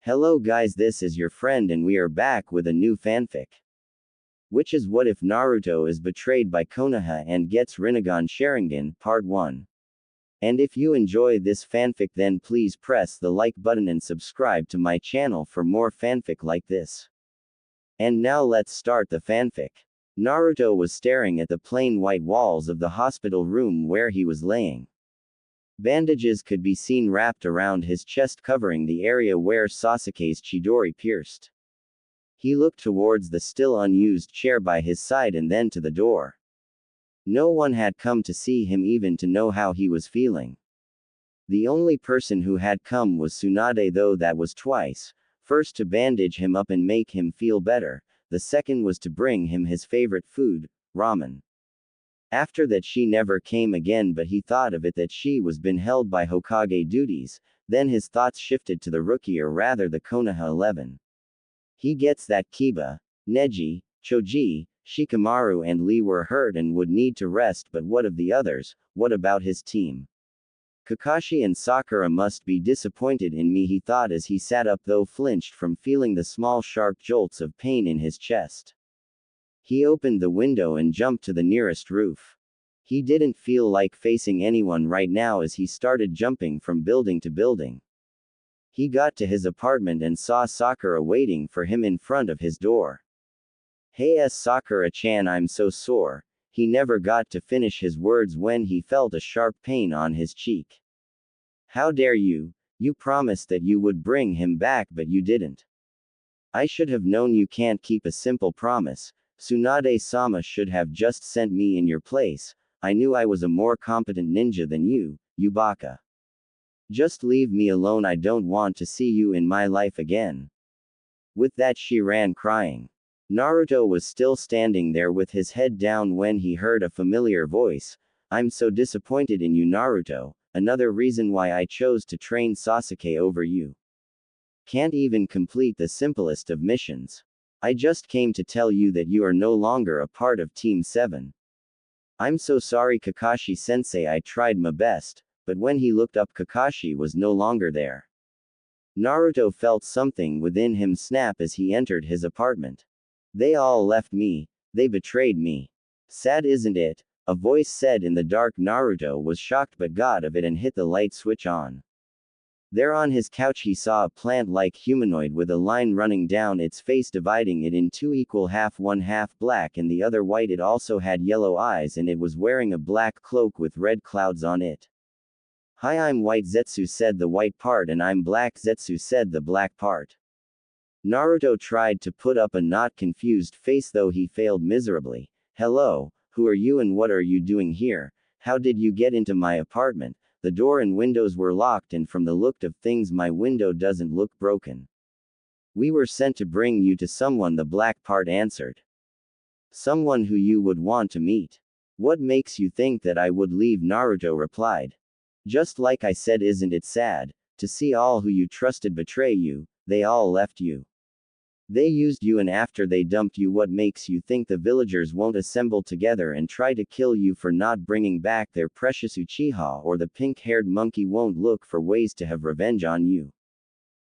Hello guys, this is your friend and we are back with a new fanfic. Which is what if Naruto is betrayed by Konoha and gets Rinnegan Sharingan, part 1. And if you enjoy this fanfic then please press the like button and subscribe to my channel for more fanfic like this. And now let's start the fanfic. Naruto was staring at the plain white walls of the hospital room where he was laying. Bandages could be seen wrapped around his chest covering the area where Sasuke's Chidori pierced. He looked towards the still unused chair by his side and then to the door. No one had come to see him even to know how he was feeling. The only person who had come was Tsunade, though that was twice, first to bandage him up and make him feel better, the second was to bring him his favorite food, ramen. After that she never came again, but he thought of it that she was been held by Hokage duties, then his thoughts shifted to the rookie or rather the Konoha 11. He gets that Kiba, Neji, Choji, Shikamaru and Lee were hurt and would need to rest, but what of the others, what about his team? Kakashi and Sakura must be disappointed in me, he thought as he sat up though flinched from feeling the small sharp jolts of pain in his chest. He opened the window and jumped to the nearest roof. He didn't feel like facing anyone right now as he started jumping from building to building. He got to his apartment and saw Sakura waiting for him in front of his door. Hey Sakura-chan, I'm so sore. He never got to finish his words when he felt a sharp pain on his cheek. How dare you? You promised that you would bring him back but you didn't. I should have known you can't keep a simple promise. Tsunade-sama should have just sent me in your place. I knew I was a more competent ninja than you, you baka. Just leave me alone, I don't want to see you in my life again. With that she ran crying. Naruto was still standing there with his head down when he heard a familiar voice. I'm so disappointed in you, Naruto, another reason why I chose to train Sasuke over you. Can't even complete the simplest of missions. I just came to tell you that you are no longer a part of Team 7. I'm so sorry Kakashi-sensei, I tried my best, but when he looked up Kakashi was no longer there. Naruto felt something within him snap as he entered his apartment. They all left me, they betrayed me. Sad isn't it? A voice said in the dark. Naruto was shocked but got of it and hit the light switch on. There on his couch he saw a plant-like humanoid with a line running down its face dividing it in two equal half, one half black and the other white. It also had yellow eyes and it was wearing a black cloak with red clouds on it. Hi, I'm White Zetsu, said the white part, and I'm Black Zetsu, said the black part. Naruto tried to put up a not confused face though he failed miserably. Hello, who are you and what are you doing here? How did you get into my apartment? The door and windows were locked and from the look of things my window doesn't look broken. We were sent to bring you to someone, the black part answered. Someone who you would want to meet. What makes you think that I would leave? Naruto replied. Just like I said, isn't it sad to see all who you trusted betray you? They all left you. They used you and after they dumped you, what makes you think the villagers won't assemble together and try to kill you for not bringing back their precious Uchiha, or the pink-haired monkey won't look for ways to have revenge on you?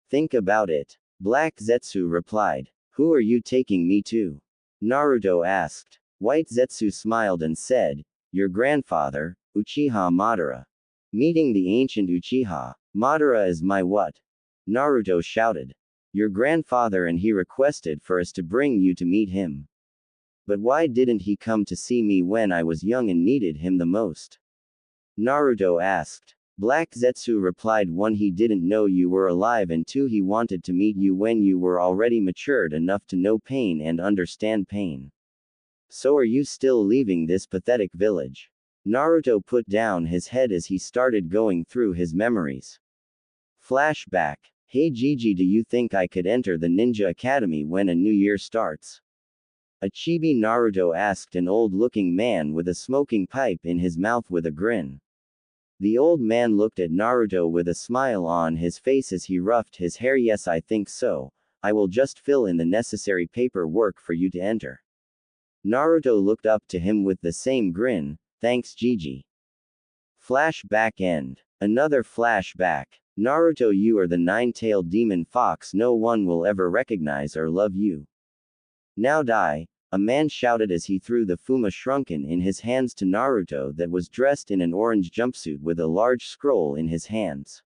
Think about it. Black Zetsu replied. Who are you taking me to? Naruto asked. White Zetsu smiled and said, your grandfather, Uchiha Madara. Meeting the ancient Uchiha. Madara is my what? Naruto shouted. Your grandfather, and he requested for us to bring you to meet him. But why didn't he come to see me when I was young and needed him the most? Naruto asked. Black Zetsu replied, 1, he didn't know you were alive, and 2, he wanted to meet you when you were already matured enough to know pain and understand pain. So are you still leaving this pathetic village? Naruto put down his head as he started going through his memories. Flashback. Hey Gigi, do you think I could enter the Ninja Academy when a new year starts? A chibi, Naruto asked an old-looking man with a smoking pipe in his mouth with a grin. The old man looked at Naruto with a smile on his face as he roughed his hair. Yes, I think so. I will just fill in the necessary paperwork for you to enter. Naruto looked up to him with the same grin. Thanks Gigi. Flashback end. Another flashback. Naruto, you are the nine-tailed demon fox. No one will ever recognize or love you. Now die, a man shouted as he threw the Fuma Shrunken in his hands to Naruto that was dressed in an orange jumpsuit with a large scroll in his hands.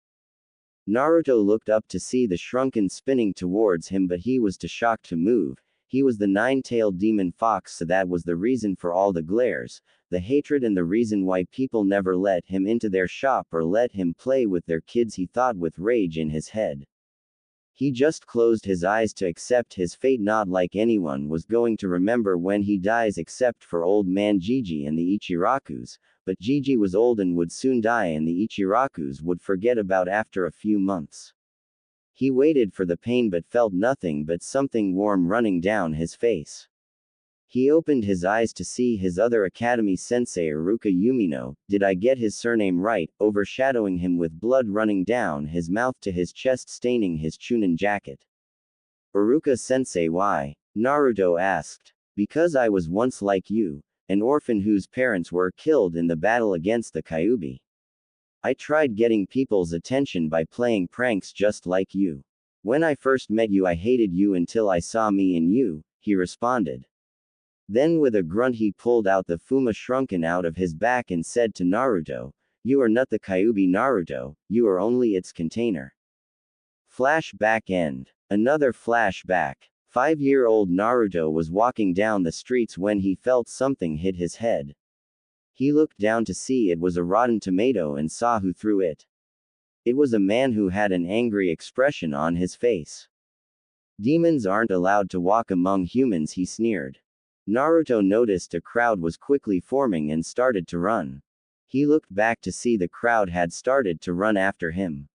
Naruto looked up to see the Shrunken spinning towards him, but he was too shocked to move. He was the nine-tailed demon fox, so that was the reason for all the glares, the hatred, and the reason why people never let him into their shop or let him play with their kids. He thought with rage in his head. He just closed his eyes to accept his fate. Not like anyone was going to remember when he dies except for old man Jiji and the Ichirakus, but Jiji was old and would soon die, and the Ichirakus would forget about after a few months. He waited for the pain but felt nothing but something warm running down his face. He opened his eyes to see his other academy sensei Iruka Yumino, did I get his surname right, overshadowing him with blood running down his mouth to his chest staining his Chunin jacket. Iruka sensei, why? Naruto asked. Because I was once like you, an orphan whose parents were killed in the battle against the Kyuubi. I tried getting people's attention by playing pranks just like you. When I first met you I hated you until I saw me in you, he responded. Then with a grunt he pulled out the Fuma Shrunken out of his back and said to Naruto, you are not the Kyuubi Naruto, you are only its container. Flashback end. Another flashback. 5-year-old Naruto was walking down the streets when he felt something hit his head. He looked down to see it was a rotten tomato and saw who threw it. It was a man who had an angry expression on his face. Demons aren't allowed to walk among humans, he sneered. Naruto noticed a crowd was quickly forming and started to run. He looked back to see the crowd had started to run after him.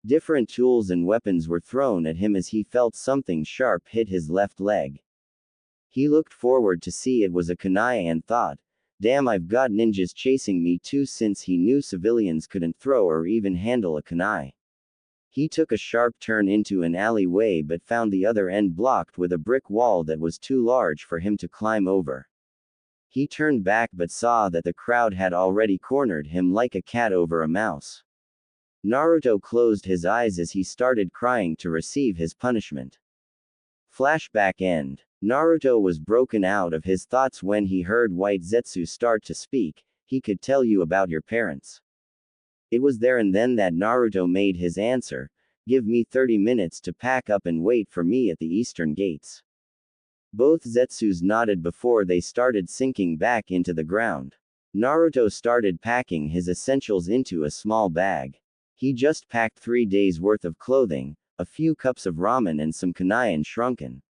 Different tools and weapons were thrown at him as he felt something sharp hit his left leg. He looked forward to see it was a kunai and thought, damn, I've got ninjas chasing me too, since he knew civilians couldn't throw or even handle a kunai. He took a sharp turn into an alleyway but found the other end blocked with a brick wall that was too large for him to climb over. He turned back but saw that the crowd had already cornered him like a cat over a mouse. Naruto closed his eyes as he started crying to receive his punishment. Flashback end. Naruto was broken out of his thoughts when he heard White Zetsu start to speak. He could tell you about your parents. It was there and then that Naruto made his answer, give me 30 minutes to pack up and wait for me at the eastern gates. Both Zetsus nodded before they started sinking back into the ground. Naruto started packing his essentials into a small bag. He just packed 3 days worth of clothing, a few cups of ramen and some kunai and shrunken.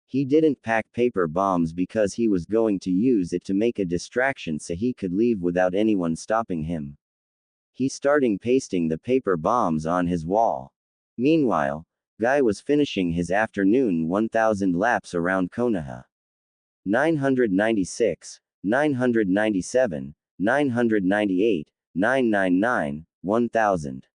He didn't pack paper bombs because he was going to use it to make a distraction so he could leave without anyone stopping him. He started pasting the paper bombs on his wall. Meanwhile, Guy was finishing his afternoon 1000 laps around Konoha. 996, 997, 998, 999, 1000.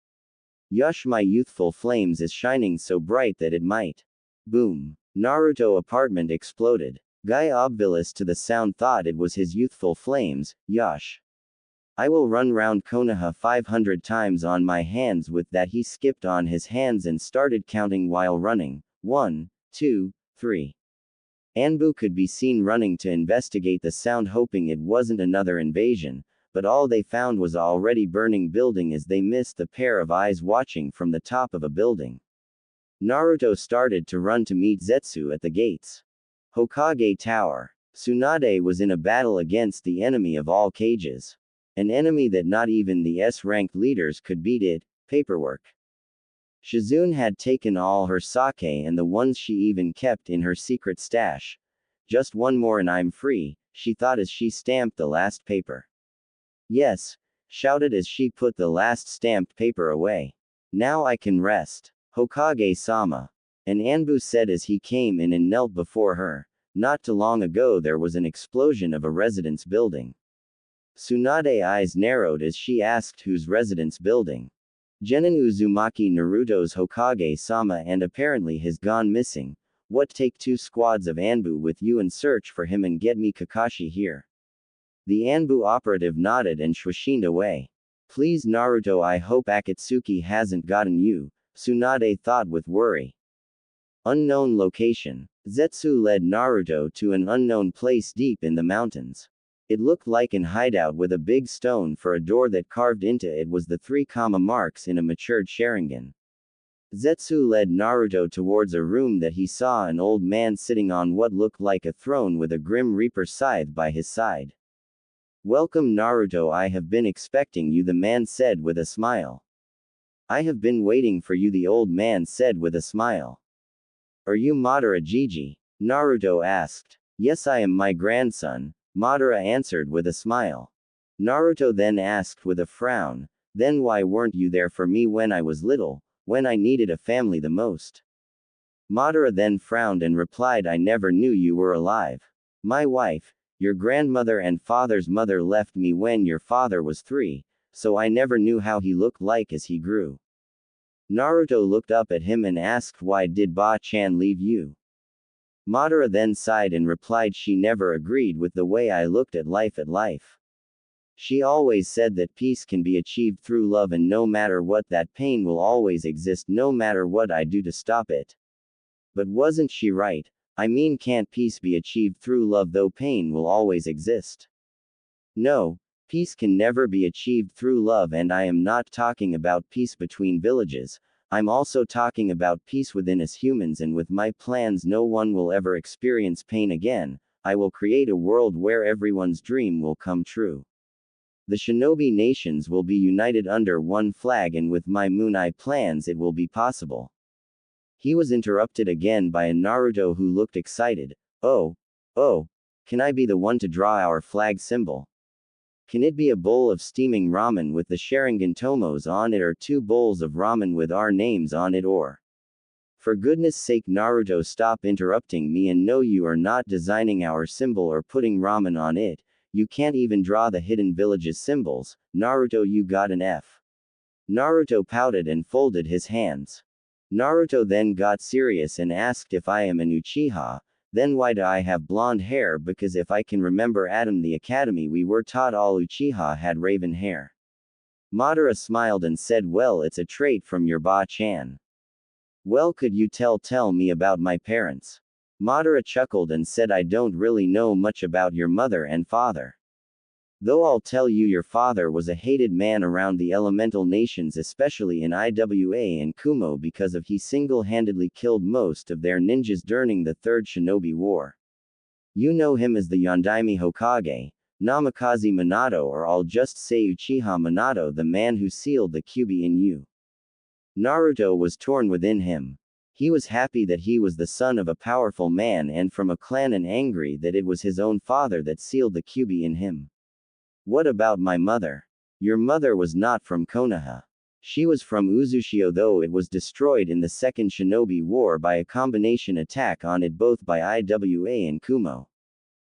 Yush, my youthful flames is shining so bright that it might. Boom. Naruto apartment exploded. Guy, oblivious to the sound, thought it was his youthful flames. Yush. I will run round Konoha 500 times on my hands. With that he skipped on his hands and started counting while running. 1, 2, 3. Anbu could be seen running to investigate the sound, hoping it wasn't another invasion, but all they found was a already burning building as they missed the pair of eyes watching from the top of a building. Naruto started to run to meet Zetsu at the gates. Hokage Tower. Tsunade was in a battle against the enemy of all cages. An enemy that not even the S-ranked leaders could beat it, paperwork. Shizune had taken all her sake and the ones she even kept in her secret stash. Just one more and I'm free, she thought as she stamped the last paper. Yes, shouted as she put the last stamped paper away. Now I can rest. Hokage-sama. And Anbu said as he came in and knelt before her. Not too long ago there was an explosion of a residence building. Tsunade's eyes narrowed as she asked whose residence building. Genin Uzumaki, Naruto's Hokage-sama, and apparently has gone missing. What, take 2 squads of Anbu with you and search for him and get me Kakashi here. The Anbu operative nodded and swished away. Please Naruto, I hope Akatsuki hasn't gotten you, Tsunade thought with worry. Unknown location. Zetsu led Naruto to an unknown place deep in the mountains. It looked like an hideout with a big stone for a door that carved into it was the 3 comma marks in a matured Sharingan. Zetsu led Naruto towards a room that he saw an old man sitting on what looked like a throne with a Grim Reaper scythe by his side. Welcome Naruto, I have been expecting you, the man said with a smile. I have been waiting for you, the old man said with a smile. Are you Madara Gigi? Naruto asked. Yes, I am my grandson, Madara answered with a smile. Naruto then asked with a frown, then why weren't you there for me when I was little, when I needed a family the most? Madara then frowned and replied, I never knew you were alive. My wife, your grandmother and father's mother left me when your father was 3, so I never knew how he looked like as he grew. Naruto looked up at him and asked, why did Ba-chan leave you? Madara then sighed and replied, she never agreed with the way I looked at life. She always said that peace can be achieved through love, and no matter what, that pain will always exist no matter what I do to stop it. But wasn't she right? I mean, can't peace be achieved through love though pain will always exist? No, peace can never be achieved through love, and I am not talking about peace between villages, I'm also talking about peace within us humans, and with my plans no one will ever experience pain again. I will create a world where everyone's dream will come true. The shinobi nations will be united under one flag, and with my Moon Eye plans it will be possible. He was interrupted again by a Naruto who looked excited. Oh, can I be the one to draw our flag symbol? Can it be a bowl of steaming ramen with the Sharingan tomos on it, or 2 bowls of ramen with our names on it, or? For goodness sake Naruto, stop interrupting me, and no, you are not designing our symbol or putting ramen on it. You can't even draw the hidden villages symbols. Naruto, you got an F. Naruto pouted and folded his hands. Naruto then got serious and asked if I am an Uchiha, then why do I have blonde hair? Because if I can remember at the academy we were taught all Uchiha had raven hair. Madara smiled and said, well, it's a trait from your Ba-chan. Well, could you tell me about my parents? Madara chuckled and said, I don't really know much about your mother and father. Though I'll tell you, your father was a hated man around the elemental nations, especially in Iwa and Kumo, because of he single-handedly killed most of their ninjas during the Third Shinobi War. You know him as the Yondaime Hokage, Namikaze Minato, or I'll just say Uchiha Minato, the man who sealed the Kyuubi in you. Naruto was torn within him. He was happy that he was the son of a powerful man and from a clan, and angry that it was his own father that sealed the Kyuubi in him. What about my mother? Your mother was not from Konoha. She was from Uzushio, though it was destroyed in the Second Shinobi War by a combination attack on it both by Iwa and Kumo.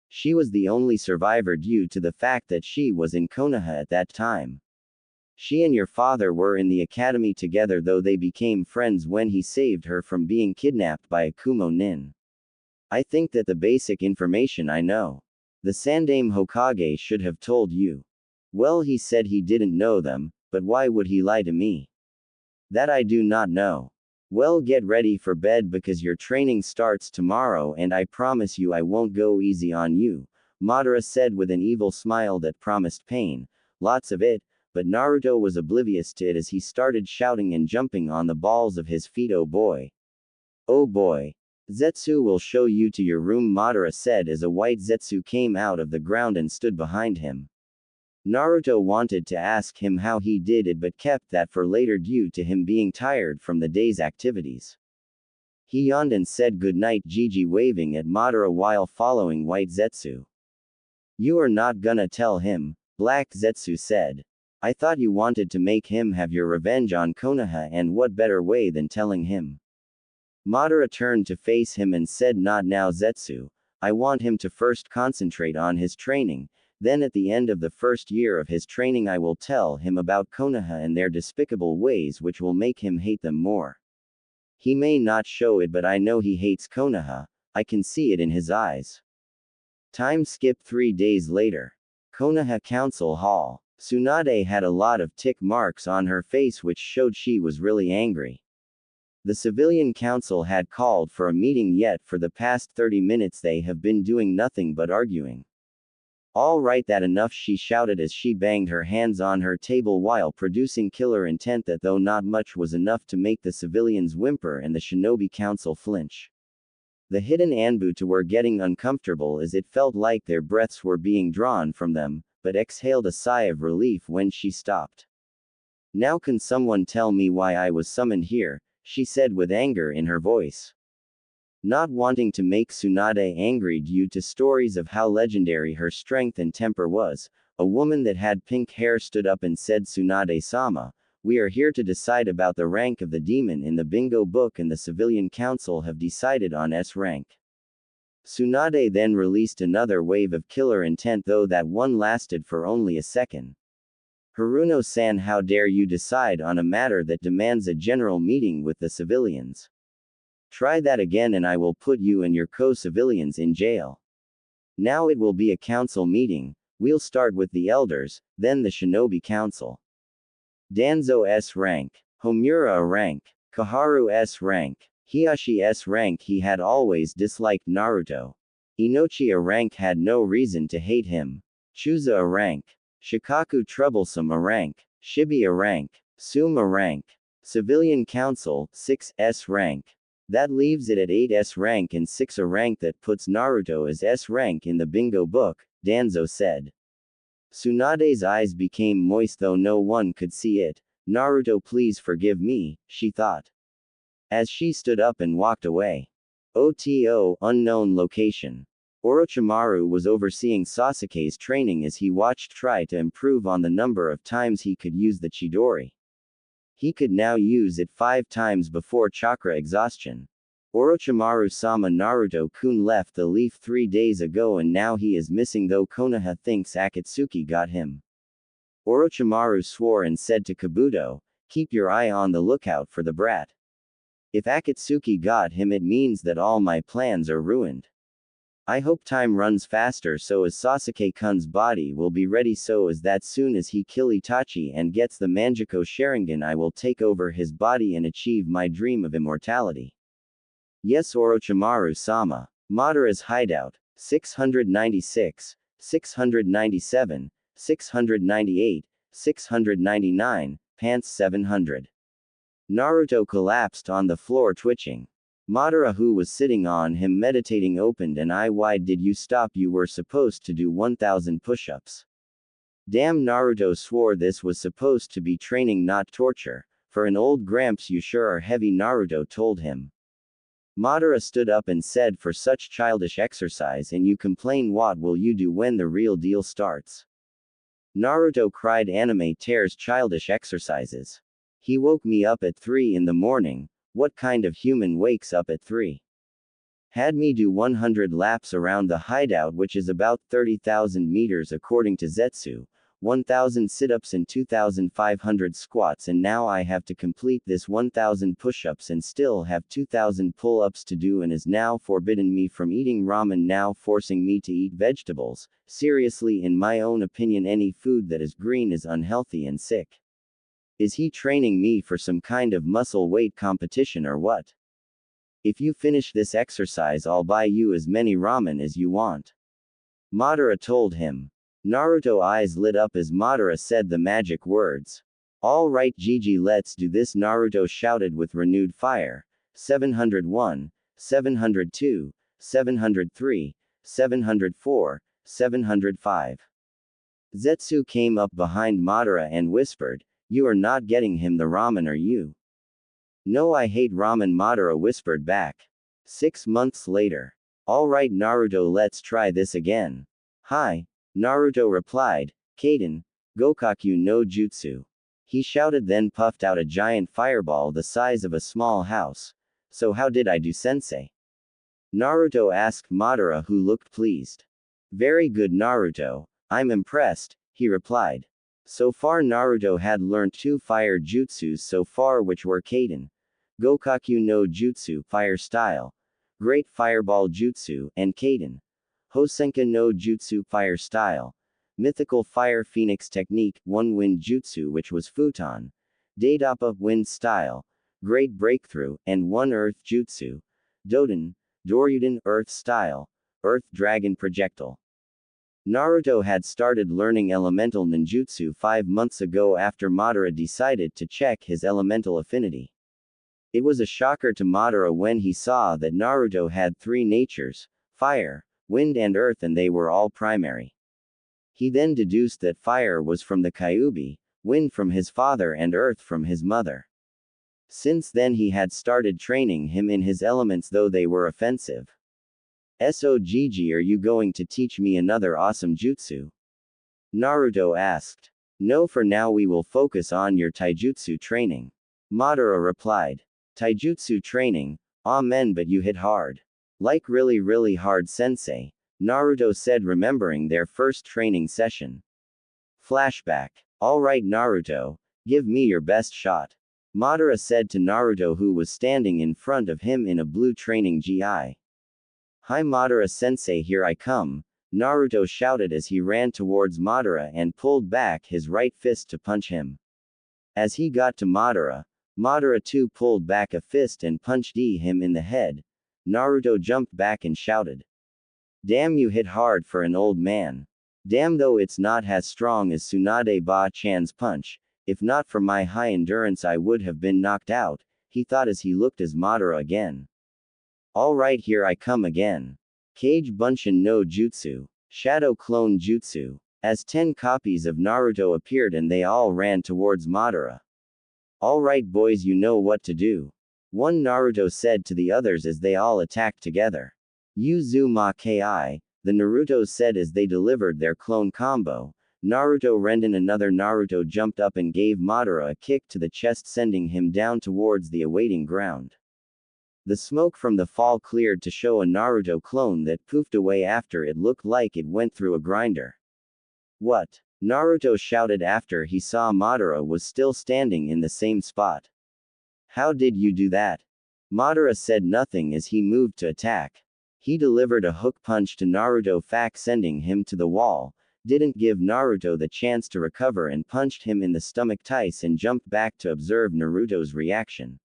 She was the only survivor due to the fact that she was in Konoha at that time. She and your father were in the academy together, though they became friends when he saved her from being kidnapped by a Kumo nin. I think that the basic information I know. The Sandaime Hokage should have told you. Well, he said he didn't know them, but why would he lie to me? That I do not know. Well, get ready for bed because your training starts tomorrow, and I promise you I won't go easy on you, Madara said with an evil smile that promised pain, lots of it, but Naruto was oblivious to it as he started shouting and jumping on the balls of his feet. Oh boy. Oh boy. Zetsu will show you to your room, Madara said as a white Zetsu came out of the ground and stood behind him. Naruto wanted to ask him how he did it but kept that for later due to him being tired from the day's activities. He yawned and said good night, Gigi, waving at Madara while following white Zetsu. You are not gonna tell him, black Zetsu said. I thought you wanted to make him have your revenge on Konoha, and what better way than telling him? Madara turned to face him and said, not now, Zetsu. I want him to first concentrate on his training, then at the end of the first year of his training I will tell him about Konoha and their despicable ways, which will make him hate them more. He may not show it, but I know he hates Konoha. I can see it in his eyes. Time skip 3 days later. Konoha Council Hall. Tsunade had a lot of tick marks on her face which showed she was really angry. The civilian council had called for a meeting, yet for the past 30 minutes they have been doing nothing but arguing. All right, that enough, she shouted as she banged her hands on her table while producing killer intent that though not much was enough to make the civilians whimper and the shinobi council flinch. The hidden Anbutu were getting uncomfortable as it felt like their breaths were being drawn from them, but exhaled a sigh of relief when she stopped. Now can someone tell me why I was summoned here, she said with anger in her voice. Not wanting to make Tsunade angry due to stories of how legendary her strength and temper was, a woman that had pink hair stood up and said, Tsunade-sama, we are here to decide about the rank of the demon in the bingo book, and the civilian council have decided on S rank. Tsunade then released another wave of killer intent, though that one lasted for only a second. Haruno-san, how dare you decide on a matter that demands a general meeting with the civilians? Try that again and I will put you and your co-civilians in jail. Now it will be a council meeting. We'll start with the elders, then the shinobi council. Danzo S rank, Homura A rank, Kaharu S rank, Hiyashi S rank. He had always disliked Naruto. Inochi A rank had no reason to hate him. Chuza A rank, Shikaku Troublesome A rank, Shibi A rank, Sum A rank. Civilian Council, 6 S rank. That leaves it at 8 S rank and 6 A rank. That puts Naruto as S rank in the bingo book, Danzo said. Tsunade's eyes became moist though no one could see it. Naruto, please forgive me, she thought, as she stood up and walked away. OTO, unknown location. Orochimaru was overseeing Sasuke's training as he watched try to improve on the number of times he could use the Chidori. He could now use it 5 times before chakra exhaustion. Orochimaru-sama, Naruto-kun left the leaf 3 days ago and now he is missing, though Konoha thinks Akatsuki got him. Orochimaru swore and said to Kabuto, keep your eye on the lookout for the brat. If Akatsuki got him, it means that all my plans are ruined. I hope time runs faster so as Sasuke-kun's body will be ready, so as that soon as he kill Itachi and gets the Manjiko Sharingan I will take over his body and achieve my dream of immortality. Yes, Orochimaru-sama. Madara's hideout. 696, 697, 698, 699, pants 700. Naruto collapsed on the floor twitching. Madara, who was sitting on him meditating, opened an eye. Why did you stop? You were supposed to do 1000 push-ups. Damn, Naruto swore this was supposed to be training, not torture. For an old gramps you sure are heavy, Naruto told him. Madara stood up and said, for such childish exercise and you complain, what will you do when the real deal starts? Naruto cried, anime tears childish exercises. He woke me up at 3 in the morning. What kind of human wakes up at 3? Had me do 100 laps around the hideout, which is about 30,000 meters according to Zetsu, 1,000 sit-ups and 2,500 squats, and now I have to complete this 1,000 push-ups and still have 2,000 pull-ups to do, and is now forbidden me from eating ramen, now forcing me to eat vegetables. Seriously, in my own opinion, any food that is green is unhealthy and sick. Is he training me for some kind of muscle weight competition or what? If you finish this exercise, I'll buy you as many ramen as you want. Madara told him. Naruto eyes lit up as Madara said the magic words. All right, Gigi, let's do this, Naruto shouted with renewed fire. 701, 702, 703, 704, 705. Zetsu came up behind Madara and whispered, you are not getting him the ramen, are you? No, I hate ramen, Madara whispered back. 6 months later. All right, Naruto, let's try this again. Hi. Naruto replied, Kaden, Gokakyu no Jutsu. He shouted, then puffed out a giant fireball the size of a small house. So how did I do, sensei? Naruto asked Madara, who looked pleased. Very good, Naruto. I'm impressed, he replied. So far Naruto had learned 2 fire jutsus so far, which were Kaden, Gokakyu no Jutsu, fire style, Great Fireball Jutsu, and Kaden, Hosenka no Jutsu, fire style. Mythical Fire Phoenix Technique, 1 Wind Jutsu, which was Futon. Daidappa Wind Style. Great Breakthrough, and 1 Earth Jutsu. Doden. Doryuden Earth Style. Earth Dragon Projectile. Naruto had started learning elemental ninjutsu 5 months ago after Madara decided to check his elemental affinity. It was a shocker to Madara when he saw that Naruto had 3 natures, fire, wind and earth, and they were all primary. He then deduced that fire was from the Kyuubi, wind from his father and earth from his mother. Since then he had started training him in his elements, though they were offensive. "SOGG, are you going to teach me another awesome jutsu?" Naruto asked. "No, for now we will focus on your taijutsu training." Madara replied. "Taijutsu training? Amen, but you hit hard. Like really hard, sensei," Naruto said, remembering their first training session. Flashback. "Alright Naruto, give me your best shot," Madara said to Naruto, who was standing in front of him in a blue training gi. "Hi Madara sensei, here I come," Naruto shouted as he ran towards Madara and pulled back his right fist to punch him. As he got to Madara, Madara too pulled back a fist and punched him in the head. Naruto jumped back and shouted, "Damn, you hit hard for an old man. Damn, though it's not as strong as Tsunade Ba-chan's punch. If not for my high endurance I would have been knocked out," he thought as he looked at Madara again. "Alright, here I come again. Kage Bunshin no Jutsu. Shadow Clone Jutsu." As 10 copies of Naruto appeared and they all ran towards Madara. "Alright boys, you know what to do," one Naruto said to the others as they all attacked together. "Uzumaki," the Narutos said as they delivered their clone combo. Naruto Renden. Another Naruto jumped up and gave Madara a kick to the chest, sending him down towards the awaiting ground. The smoke from the fall cleared to show a Naruto clone that poofed away after it looked like it went through a grinder. "What?" Naruto shouted after he saw Madara was still standing in the same spot. "How did you do that?" Madara said nothing as he moved to attack. He delivered a hook punch to Naruto, sending him to the wall, didn't give Naruto the chance to recover and punched him in the stomach twice and jumped back to observe Naruto's reaction.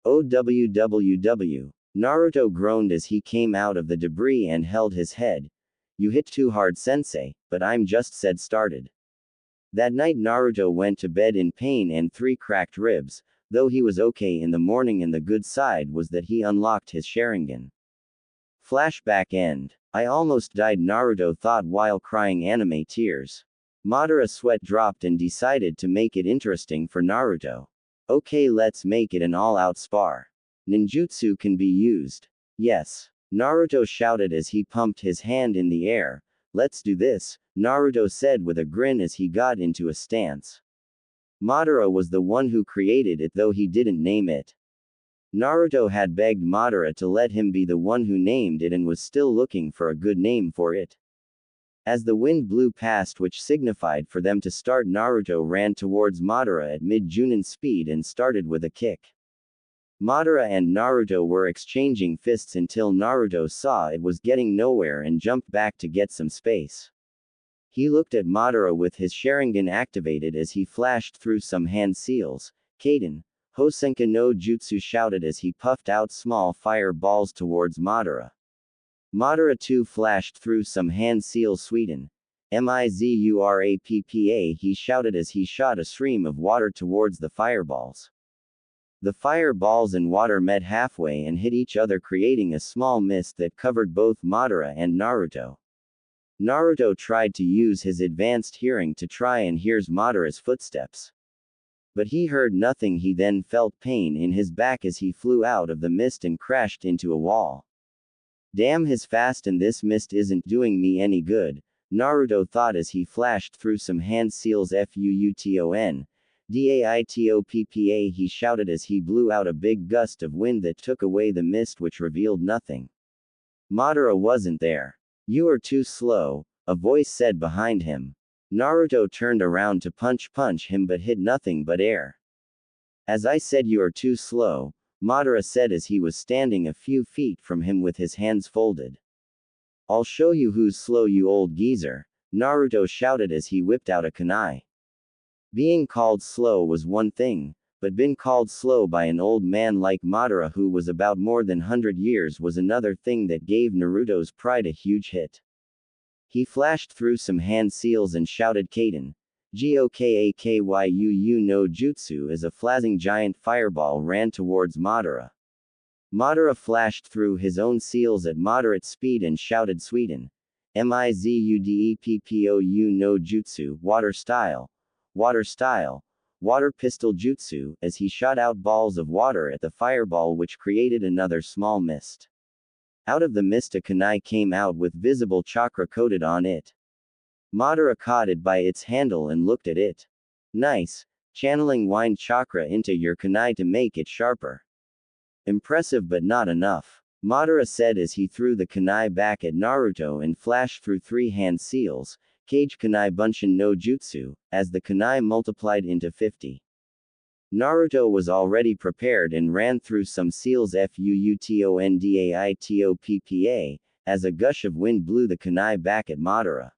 "OWWW. Naruto groaned as he came out of the debris and held his head. "You hit too hard sensei, but I'm just said started." That night Naruto went to bed in pain and 3 cracked ribs, though he was okay in the morning, and the good side was that he unlocked his Sharingan. Flashback end. "I almost died," Naruto thought while crying anime tears. Madara sweat dropped and decided to make it interesting for Naruto. "Okay, let's make it an all-out spar. Ninjutsu can be used." "Yes," Naruto shouted as he pumped his hand in the air. "Let's do this," Naruto said with a grin as he got into a stance. Madara was the one who created it, though he didn't name it. Naruto had begged Madara to let him be the one who named it and was still looking for a good name for it. As the wind blew past, which signified for them to start, Naruto ran towards Madara at mid-Junin speed and started with a kick. Madara and Naruto were exchanging fists until Naruto saw it was getting nowhere and jumped back to get some space. He looked at Madara with his Sharingan activated as he flashed through some hand seals. "Kaden, Hosenka no Jutsu," shouted as he puffed out small fire balls towards Madara. Madara too flashed through some hand seals. "Sweden. Mizurappa," he shouted as he shot a stream of water towards the fireballs. The fireballs and water met halfway and hit each other, creating a small mist that covered both Madara and Naruto. Naruto tried to use his advanced hearing to try and hear Madara's footsteps. But he heard nothing. He then felt pain in his back as he flew out of the mist and crashed into a wall. "Damn, his fast, and this mist isn't doing me any good," Naruto thought as he flashed through some hand seals. "Futon. Daitoppa," he shouted as he blew out a big gust of wind that took away the mist, which revealed nothing. Madara wasn't there. "You are too slow," a voice said behind him. Naruto turned around to punch him but hit nothing but air. "As I said, you are too slow," Madara said as he was standing a few feet from him with his hands folded. "I'll show you who's slow, you old geezer," Naruto shouted as he whipped out a kunai. Being called slow was one thing, but being called slow by an old man like Madara who was about more than 100 years was another thing that gave Naruto's pride a huge hit. He flashed through some hand seals and shouted Kaden. Gokakyu no jutsu as a flashing giant fireball ran towards Madara. Madara flashed through his own seals at moderate speed and shouted Sweden. Mizudeppu no jutsu, water style, water pistol jutsu, as he shot out balls of water at the fireball which created another small mist. Out of the mist a kunai came out with visible chakra coated on it. Madara caught it by its handle and looked at it. Nice, channeling wind chakra into your kunai to make it sharper. Impressive but not enough, Madara said as he threw the kunai back at Naruto and flashed through 3 hand seals, Kage kunai bunshin no jutsu, as the kunai multiplied into 50. Naruto was already prepared and ran through some seals fuutondaitoppa, as a gush of wind blew the kunai back at Madara.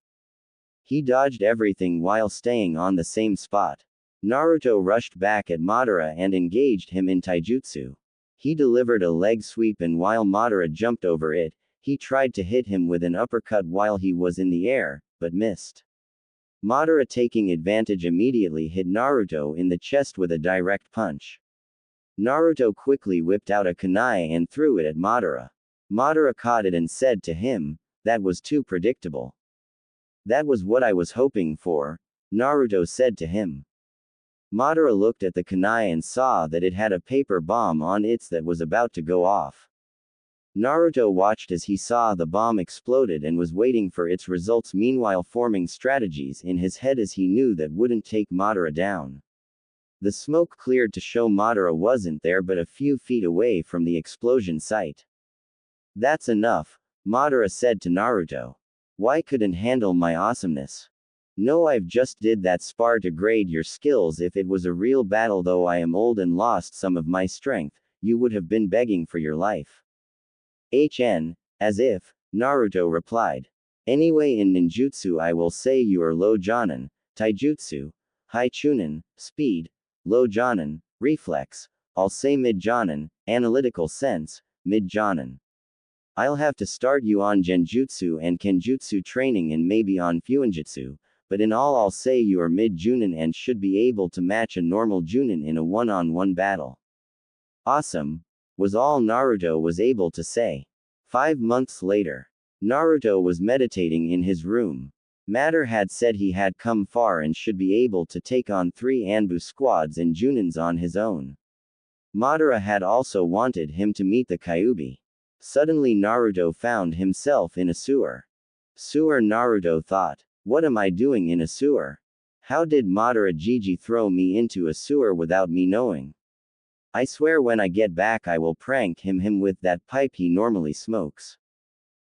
He dodged everything while staying on the same spot. Naruto rushed back at Madara and engaged him in taijutsu. He delivered a leg sweep and while Madara jumped over it, he tried to hit him with an uppercut while he was in the air, but missed. Madara taking advantage immediately hit Naruto in the chest with a direct punch. Naruto quickly whipped out a kunai and threw it at Madara. Madara caught it and said to him, "That was too predictable." "That was what I was hoping for," Naruto said to him. Madara looked at the kunai and saw that it had a paper bomb on it that was about to go off. Naruto watched as he saw the bomb exploded and was waiting for its results, meanwhile forming strategies in his head as he knew that wouldn't take Madara down. The smoke cleared to show Madara wasn't there but a few feet away from the explosion site. "That's enough," Madara said to Naruto. "Why couldn't handle my awesomeness?" "No, I've just did that spar to grade your skills. If it was a real battle, though I am old and lost some of my strength, you would have been begging for your life." As if, Naruto replied. "Anyway, in ninjutsu I will say you are low jonin, taijutsu, high chunin, speed, low jonin, reflex, I'll say mid jonin, analytical sense, mid jonin. I'll have to start you on genjutsu and kenjutsu training and maybe on fuinjutsu, but in all I'll say you are mid junin and should be able to match a normal junin in a one-on-one battle." "Awesome," was all Naruto was able to say. 5 months later, Naruto was meditating in his room. Matter had said he had come far and should be able to take on 3 Anbu squads and Junins on his own. Madara had also wanted him to meet the Kyuubi. Suddenly Naruto found himself in a sewer. Sewer, Naruto thought. What am I doing in a sewer? How did Madara Gigi throw me into a sewer without me knowing? I swear when I get back I will prank him with that pipe he normally smokes.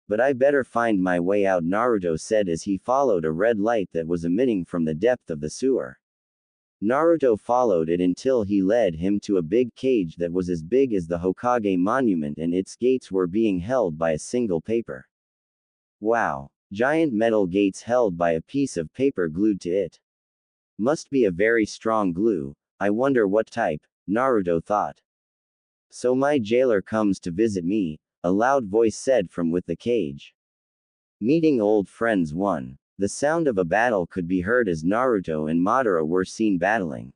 But I better find my way out, Naruto said as he followed a red light that was emitting from the depth of the sewer. Naruto followed it until he led him to a big cage that was as big as the Hokage monument and its gates were being held by a single paper. Wow. Giant metal gates held by a piece of paper glued to it. Must be a very strong glue, I wonder what type, Naruto thought. "So my jailer comes to visit me," a loud voice said from with the cage. Meeting old friends 1. The sound of a battle could be heard as Naruto and Madara were seen battling.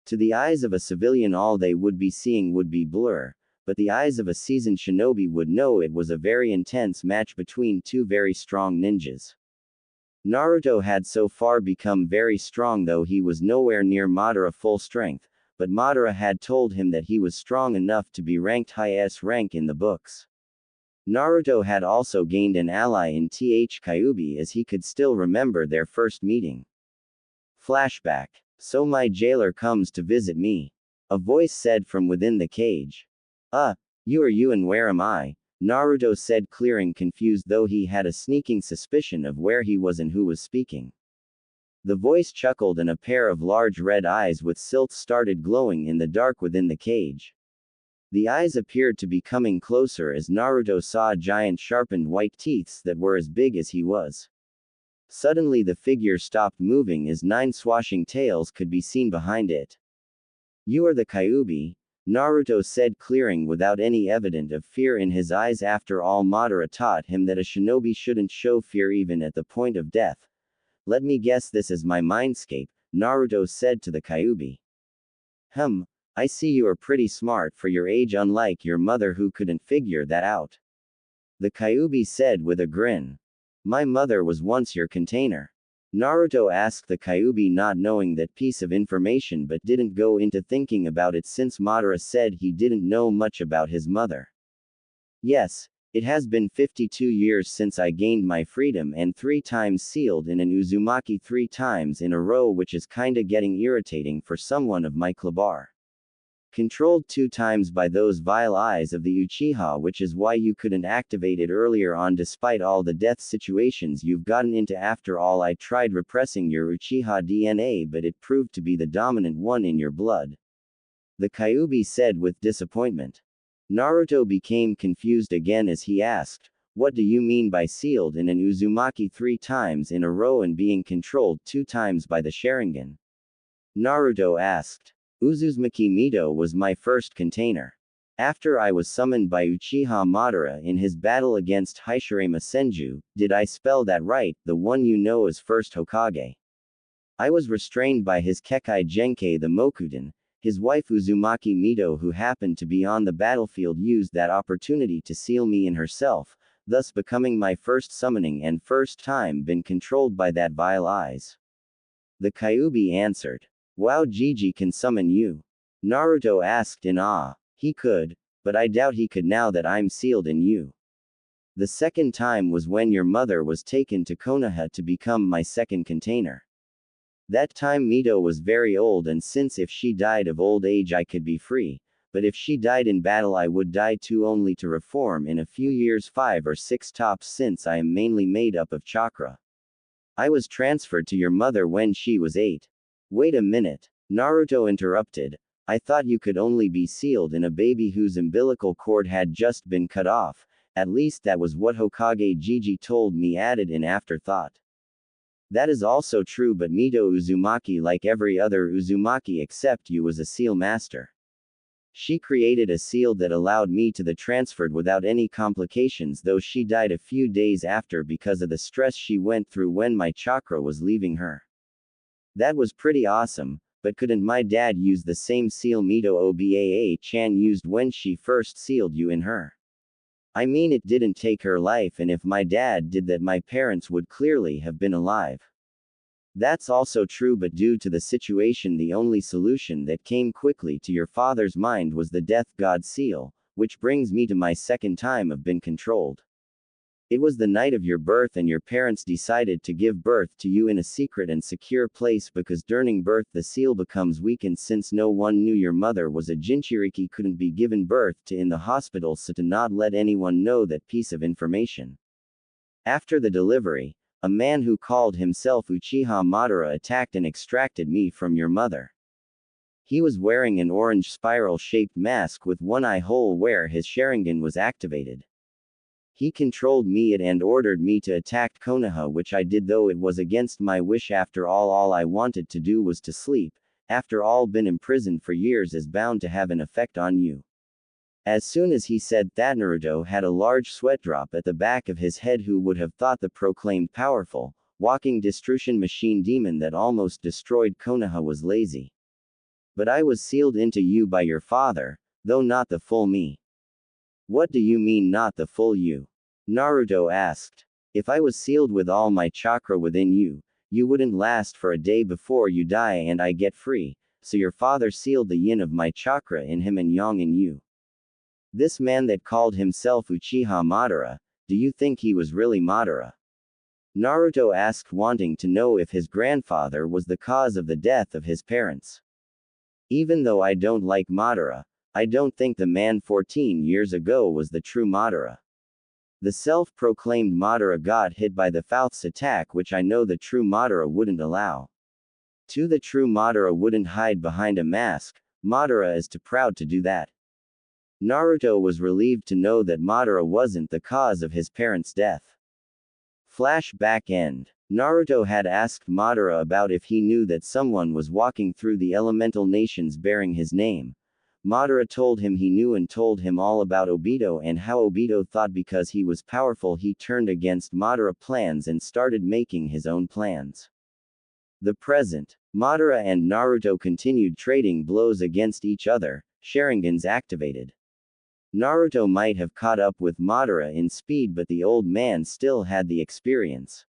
To the eyes of a civilian all they would be seeing would be blur, but the eyes of a seasoned shinobi would know it was a very intense match between 2 very strong ninjas. Naruto had so far become very strong, though he was nowhere near Madara full strength, but Madara had told him that he was strong enough to be ranked highest rank in the books. Naruto had also gained an ally in Kyuubi as he could still remember their first meeting. Flashback. "So my jailer comes to visit me," a voice said from within the cage. You are you and where am I?" Naruto said, clearing confused, though he had a sneaking suspicion of where he was and who was speaking. The voice chuckled and a pair of large red eyes with silts started glowing in the dark within the cage. The eyes appeared to be coming closer as Naruto saw giant sharpened white teeth that were as big as he was. Suddenly the figure stopped moving as 9 swashing tails could be seen behind it. You are the Kyuubi, Naruto said, clearing without any evidence of fear in his eyes. After all, Madara taught him that a shinobi shouldn't show fear even at the point of death. Let me guess, this is my mindscape, Naruto said to the Kyuubi. I see you are pretty smart for your age, unlike your mother who couldn't figure that out. The Kyuubi said with a grin. My mother was once your container. Naruto asked the Kyuubi, not knowing that piece of information, but didn't go into thinking about it since Madara said he didn't know much about his mother. Yes, it has been 52 years since I gained my freedom and 3 times sealed in an Uzumaki 3 times in a row, which is kinda getting irritating for someone of my caliber. Controlled 2 times by those vile eyes of the Uchiha, which is why you couldn't activate it earlier on despite all the death situations you've gotten into. After all, I tried repressing your Uchiha DNA, but it proved to be the dominant one in your blood. The Kyuubi said with disappointment. Naruto became confused again as he asked, what do you mean by sealed in an Uzumaki 3 times in a row and being controlled 2 times by the Sharingan? Naruto asked. Uzumaki Mito was my first container. After I was summoned by Uchiha Madara in his battle against Hashirama Senju, did I spell that right, the one you know as first Hokage? I was restrained by his Kekkei Genkei the Mokuden. His wife Uzumaki Mito, who happened to be on the battlefield, used that opportunity to seal me in herself, thus becoming my first summoning and first time been controlled by that vile eyes. The Kyuubi answered. Wow, Gigi can summon you? Naruto asked in awe. He could, but I doubt he could now that I'm sealed in you. The second time was when your mother was taken to Konoha to become my second container. That time Mito was very old, and since if she died of old age I could be free, but if she died in battle I would die too, only to reform in a few years, 5 or 6 tops, since I am mainly made up of chakra. I was transferred to your mother when she was 8. Wait a minute, Naruto interrupted. I thought you could only be sealed in a baby whose umbilical cord had just been cut off. At least that was what Hokage Gigi told me, added in afterthought. That is also true, but Mito Uzumaki, like every other Uzumaki except you, was a seal master. She created a seal that allowed me to the transferred without any complications, though she died a few days after because of the stress she went through when my chakra was leaving her. That was pretty awesome, but couldn't my dad use the same seal Mito Obaa-chan used when she first sealed you in her? I mean, it didn't take her life, and if my dad did that my parents would clearly have been alive. That's also true, but due to the situation the only solution that came quickly to your father's mind was the death god seal, which brings me to my second time of been controlled. It was the night of your birth, and your parents decided to give birth to you in a secret and secure place because during birth the seal becomes weakened. Since no one knew your mother was a Jinchuriki, couldn't be given birth to in the hospital, so to not let anyone know that piece of information. After the delivery, a man who called himself Uchiha Madara attacked and extracted me from your mother. He was wearing an orange spiral-shaped mask with one eye hole where his Sharingan was activated. He controlled me and ordered me to attack Konoha, which I did, though it was against my wish. After all I wanted to do was to sleep. After all, been imprisoned for years is bound to have an effect on you. As soon as he said that, Naruto had a large sweat drop at the back of his head. Who would have thought the proclaimed powerful, walking destruction machine demon that almost destroyed Konoha was lazy? But I was sealed into you by your father, though not the full me. What do you mean not the full you? Naruto asked. If I was sealed with all my chakra within you, you wouldn't last for a day before you die and I get free, so your father sealed the yin of my chakra in him and yang in you. This man that called himself Uchiha Madara, do you think he was really Madara? Naruto asked, wanting to know if his grandfather was the cause of the death of his parents. Even though I don't like Madara, I don't think the man 14 years ago was the true Madara. The self-proclaimed Madara got hit by the Fouth's attack, which I know the true Madara wouldn't allow. The true Madara wouldn't hide behind a mask. Madara is too proud to do that. Naruto was relieved to know that Madara wasn't the cause of his parents' death. Flashback end. Naruto had asked Madara about if he knew that someone was walking through the elemental nations bearing his name. Madara told him he knew and told him all about Obito and how Obito thought because he was powerful he turned against Madara plans and started making his own plans. The present. Madara and Naruto continued trading blows against each other, Sharingans activated. Naruto might have caught up with Madara in speed but the old man still had the experience.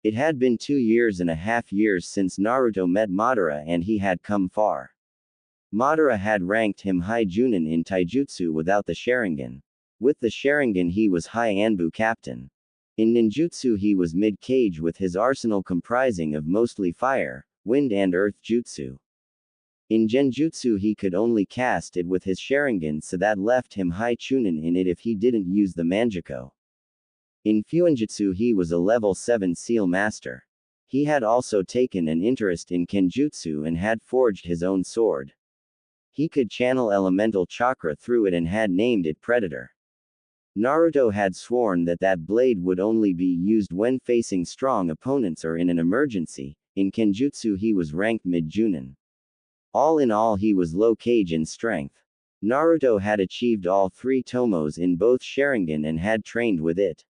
It had been 2.5 years since Naruto met Madara and he had come far. Madara had ranked him high Junin in taijutsu without the Sharingan. With the Sharingan he was high Anbu captain. In ninjutsu he was mid-kage with his arsenal comprising of mostly fire, wind and earth jutsu. In genjutsu he could only cast it with his Sharingan so that left him high chunin in it if he didn't use the manjako. In fuinjutsu he was a level 7 seal master. He had also taken an interest in kenjutsu and had forged his own sword. He could channel elemental chakra through it and had named it Predator. Naruto had sworn that that blade would only be used when facing strong opponents or in an emergency. In kenjutsu he was ranked mid-junin. All in all he was low kage in strength. Naruto had achieved all 3 tomos in both Sharingan and had trained with it.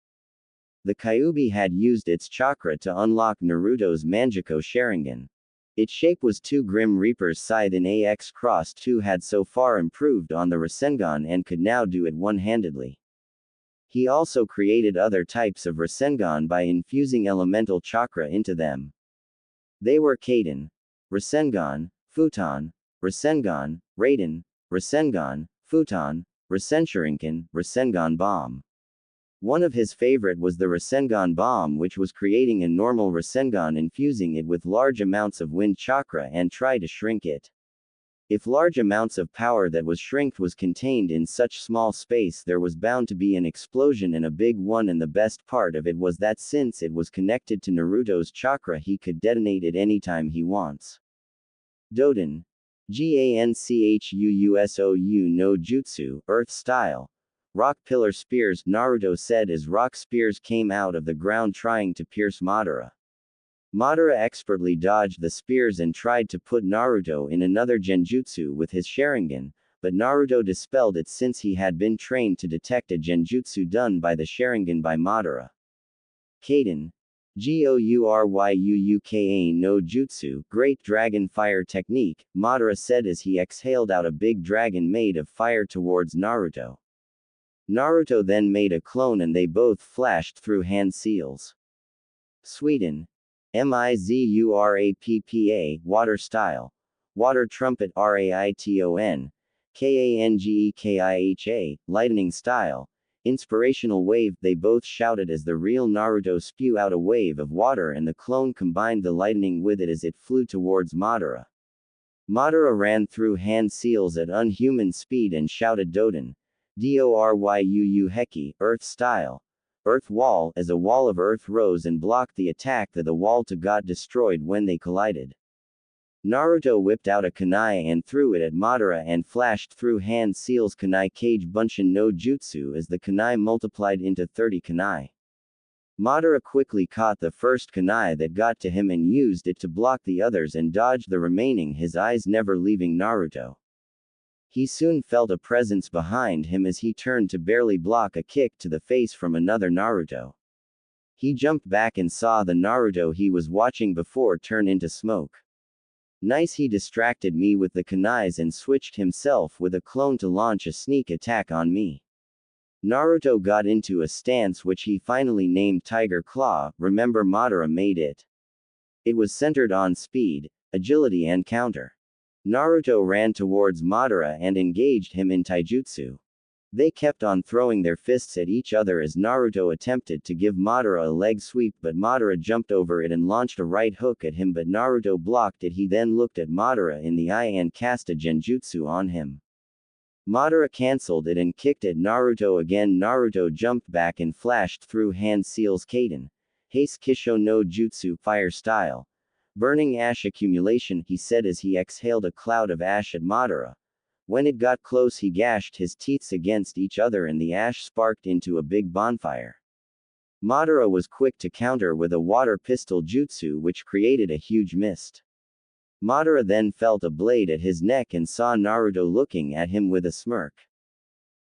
The Kyuubi had used its chakra to unlock Naruto's Manjako Sharingan. Its shape was 2 Grim Reaper's scythe in AX Cross 2 had so far improved on the Rasengan and could now do it one-handedly. He also created other types of Rasengan by infusing elemental chakra into them. They were Kaden, Rasengan, Futon, Rasengan, Raiden, Rasengan, Futon, Rasenshurinken, Rasengan Bomb. One of his favorite was the Rasengan Bomb which was creating a normal Rasengan infusing it with large amounts of wind chakra and try to shrink it. If large amounts of power that was shrinked was contained in such small space there was bound to be an explosion and a big one and the best part of it was that since it was connected to Naruto's chakra he could detonate it anytime he wants. Doden. Ganchuusou no Jutsu, Earth Style. Rock Pillar Spears, Naruto said as rock spears came out of the ground trying to pierce Madara. Madara expertly dodged the spears and tried to put Naruto in another genjutsu with his Sharingan, but Naruto dispelled it since he had been trained to detect a genjutsu done by the Sharingan by Madara. Kaden. Gouryuuka no Jutsu, Great Dragon Fire Technique, Madara said as he exhaled out a big dragon made of fire towards Naruto. Naruto then made a clone and they both flashed through hand seals. Sweden. Mizurappa, Water Style. Water Trumpet Raiton. Kangekiha, Lightning Style. Inspirational Wave, they both shouted as the real Naruto spew out a wave of water and the clone combined the lightning with it as it flew towards Madara. Madara ran through hand seals at unhuman speed and shouted Doden. Doryuu Heki, Earth Style. Earth Wall, as a wall of earth rose and blocked the attack that the wall to got destroyed when they collided. Naruto whipped out a kunai and threw it at Madara and flashed through hand seals kunai kage bunshin no jutsu as the kunai multiplied into 30 kunai. Madara quickly caught the first kunai that got to him and used it to block the others and dodged the remaining, his eyes never leaving Naruto. He soon felt a presence behind him as he turned to barely block a kick to the face from another Naruto. He jumped back and saw the Naruto he was watching before turn into smoke. Nice, he distracted me with the kunais and switched himself with a clone to launch a sneak attack on me. Naruto got into a stance which he finally named Tiger Claw, remember Madara made it. It was centered on speed, agility and counter. Naruto ran towards Madara and engaged him in taijutsu. They kept on throwing their fists at each other as Naruto attempted to give Madara a leg sweep but Madara jumped over it and launched a right hook at him but Naruto blocked it. He then looked at Madara in the eye and cast a genjutsu on him. Madara cancelled it and kicked at Naruto again. Naruto jumped back and flashed through hand seals Kaden. Haste Kisho no Jutsu, Fire Style. Burning ash accumulation, he said as he exhaled a cloud of ash at Madara. When it got close he gashed his teeth against each other and the ash sparked into a big bonfire. Madara was quick to counter with a water pistol jutsu which created a huge mist. Madara then felt a blade at his neck and saw Naruto looking at him with a smirk.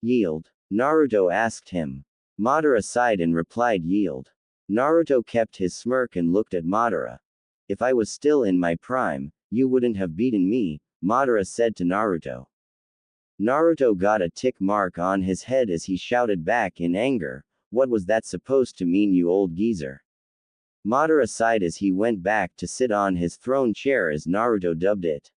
Yield? Naruto asked him. Madara sighed and replied yield. Naruto kept his smirk and looked at Madara. If I was still in my prime, you wouldn't have beaten me, Madara said to Naruto. Naruto got a tick mark on his head as he shouted back in anger, what was that supposed to mean, you old geezer? Madara sighed as he went back to sit on his throne chair as Naruto dubbed it.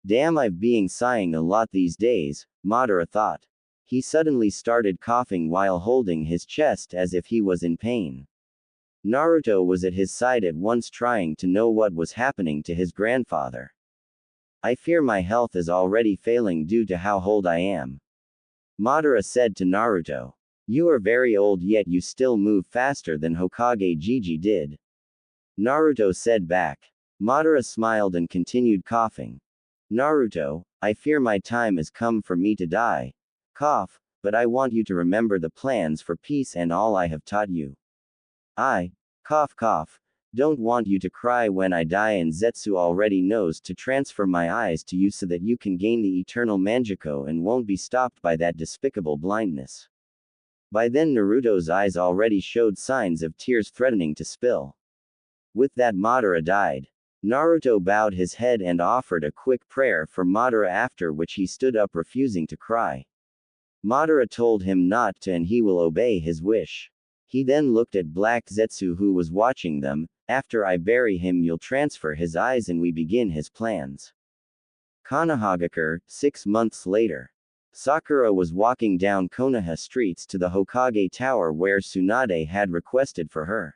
Damn, I've been sighing a lot these days, Madara thought. He suddenly started coughing while holding his chest as if he was in pain. Naruto was at his side at once trying to know what was happening to his grandfather. I fear my health is already failing due to how old I am. Madara said to Naruto. You are very old yet you still move faster than Hokage Gigi did. Naruto said back. Madara smiled and continued coughing. Naruto, I fear my time has come for me to die. Cough, but I want you to remember the plans for peace and all I have taught you. I, cough, don't want you to cry when I die, and Zetsu already knows to transfer my eyes to you so that you can gain the eternal Manjiko and won't be stopped by that despicable blindness. By then Naruto's eyes already showed signs of tears threatening to spill. With that Madara died. Naruto bowed his head and offered a quick prayer for Madara, after which he stood up refusing to cry. Madara told him not to and he will obey his wish. He then looked at Black Zetsu who was watching them. After I bury him you'll transfer his eyes and we begin his plans. Konohagakure, 6 months later. Sakura was walking down Konoha streets to the Hokage Tower where Tsunade had requested for her.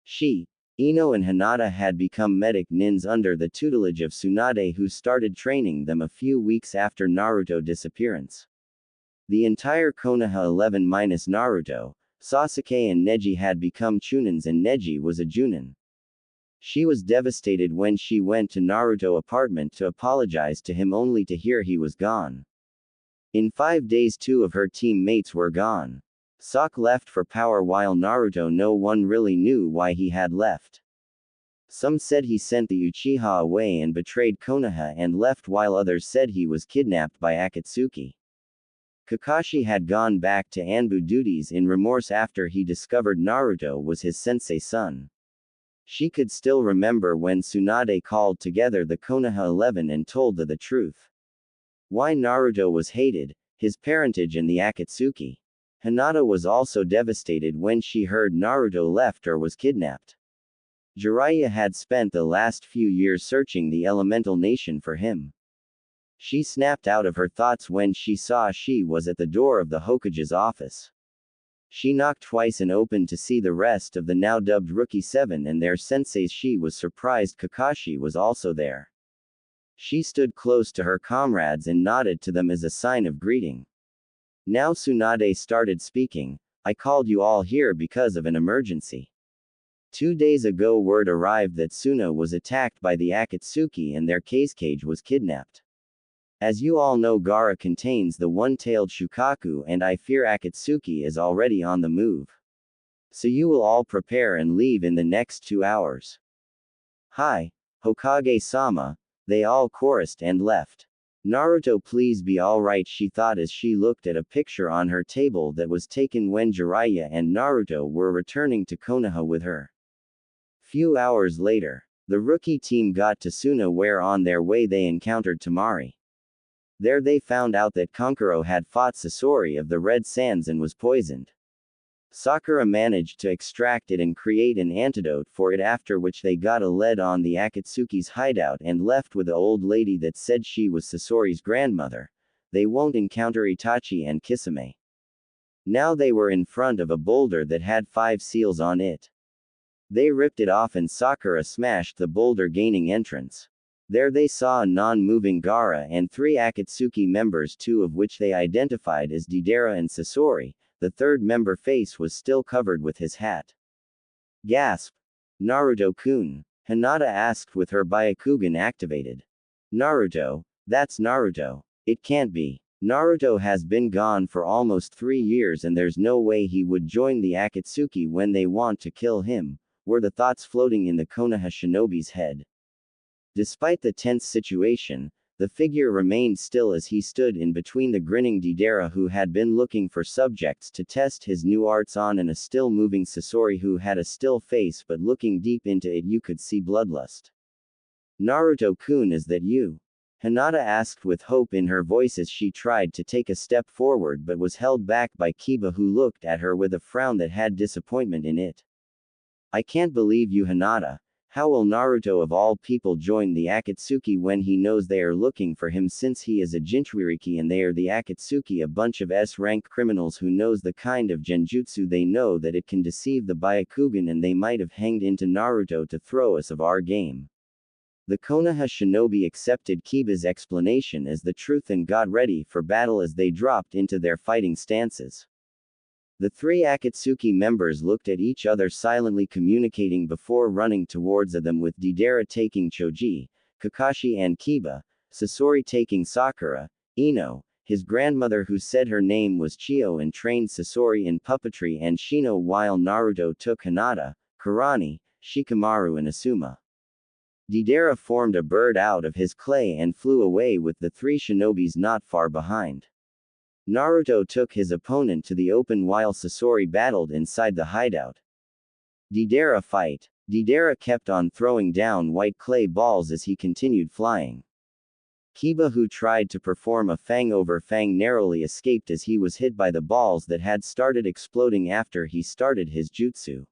She, Ino and Hinata had become medic nins under the tutelage of Tsunade, who started training them a few weeks after Naruto's disappearance. The entire Konoha 11 minus Naruto, Sasuke and Neji had become Chunins and Neji was a Junin. She was devastated when she went to Naruto's apartment to apologize to him only to hear he was gone. In 5 days 2 of her teammates were gone. Sak left for power while Naruto no one really knew why he had left. Some said he sent the Uchiha away and betrayed Konoha and left, while others said he was kidnapped by Akatsuki. Kakashi had gone back to Anbu duties in remorse after he discovered Naruto was his sensei's son. She could still remember when Tsunade called together the Konoha 11 and told the truth. Why Naruto was hated, his parentage and the Akatsuki. Hinata was also devastated when she heard Naruto left or was kidnapped. Jiraiya had spent the last few years searching the elemental nation for him. She snapped out of her thoughts when she saw she was at the door of the Hokage's office. She knocked twice and opened to see the rest of the now dubbed Rookie 7 and their senseis. She was surprised Kakashi was also there. She stood close to her comrades and nodded to them as a sign of greeting. Now Tsunade started speaking. I called you all here because of an emergency. 2 days ago word arrived that Suna was attacked by the Akatsuki and their cage was kidnapped. As you all know, Gaara contains the one-tailed Shukaku and I fear Akatsuki is already on the move. So you will all prepare and leave in the next 2 hours. Hi, Hokage-sama. They all chorused and left. Naruto, please be alright, she thought as she looked at a picture on her table that was taken when Jiraiya and Naruto were returning to Konoha with her. Few hours later, the rookie team got to Suna, where on their way they encountered Temari. There they found out that Kankuro had fought Sasori of the Red Sands and was poisoned. Sakura managed to extract it and create an antidote for it, after which they got a lead on the Akatsuki's hideout and left with the old lady that said she was Sasori's grandmother. They won't encounter Itachi and Kisame. Now they were in front of a boulder that had 5 seals on it. They ripped it off and Sakura smashed the boulder, gaining entrance. There they saw a non-moving Gaara and 3 Akatsuki members, 2 of which they identified as Deidara and Sasori. The third member face was still covered with his hat. Gasp! Naruto-kun, Hinata asked with her Byakugan activated. Naruto, that's Naruto. It can't be. Naruto has been gone for almost 3 years and there's no way he would join the Akatsuki when they want to kill him, were the thoughts floating in the Konoha shinobi's head. Despite the tense situation, the figure remained still as he stood in between the grinning Deidara who had been looking for subjects to test his new arts on and a still-moving Sasori who had a still face but looking deep into it you could see bloodlust. Naruto-kun, is that you? Hinata asked with hope in her voice as she tried to take a step forward but was held back by Kiba who looked at her with a frown that had disappointment in it. I can't believe you, Hinata. How will Naruto of all people join the Akatsuki when he knows they are looking for him since he is a Jinchuriki and they are the Akatsuki, a bunch of S-rank criminals who knows the kind of genjutsu they know that it can deceive the Byakugan and they might have hanged into Naruto to throw us of our game. The Konoha shinobi accepted Kiba's explanation as the truth and got ready for battle as they dropped into their fighting stances. The three Akatsuki members looked at each other silently communicating before running towards them with Deidara taking Choji, Kakashi and Kiba, Sasori taking Sakura, Ino, his grandmother who said her name was Chio and trained Sasori in puppetry and Shino while Naruto took Hinata, Kurani, Shikamaru and Asuma. Deidara formed a bird out of his clay and flew away with the three shinobis not far behind. Naruto took his opponent to the open while Sasori battled inside the hideout. Deidara fight. Deidara kept on throwing down white clay balls as he continued flying. Kiba, who tried to perform a fang over fang, narrowly escaped as he was hit by the balls that had started exploding after he started his jutsu.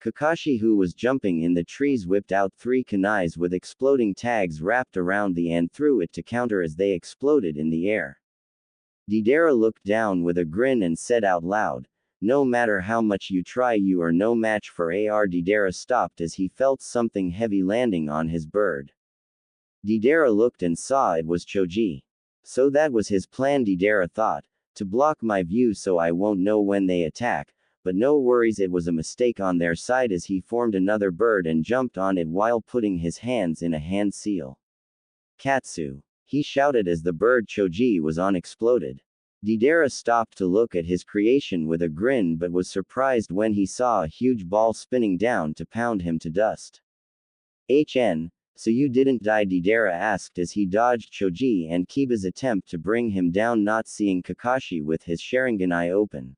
Kakashi, who was jumping in the trees, whipped out 3 kunais with exploding tags wrapped around the and threw it to counter as they exploded in the air. Deidara looked down with a grin and said out loud, "No matter how much you try, you are no match for AR." Deidara stopped as he felt something heavy landing on his bird. Deidara looked and saw it was Choji. So that was his plan, Deidara thought, to block my view so I won't know when they attack, but no worries, it was a mistake on their side as he formed another bird and jumped on it while putting his hands in a hand seal. Katsu! He shouted as the bird Choji was on exploded. Deidara stopped to look at his creation with a grin but was surprised when he saw a huge ball spinning down to pound him to dust. So you didn't die? Deidara asked as he dodged Choji and Kiba's attempt to bring him down, not seeing Kakashi with his Sharingan eye open.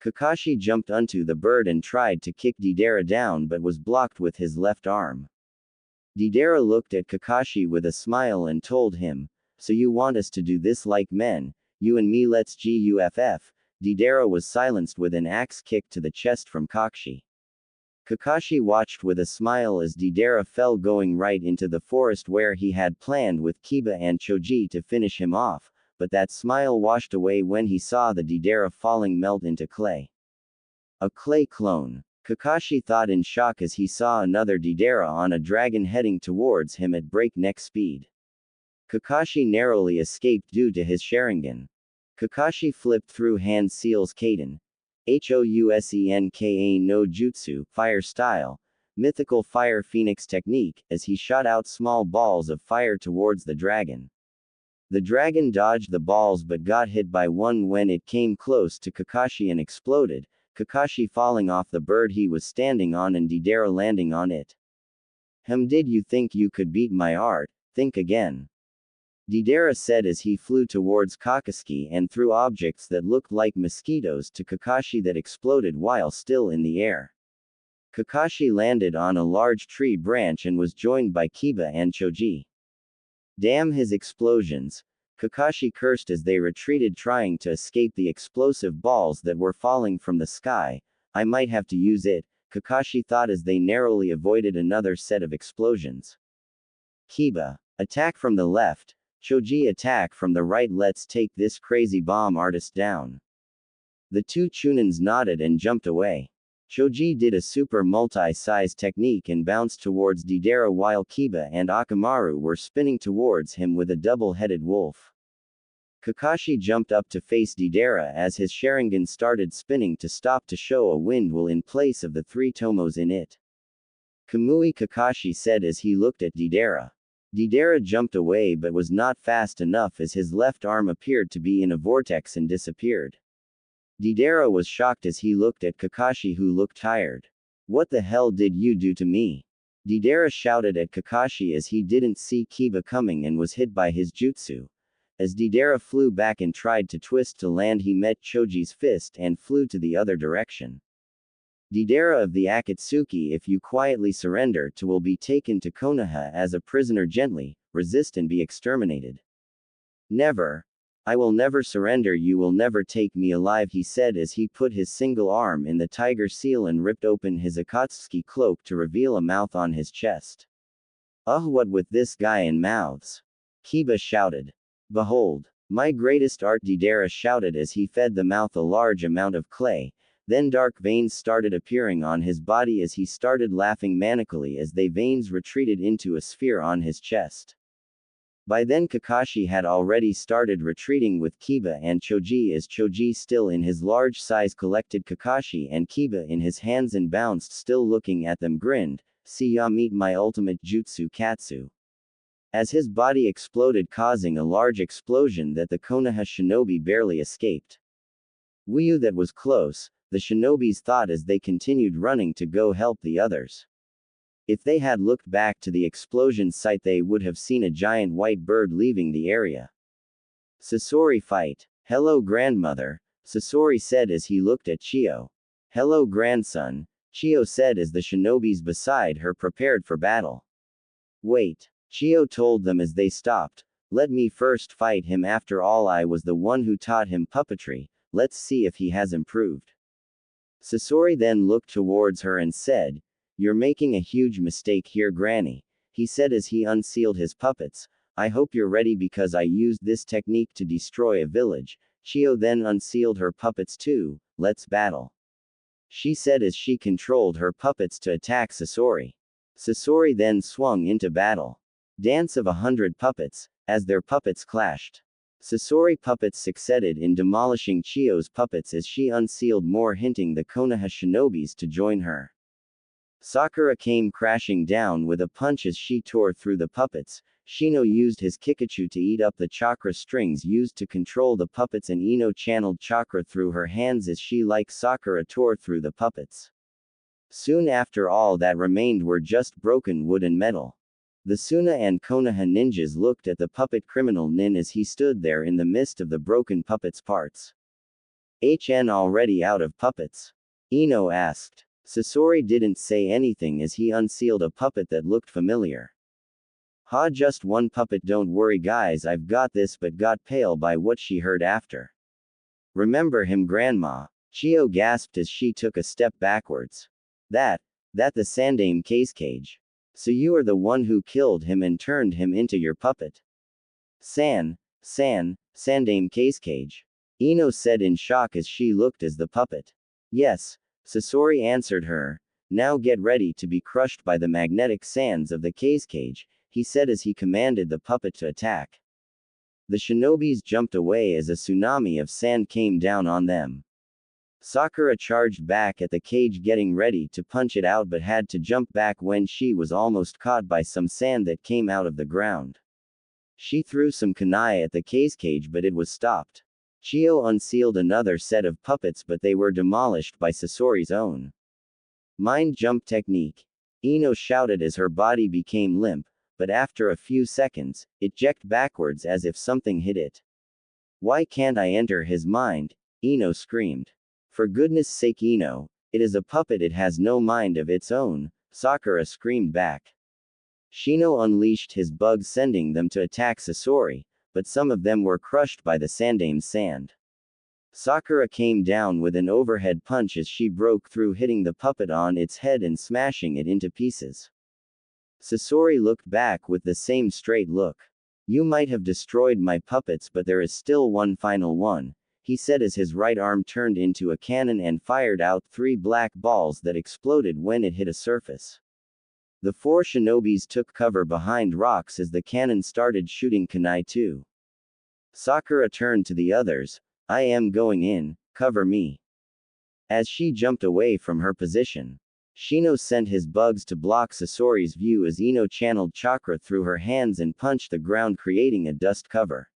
Kakashi jumped onto the bird and tried to kick Deidara down but was blocked with his left arm. Deidara looked at Kakashi with a smile and told him, "So you want us to do this like men, you and me, let's guff." Deidara was silenced with an axe kick to the chest from Kakashi. Kakashi watched with a smile as Deidara fell, going right into the forest where he had planned with Kiba and Choji to finish him off, but that smile washed away when he saw the Deidara falling melt into clay. A clay clone. Kakashi thought in shock as he saw another Deidara on a dragon heading towards him at breakneck speed. Kakashi narrowly escaped due to his Sharingan. Kakashi flipped through hand seals Kaden. Housenka no Jutsu, fire style, mythical fire phoenix technique, as he shot out small balls of fire towards the dragon. The dragon dodged the balls but got hit by one when it came close to Kakashi and exploded, Kakashi falling off the bird he was standing on and Deidara landing on it. Did you think you could beat my art? Think again. Deidara said as he flew towards Kakashi and threw objects that looked like mosquitoes to Kakashi that exploded while still in the air. Kakashi landed on a large tree branch and was joined by Kiba and Choji. Damn his explosions! Kakashi cursed as they retreated, trying to escape the explosive balls that were falling from the sky. I might have to use it, Kakashi thought as they narrowly avoided another set of explosions. Kiba. Attack from the left. Choji, attack from the right. Let's take this crazy bomb artist down. The two Chunins nodded and jumped away. Choji did a super multi-size technique and bounced towards Deidara while Kiba and Akamaru were spinning towards him with a double-headed wolf. Kakashi jumped up to face Deidara as his Sharingan started spinning to stop to show a wind wheel in place of the 3 tomos in it. Kamui, Kakashi said as he looked at Deidara. Deidara jumped away but was not fast enough as his left arm appeared to be in a vortex and disappeared. Deidara was shocked as he looked at Kakashi, who looked tired. "What the hell did you do to me?" Deidara shouted at Kakashi as he didn't see Kiba coming and was hit by his jutsu. As Deidara flew back and tried to twist to land, he met Choji's fist and flew to the other direction. Deidara of the Akatsuki, if you quietly surrender to will be taken to Konoha as a prisoner, gently resist and be exterminated. Never. I will never surrender, you will never take me alive, he said as he put his single arm in the tiger seal and ripped open his Akatsuki cloak to reveal a mouth on his chest. What with this guy and mouths? Kiba shouted. Behold, my greatest art, Deidara shouted as he fed the mouth a large amount of clay. Then dark veins started appearing on his body as he started laughing manically as they veins retreated into a sphere on his chest. By then Kakashi had already started retreating with Kiba and Choji as Choji, still in his large size, collected Kakashi and Kiba in his hands and bounced, still looking at them, grinned, "See ya, meet my ultimate jutsu katsu." As his body exploded, causing a large explosion that the Konoha shinobi barely escaped. "Whew, that was close," the shinobis thought as they continued running to go help the others. If they had looked back to the explosion site, they would have seen a giant white bird leaving the area. Sasori fight. "Hello, grandmother," Sasori said as he looked at Chio. "Hello, grandson," Chio said as the shinobis beside her prepared for battle. "Wait," Chio told them as they stopped. "Let me first fight him, after all I was the one who taught him puppetry, let's see if he has improved." Sasori then looked towards her and said, "You're making a huge mistake here, Granny," he said as he unsealed his puppets. "I hope you're ready because I used this technique to destroy a village." Chio then unsealed her puppets too. "Let's battle," she said as she controlled her puppets to attack Sasori. Sasori then swung into battle. Dance of 100 puppets, as their puppets clashed. Sasori puppets succeeded in demolishing Chio's puppets as she unsealed more, hinting the Konoha shinobis to join her. Sakura came crashing down with a punch as she tore through the puppets. Shino used his Kikachu to eat up the chakra strings used to control the puppets, and Ino channeled chakra through her hands as she, like Sakura, tore through the puppets. Soon after, all that remained were just broken wood and metal. The Suna and Konoha ninjas looked at the puppet criminal Nin as he stood there in the midst of the broken puppets' parts. "HN already out of puppets?" Ino asked. Sasori didn't say anything as he unsealed a puppet that looked familiar. "Ha, just one puppet, don't worry guys, I've got this," but got pale by what she heard after. "Remember him, Grandma?" Chio gasped as she took a step backwards. That the Sandame cage. So you are the one who killed him and turned him into your puppet?" Sandame cage. Ino said in shock as she looked as the puppet. "Yes," Sasori answered her. "Now get ready to be crushed by the magnetic sands of the cage," he said as he commanded the puppet to attack. The shinobis jumped away as a tsunami of sand came down on them. Sakura charged back at the cage, getting ready to punch it out, but had to jump back when she was almost caught by some sand that came out of the ground. She threw some kunai at the cage, but it was stopped. Chio unsealed another set of puppets, but they were demolished by Sasori's own mind jump technique. Ino shouted as her body became limp, but after a few seconds, it jerked backwards as if something hit it. "Why can't I enter his mind?" Ino screamed. "For goodness sake, Ino, it is a puppet, it has no mind of its own," Sakura screamed back. Shino unleashed his bugs, sending them to attack Sasori, but some of them were crushed by the Sandame's sand. Sakura came down with an overhead punch as she broke through, hitting the puppet on its head and smashing it into pieces. Sasori looked back with the same straight look. "You might have destroyed my puppets, but there is still one final one," he said as his right arm turned into a cannon and fired out 3 black balls that exploded when it hit a surface. The 4 shinobis took cover behind rocks as the cannon started shooting kunai too. Sakura turned to the others. "I am going in, cover me," as she jumped away from her position. Shino sent his bugs to block Sasori's view as Ino channeled chakra through her hands and punched the ground, creating a dust cover.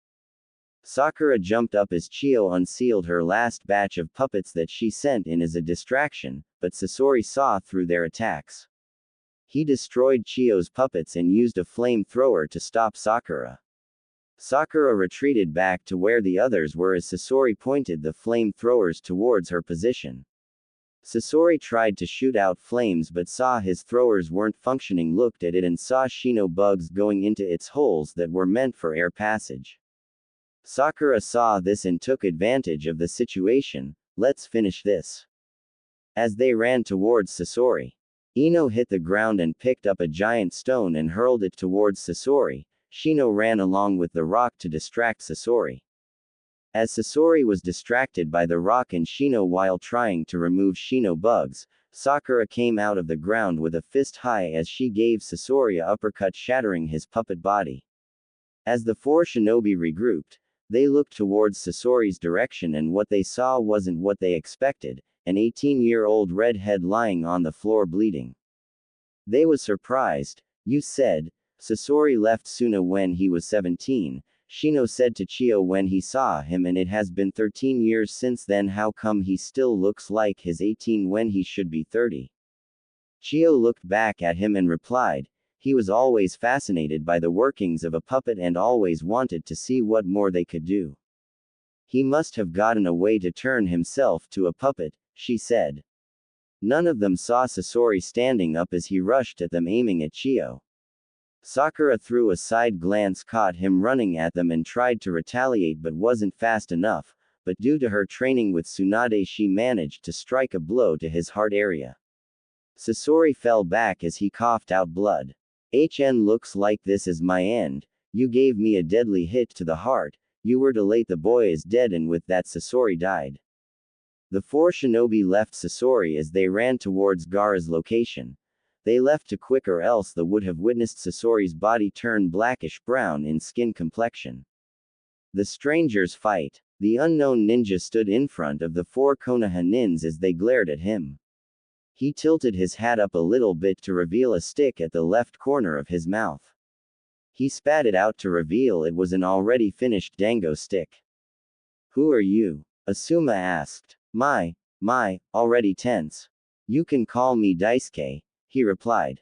Sakura jumped up as Chio unsealed her last batch of puppets that she sent in as a distraction, but Sasori saw through their attacks. He destroyed Chio's puppets and used a flamethrower to stop Sakura. Sakura retreated back to where the others were as Sasori pointed the flamethrowers towards her position. Sasori tried to shoot out flames but saw his throwers weren't functioning, looked at it and saw Shino bugs going into its holes that were meant for air passage. Sakura saw this and took advantage of the situation. Let's finish this. As they ran towards Sasori, Ino hit the ground and picked up a giant stone and hurled it towards Sasori. Shino ran along with the rock to distract Sasori. As Sasori was distracted by the rock and Shino while trying to remove Shino bugs, Sakura came out of the ground with a fist high as she gave Sasori a uppercut, shattering his puppet body. As the four shinobi regrouped, they looked towards Sasori's direction and what they saw wasn't what they expected, an 18-year-old redhead lying on the floor bleeding. They was surprised. You said, Sasori left Suna when he was 17, Shino said to Chio when he saw him, and it has been 13 years since then. How come he still looks like he's 18 when he should be 30? Chio looked back at him and replied, he was always fascinated by the workings of a puppet and always wanted to see what more they could do. He must have gotten a way to turn himself to a puppet, she said. None of them saw Sasori standing up as he rushed at them, aiming at Chio. Sakura threw a side glance, caught him running at them and tried to retaliate but wasn't fast enough, but due to her training with Tsunade she managed to strike a blow to his heart area. Sasori fell back as he coughed out blood. Looks like this is my end. You gave me a deadly hit to the heart. You were too late. The boy is dead, and with that Sasori died. The four shinobi left Sasori as they ran towards Gaara's location. They left too quick or else they would have witnessed Sasori's body turn blackish-brown in skin complexion. The strangers fight. The unknown ninja stood in front of the four Konoha nins as they glared at him. He tilted his hat up a little bit to reveal a stick at the left corner of his mouth. He spat it out to reveal it was an already finished dango stick. Who are you? Asuma asked. My, already tense. You can call me Daisuke, he replied.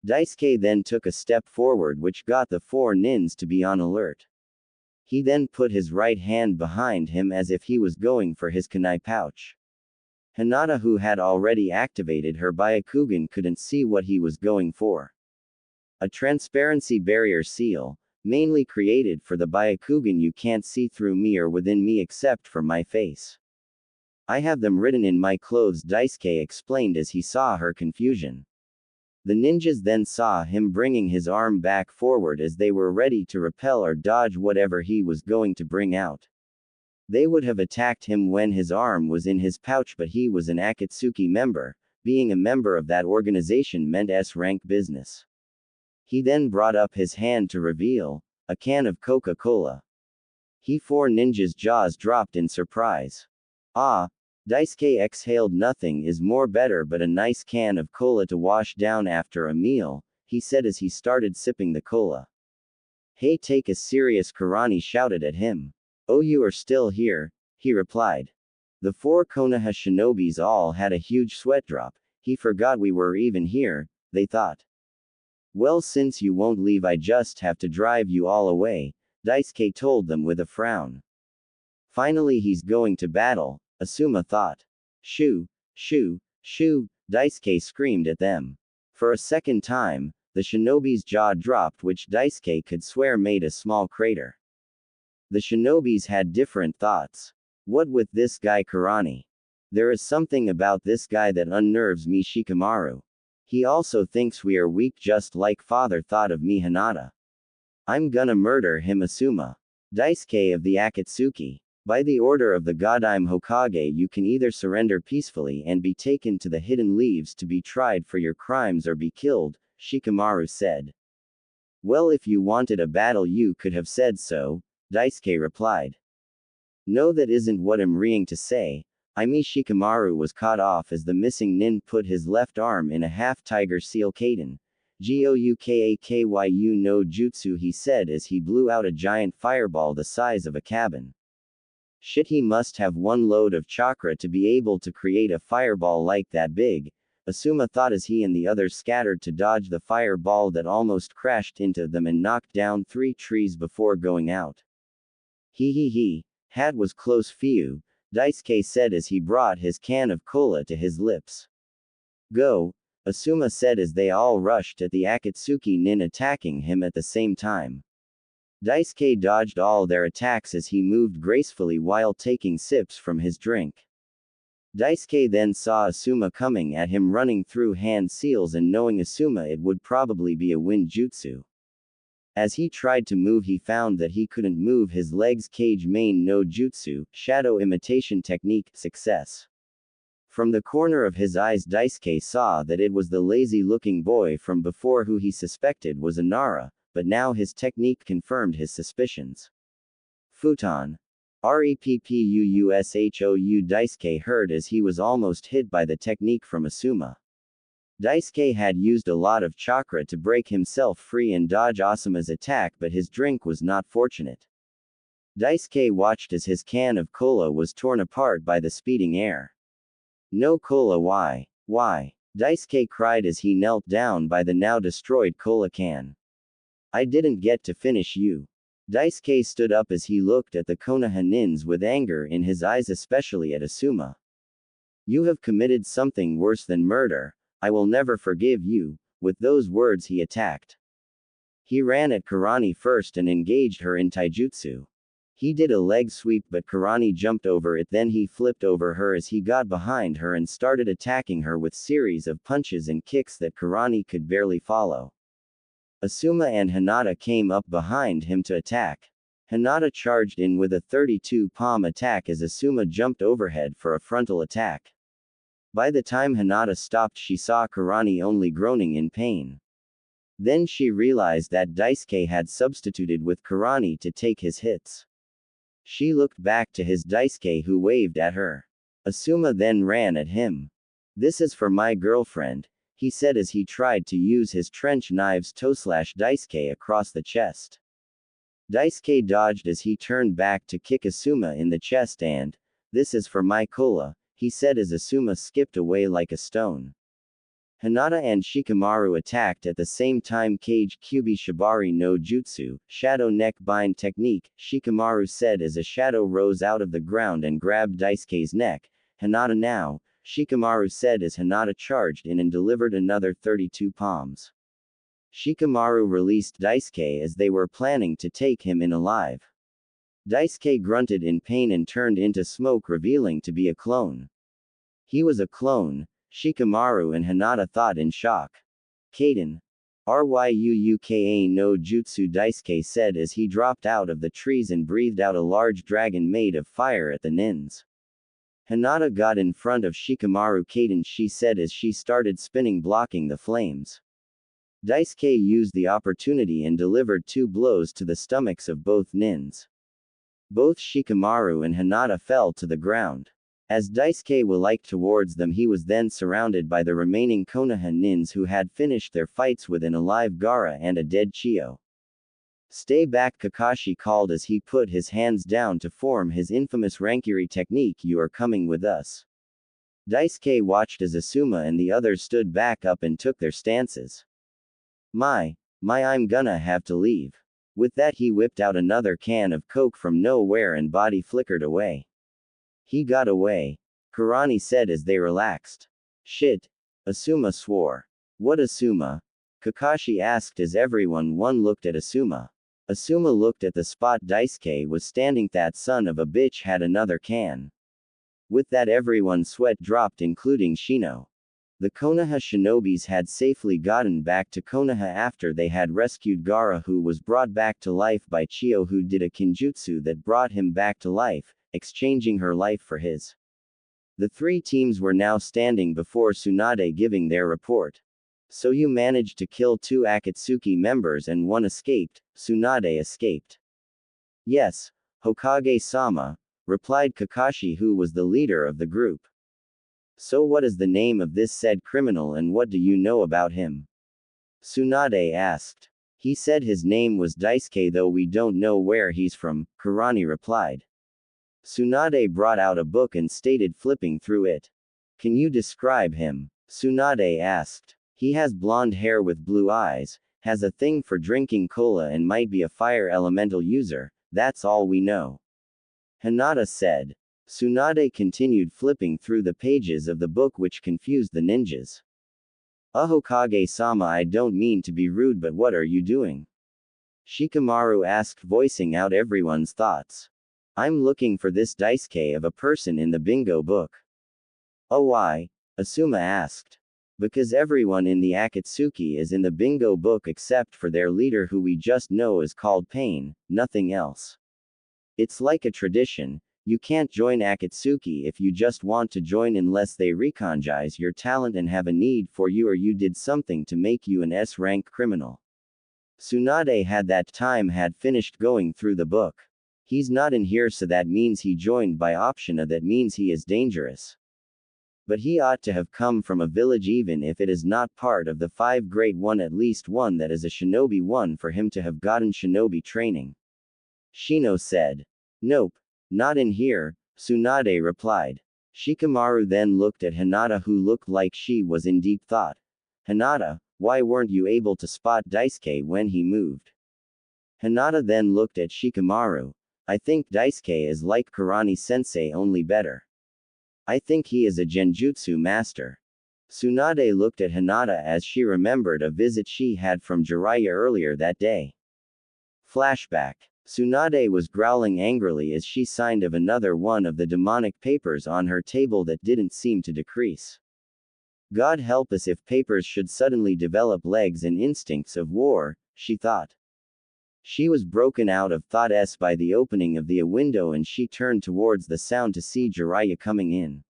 Daisuke then took a step forward, which got the four nins to be on alert. He then put his right hand behind him as if he was going for his kunai pouch. Hinata, who had already activated her Byakugan, couldn't see what he was going for. A transparency barrier seal, mainly created for the Byakugan. You can't see through me or within me except for my face. I have them written in my clothes, Daisuke explained as he saw her confusion. The ninjas then saw him bringing his arm back forward as they were ready to repel or dodge whatever he was going to bring out. They would have attacked him when his arm was in his pouch, but he was an Akatsuki member. Being a member of that organization meant S-rank business. He then brought up his hand to reveal a can of Coca-Cola. Four ninjas' jaws dropped in surprise. Ah, Daisuke exhaled. Nothing is more better but a nice can of cola to wash down after a meal, he said as he started sipping the cola. Hey, take a serious, Karani shouted at him. Oh, you are still here, he replied. The four Konoha shinobis all had a huge sweat drop. He forgot we were even here, they thought. Well, since you won't leave, I just have to drive you all away, Daisuke told them with a frown. Finally, he's going to battle, Asuma thought. Shoo, shoo, shoo, Daisuke screamed at them. For a second time, the shinobi's jaw dropped, which Daisuke could swear made a small crater. The shinobis had different thoughts. What with this guy Karani? There is something about this guy that unnerves me, Shikamaru. He also thinks we are weak, just like father thought of me, Hinata. I'm gonna murder him, Asuma. Daisuke of the Akatsuki. By the order of the Godime Hokage, you can either surrender peacefully and be taken to the Hidden Leaves to be tried for your crimes or be killed, Shikamaru said. Well, if you wanted a battle, you could have said so, Daisuke replied. No, that isn't what I'm reeing to say. Imi Shikamaru was caught off as the missing nin put his left arm in a half-tiger seal kaiden. Goukakyu no jutsu, he said as he blew out a giant fireball the size of a cabin. Shit, he must have one load of chakra to be able to create a fireball like that big, Asuma thought as he and the others scattered to dodge the fireball that almost crashed into them and knocked down 3 trees before going out. He, had was close few, Daisuke said as he brought his can of cola to his lips. Go, Asuma said as they all rushed at the Akatsuki nin attacking him at the same time. Daisuke dodged all their attacks as he moved gracefully while taking sips from his drink. Daisuke then saw Asuma coming at him running through hand seals, and knowing Asuma it would probably be a wind jutsu. As he tried to move, he found that he couldn't move his legs. Kage main no jutsu, shadow imitation technique, success. From the corner of his eyes Daisuke saw that it was the lazy-looking boy from before who he suspected was a Nara, but now his technique confirmed his suspicions. Futon. Reppushou Daisuke heard as he was almost hit by the technique from Asuma. Daisuke had used a lot of chakra to break himself free and dodge Asuma's attack, but his drink was not fortunate. Daisuke watched as his can of cola was torn apart by the speeding air. No cola, why? Daisuke cried as he knelt down by the now destroyed cola can. I didn't get to finish you. Daisuke stood up as he looked at the Konoha nins with anger in his eyes, especially at Asuma. You have committed something worse than murder. I will never forgive you. With those words he attacked. He ran at Karani first and engaged her in taijutsu. He did a leg sweep, but Karani jumped over it, then he flipped over her as he got behind her and started attacking her with series of punches and kicks that Karani could barely follow. Asuma and Hinata came up behind him to attack. Hinata charged in with a 32 palm attack as Asuma jumped overhead for a frontal attack. By the time Hinata stopped, she saw Karani only groaning in pain. Then she realized that Daisuke had substituted with Karani to take his hits. She looked back to his Daisuke, who waved at her. Asuma then ran at him. This is for my girlfriend, he said as he tried to use his trench knives to slash Daisuke across the chest. Daisuke dodged as he turned back to kick Asuma in the chest and, this is for my cola, he said as Asuma skipped away like a stone. Hinata and Shikamaru attacked at the same time. Kage Kyubi Shibari no Jutsu, shadow neck bind technique, Shikamaru said as a shadow rose out of the ground and grabbed Daisuke's neck. Hinata now, Shikamaru said as Hinata charged in and delivered another 32 palms. Shikamaru released Daisuke as they were planning to take him in alive. Daisuke grunted in pain and turned into smoke, revealing to be a clone. He was a clone, Shikamaru and Hinata thought in shock. Kaden. Ryuuka no jutsu, Daisuke said as he dropped out of the trees and breathed out a large dragon made of fire at the nins. Hinata got in front of Shikamaru. Kaden, she said as she started spinning, blocking the flames. Daisuke used the opportunity and delivered 2 blows to the stomachs of both nins. Both Shikamaru and Hinata fell to the ground. As Daisuke walked towards them, he was then surrounded by the remaining Konoha nins who had finished their fights with an alive Gaara and a dead Chiyo. Stay back, Kakashi called as he put his hands down to form his infamous Rankiri technique. You are coming with us. Daisuke watched as Asuma and the others stood back up and took their stances. My, I'm gonna have to leave. With that he whipped out another can of coke from nowhere and body flickered away. He got away, Karani said as they relaxed. Shit. Asuma swore. What Asuma? Kakashi asked as everyone looked at Asuma. Asuma looked at the spot Daisuke was standing. That son of a bitch had another can. With that everyone's sweat dropped, including Shino. The Konoha shinobis had safely gotten back to Konoha after they had rescued Gaara, who was brought back to life by Chiyo, who did a kinjutsu that brought him back to life, exchanging her life for his. The 3 teams were now standing before Tsunade giving their report. So you managed to kill 2 Akatsuki members and 1 escaped. Tsunade escaped. Yes, Hokage-sama, replied Kakashi, who was the leader of the group. So what is the name of this said criminal and what do you know about him? Tsunade asked. He said his name was Daisuke, though we don't know where he's from, Kurani replied. Tsunade brought out a book and stated, flipping through it. Can you describe him? Tsunade asked. He has blonde hair with blue eyes, has a thing for drinking cola and might be a fire elemental user, that's all we know. Hinata said. Tsunade continued flipping through the pages of the book, which confused the ninjas. Hokage-sama, I don't mean to be rude, but what are you doing? Shikamaru asked, voicing out everyone's thoughts. I'm looking for this Daisuke of a person in the bingo book. Oh, why? Asuma asked. Because everyone in the Akatsuki is in the bingo book except for their leader, who we just know is called Pain, nothing else. It's like a tradition. You can't join Akatsuki if you just want to join unless they recognize your talent and have a need for you, or you did something to make you an S-rank criminal. Tsunade had that time had finished going through the book. He's not in here, so that means he joined by option, that means he is dangerous. But he ought to have come from a village, even if it is not part of the 5 great one, at least one that is a shinobi one, for him to have gotten shinobi training. Shino said. Nope. Not in here, Tsunade replied. Shikamaru then looked at Hinata, who looked like she was in deep thought. Hinata, why weren't you able to spot Daisuke when he moved? Hinata then looked at Shikamaru. I think Daisuke is like Kurani-sensei, only better. I think he is a genjutsu master. Tsunade looked at Hinata as she remembered a visit she had from Jiraiya earlier that day. Flashback. Tsunade was growling angrily as she signed of another one of the demonic papers on her table that didn't seem to decrease. God help us if papers should suddenly develop legs and instincts of war, she thought. She was broken out of thoughts by the opening of the window, and she turned towards the sound to see Jiraiya coming in.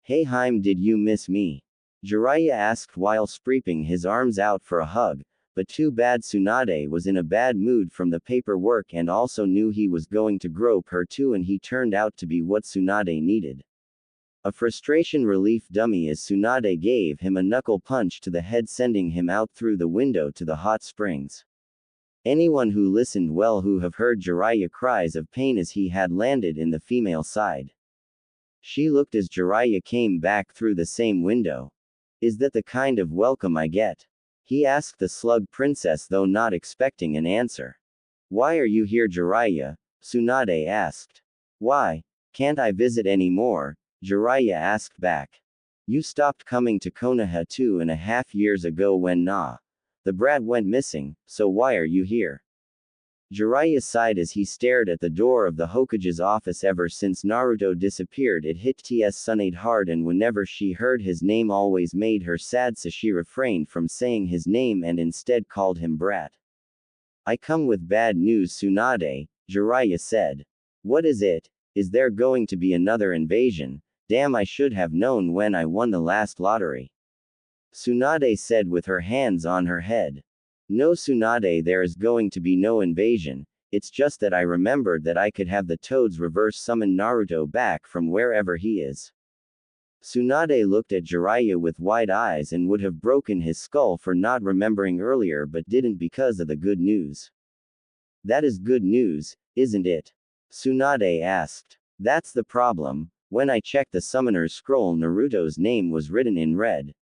Hey Haim, did you miss me? Jiraiya asked while spreading his arms out for a hug, but too bad Tsunade was in a bad mood from the paperwork and also knew he was going to grope her too, and he turned out to be what Tsunade needed. A frustration relief dummy, as Tsunade gave him a knuckle punch to the head, sending him out through the window to the hot springs. Anyone who listened well who have heard Jiraiya cries of pain as he had landed in the female side. She looked as Jiraiya came back through the same window. Is that the kind of welcome I get? He asked the slug princess, though not expecting an answer. Why are you here, Jiraiya? Tsunade asked. Why? Can't I visit any more? Jiraiya asked back. You stopped coming to Konoha 2.5 years ago when the brat went missing, so why are you here? Jiraiya sighed as he stared at the door of the Hokage's office. Ever since Naruto disappeared, it hit Tsunade hard, and whenever she heard his name always made her sad, so she refrained from saying his name and instead called him brat. I come with bad news, Tsunade, Jiraiya said. What is it? Is there going to be another invasion? Damn, I should have known when I won the last lottery. Tsunade said with her hands on her head. No, Tsunade, there is going to be no invasion, it's just that I remembered that I could have the toads reverse summon Naruto back from wherever he is. Tsunade looked at Jiraiya with wide eyes and would have broken his skull for not remembering earlier, but didn't because of the good news. That is good news, isn't it? Tsunade asked. That's the problem. When I checked the summoner's scroll, Naruto's name was written in red.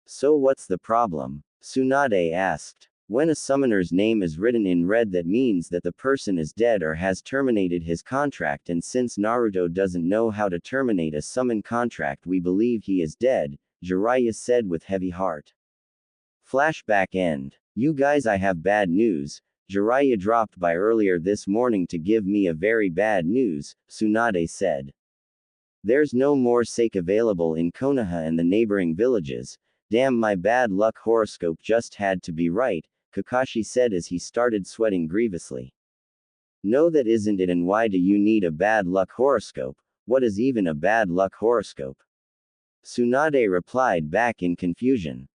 So what's the problem? Tsunade asked. When a summoner's name is written in red, that means that the person is dead or has terminated his contract, and since Naruto doesn't know how to terminate a summon contract, we believe he is dead, Jiraiya said with heavy heart. Flashback end. You guys, I have bad news. Jiraiya dropped by earlier this morning to give me a very bad news, Tsunade said. There's no more sake available in Konoha and the neighboring villages. Damn, my bad luck horoscope just had to be right, Kakashi said as he started sweating grievously. No, that isn't it, and why do you need a bad luck horoscope? What is even a bad luck horoscope? Tsunade replied back in confusion.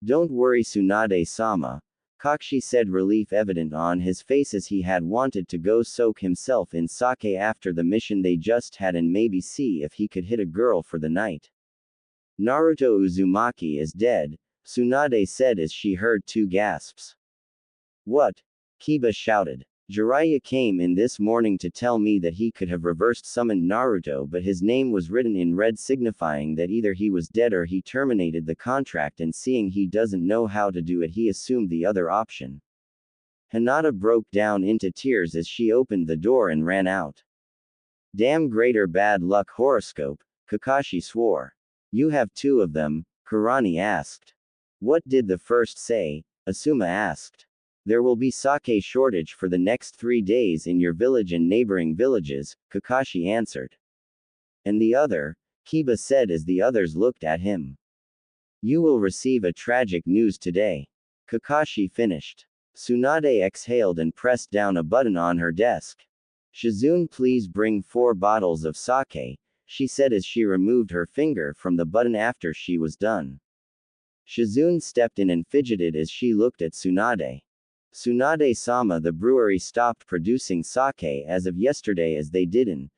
Don't worry, Tsunade-sama. Kakashi said, relief evident on his face as he had wanted to go soak himself in sake after the mission they just had and maybe see if he could hit a girl for the night. Naruto Uzumaki is dead, Tsunade said as she heard two gasps. What? Kiba shouted. Jiraiya came in this morning to tell me that he could have reversed summoned Naruto, but his name was written in red signifying that either he was dead or he terminated the contract, and seeing he doesn't know how to do it he assumed the other option. Hinata broke down into tears as she opened the door and ran out. Damn greater bad luck horoscope, Kakashi swore. You have two of them, Kurani asked. What did the first say? Asuma asked. There will be sake shortage for the next 3 days in your village and neighboring villages, Kakashi answered. And the other? Kiba said as the others looked at him. You will receive a tragic news today. Kakashi finished. Tsunade exhaled and pressed down a button on her desk. Shizune, please bring 4 bottles of sake, she said as she removed her finger from the button after she was done. Shizune stepped in and fidgeted as she looked at Tsunade. Tsunade-sama, the brewery stopped producing sake as of yesterday as they didn't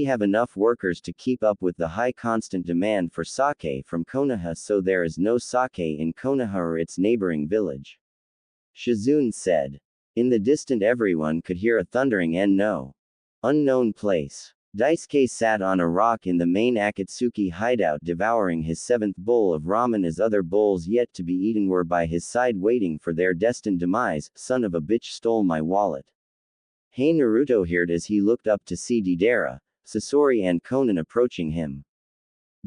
have enough workers to keep up with the high constant demand for sake from Konoha, so there is no sake in Konoha or its neighboring village. Shizune said. In the distant everyone could hear a thundering and no unknown place. Daisuke sat on a rock in the main Akatsuki hideout devouring his 7th bowl of ramen as other bowls yet to be eaten were by his side waiting for their destined demise. Son of a bitch stole my wallet. Hey Naruto heard as he looked up to see Deidara, Sasori and Konan approaching him.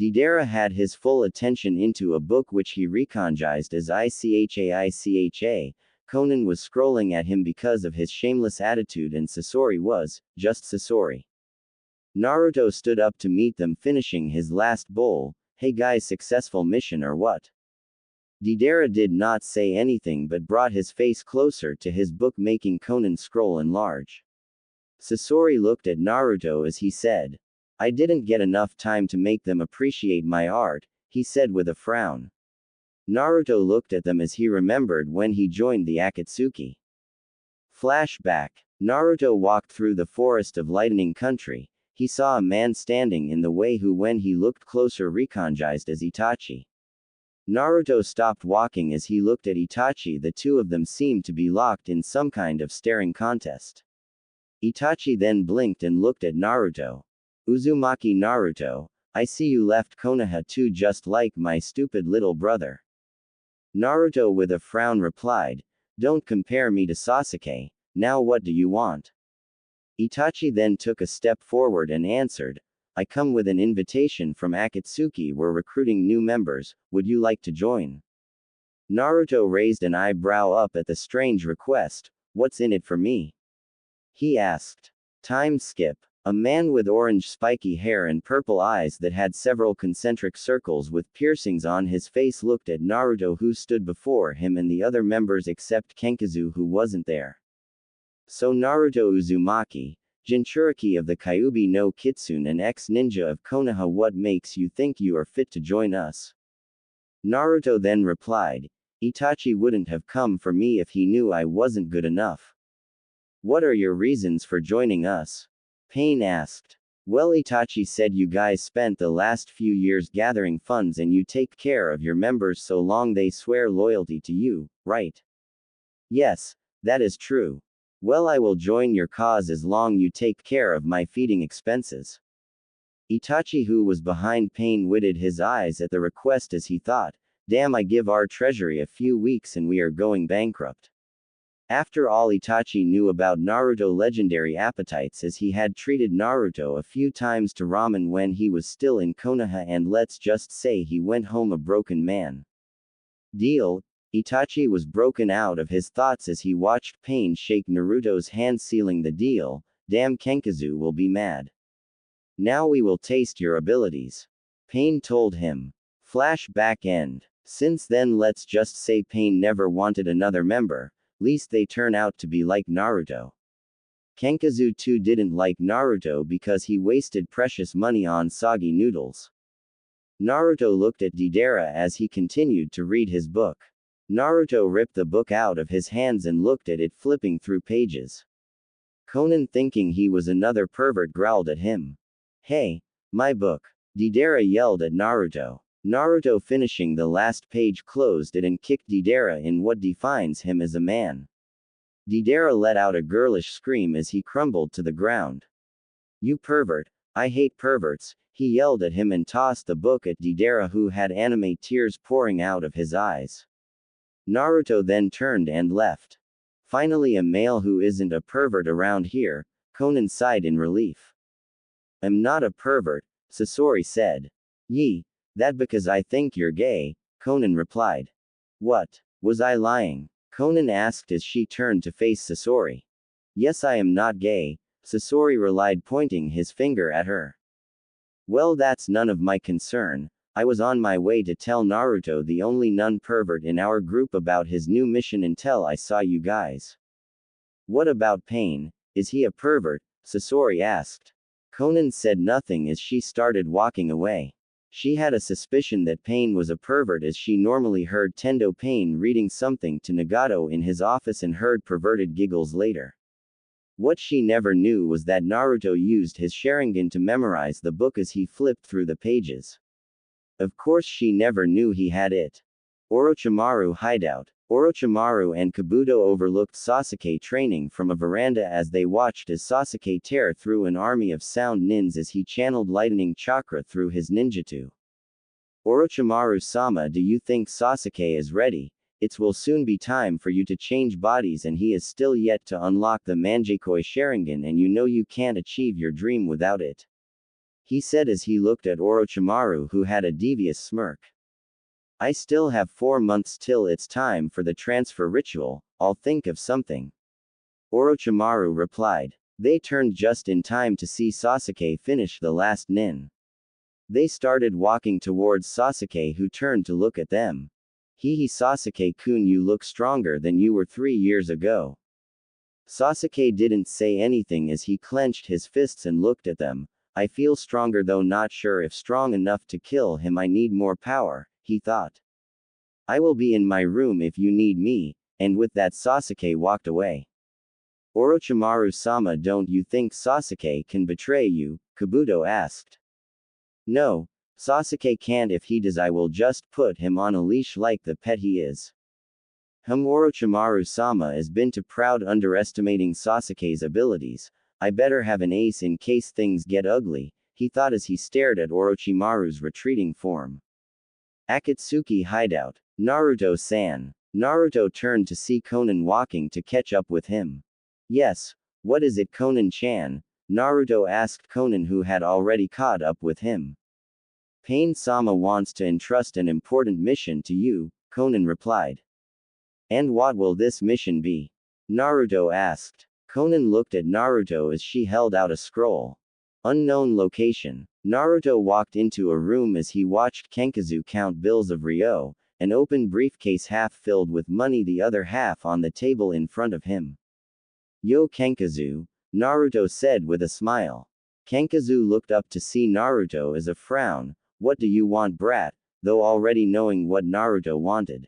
Deidara had his full attention into a book which he reconjized as Icha. Konan was scrolling at him because of his shameless attitude and Sasori was just Sasori. Naruto stood up to meet them, finishing his last bowl. Hey guys, successful mission or what? Deidara did not say anything but brought his face closer to his book, making Konan scroll enlarge. Sasori looked at Naruto as he said. I didn't get enough time to make them appreciate my art, he said with a frown. Naruto looked at them as he remembered when he joined the Akatsuki. Flashback. Naruto walked through the forest of lightning country. He saw a man standing in the way who, when he looked closer, reconjized as Itachi. Naruto stopped walking as he looked at Itachi. The two of them seemed to be locked in some kind of staring contest. Itachi then blinked and looked at Naruto. Uzumaki, Naruto, I see you left Konoha too, just like my stupid little brother. Naruto with a frown replied, don't compare me to Sasuke, now what do you want? Itachi then took a step forward and answered, I come with an invitation from Akatsuki. We're recruiting new members, would you like to join? Naruto raised an eyebrow up at the strange request. What's in it for me? He asked. Time skip. A man with orange spiky hair and purple eyes that had several concentric circles with piercings on his face looked at Naruto, who stood before him, and the other members except Kenkazu, who wasn't there. So Naruto Uzumaki, Jinchuriki of the Kyuubi no Kitsune and ex-ninja of Konoha, what makes you think you are fit to join us? Naruto then replied, Itachi wouldn't have come for me if he knew I wasn't good enough. What are your reasons for joining us? Pain asked. Well, Itachi said you guys spent the last few years gathering funds and you take care of your members so long they swear loyalty to you, right? Yes, that is true. Well, I will join your cause as long you take care of my feeding expenses. Itachi, who was behind Pain, witted his eyes at the request as he thought, damn, I give our treasury a few weeks and we are going bankrupt. After all, Itachi knew about Naruto legendary appetites as he had treated Naruto a few times to ramen when he was still in Konoha, and let's just say he went home a broken man. Deal? Itachi was broken out of his thoughts as he watched Pain shake Naruto's hand, sealing the deal. Damn, Kenkazu will be mad. Now we will taste your abilities. Pain told him. Flashback end. Since then, let's just say Pain never wanted another member, least they turn out to be like Naruto. Kenkazu too didn't like Naruto because he wasted precious money on soggy noodles. Naruto looked at Deidara as he continued to read his book. Naruto ripped the book out of his hands and looked at it, flipping through pages. Conan, thinking he was another pervert, growled at him. Hey, my book. Deidara yelled at Naruto. Naruto, finishing the last page, closed it and kicked Deidara in what defines him as a man. Deidara let out a girlish scream as he crumbled to the ground. You pervert. I hate perverts, he yelled at him and tossed the book at Deidara, who had anime tears pouring out of his eyes. Naruto then turned and left. Finally, a male who isn't a pervert around here, Conan sighed in relief. I'm not a pervert, Sasori said. Yee, that because I think you're gay, Conan replied. What? Was I lying? Conan asked as she turned to face Sasori. Yes, I am not gay, Sasori relied, pointing his finger at her. Well, that's none of my concern. I was on my way to tell Naruto, the only non-pervert in our group, about his new mission until I saw you guys. What about Pain? Is he a pervert? Sasori asked. Conan said nothing as she started walking away. She had a suspicion that Pain was a pervert, as she normally heard Tendo Pain reading something to Nagato in his office and heard perverted giggles later. What she never knew was that Naruto used his Sharingan to memorize the book as he flipped through the pages. Of course, she never knew he had it. Orochimaru hideout. Orochimaru and Kabuto overlooked Sasuke training from a veranda as they watched as Sasuke tear through an army of sound nins as he channeled lightning chakra through his ninjutsu. Orochimaru-sama, do you think Sasuke is ready? It will soon be time for you to change bodies, and he is still yet to unlock the Mangekyou Sharingan, and you know you can't achieve your dream without it. He said as he looked at Orochimaru, who had a devious smirk. I still have 4 months till it's time for the transfer ritual, I'll think of something. Orochimaru replied. They turned just in time to see Sasuke finish the last nin. They started walking towards Sasuke, who turned to look at them. Hehe, Sasuke-kun, you look stronger than you were 3 years ago. Sasuke didn't say anything as he clenched his fists and looked at them. I feel stronger, though not sure if strong enough to kill him. I need more power, he thought. I will be in my room if you need me, and with that Sasuke walked away. Orochimaru-sama, don't you think Sasuke can betray you? Kabuto asked. No, Sasuke can't. If he does, I will just put him on a leash like the pet he is. Orochimaru-sama has been too proud, underestimating Sasuke's abilities. I better have an ace in case things get ugly, he thought as he stared at Orochimaru's retreating form. Akatsuki hideout. Naruto-san. Naruto turned to see Conan walking to catch up with him. Yes, what is it, Conan-chan? Naruto asked Conan, who had already caught up with him. Pain-sama wants to entrust an important mission to you, Conan replied. And what will this mission be? Naruto asked. Conan looked at Naruto as she held out a scroll. Unknown location. Naruto walked into a room as he watched Kenkazu count bills of Ryo, an open briefcase half filled with money, the other half on the table in front of him. Yo, Kenkazu, Naruto said with a smile. Kenkazu looked up to see Naruto as a frown. What do you want, brat? Though already knowing what Naruto wanted.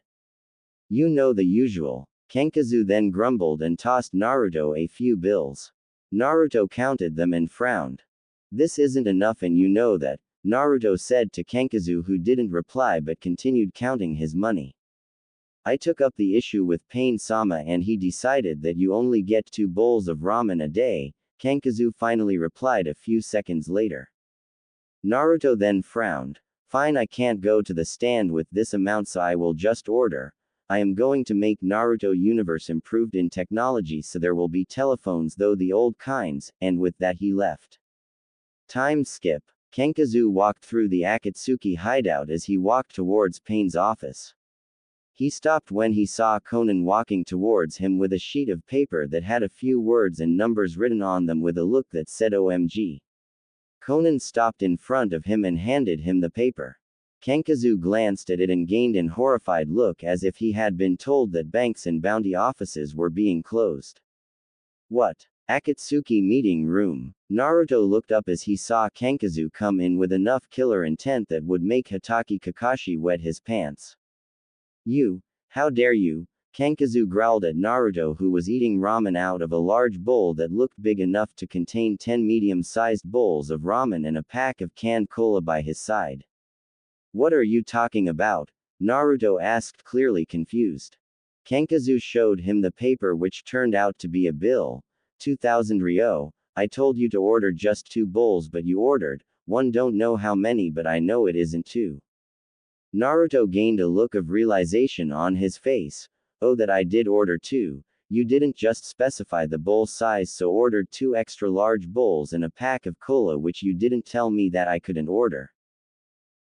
You know the usual. Kenkazu then grumbled and tossed Naruto a few bills. Naruto counted them and frowned. This isn't enough, and you know that, Naruto said to Kenkazu, who didn't reply but continued counting his money. I took up the issue with Pain-sama and he decided that you only get 2 bowls of ramen a day, Kenkazu finally replied a few seconds later. Naruto then frowned. Fine, I can't go to the stand with this amount, so I will just order. I am going to make Naruto universe improved in technology, so there will be telephones, though the old kinds, and with that he left. Time skip. Kenkazu walked through the Akatsuki hideout as he walked towards Pain's office. He stopped when he saw Conan walking towards him with a sheet of paper that had a few words and numbers written on them with a look that said OMG. Conan stopped in front of him and handed him the paper. Kenkazu glanced at it and gained an horrified look, as if he had been told that banks and bounty offices were being closed. What? Akatsuki meeting room. Naruto looked up as he saw Kenkazu come in with enough killer intent that would make Hatake Kakashi wet his pants. You, How dare you? Kankazu growled at Naruto, who was eating ramen out of a large bowl that looked big enough to contain 10 medium-sized bowls of ramen and a pack of canned cola by his side. What are you talking about? Naruto asked, clearly confused. Kankazu showed him the paper, which turned out to be a bill. 2,000 ryo. I told you to order just 2 bowls, but you ordered one. Don't know how many, but I know it isn't 2. Naruto gained a look of realization on his face. Oh, that I did order 2. You didn't just specify the bowl size, so ordered 2 extra large bowls and a pack of cola, which you didn't tell me that I couldn't order.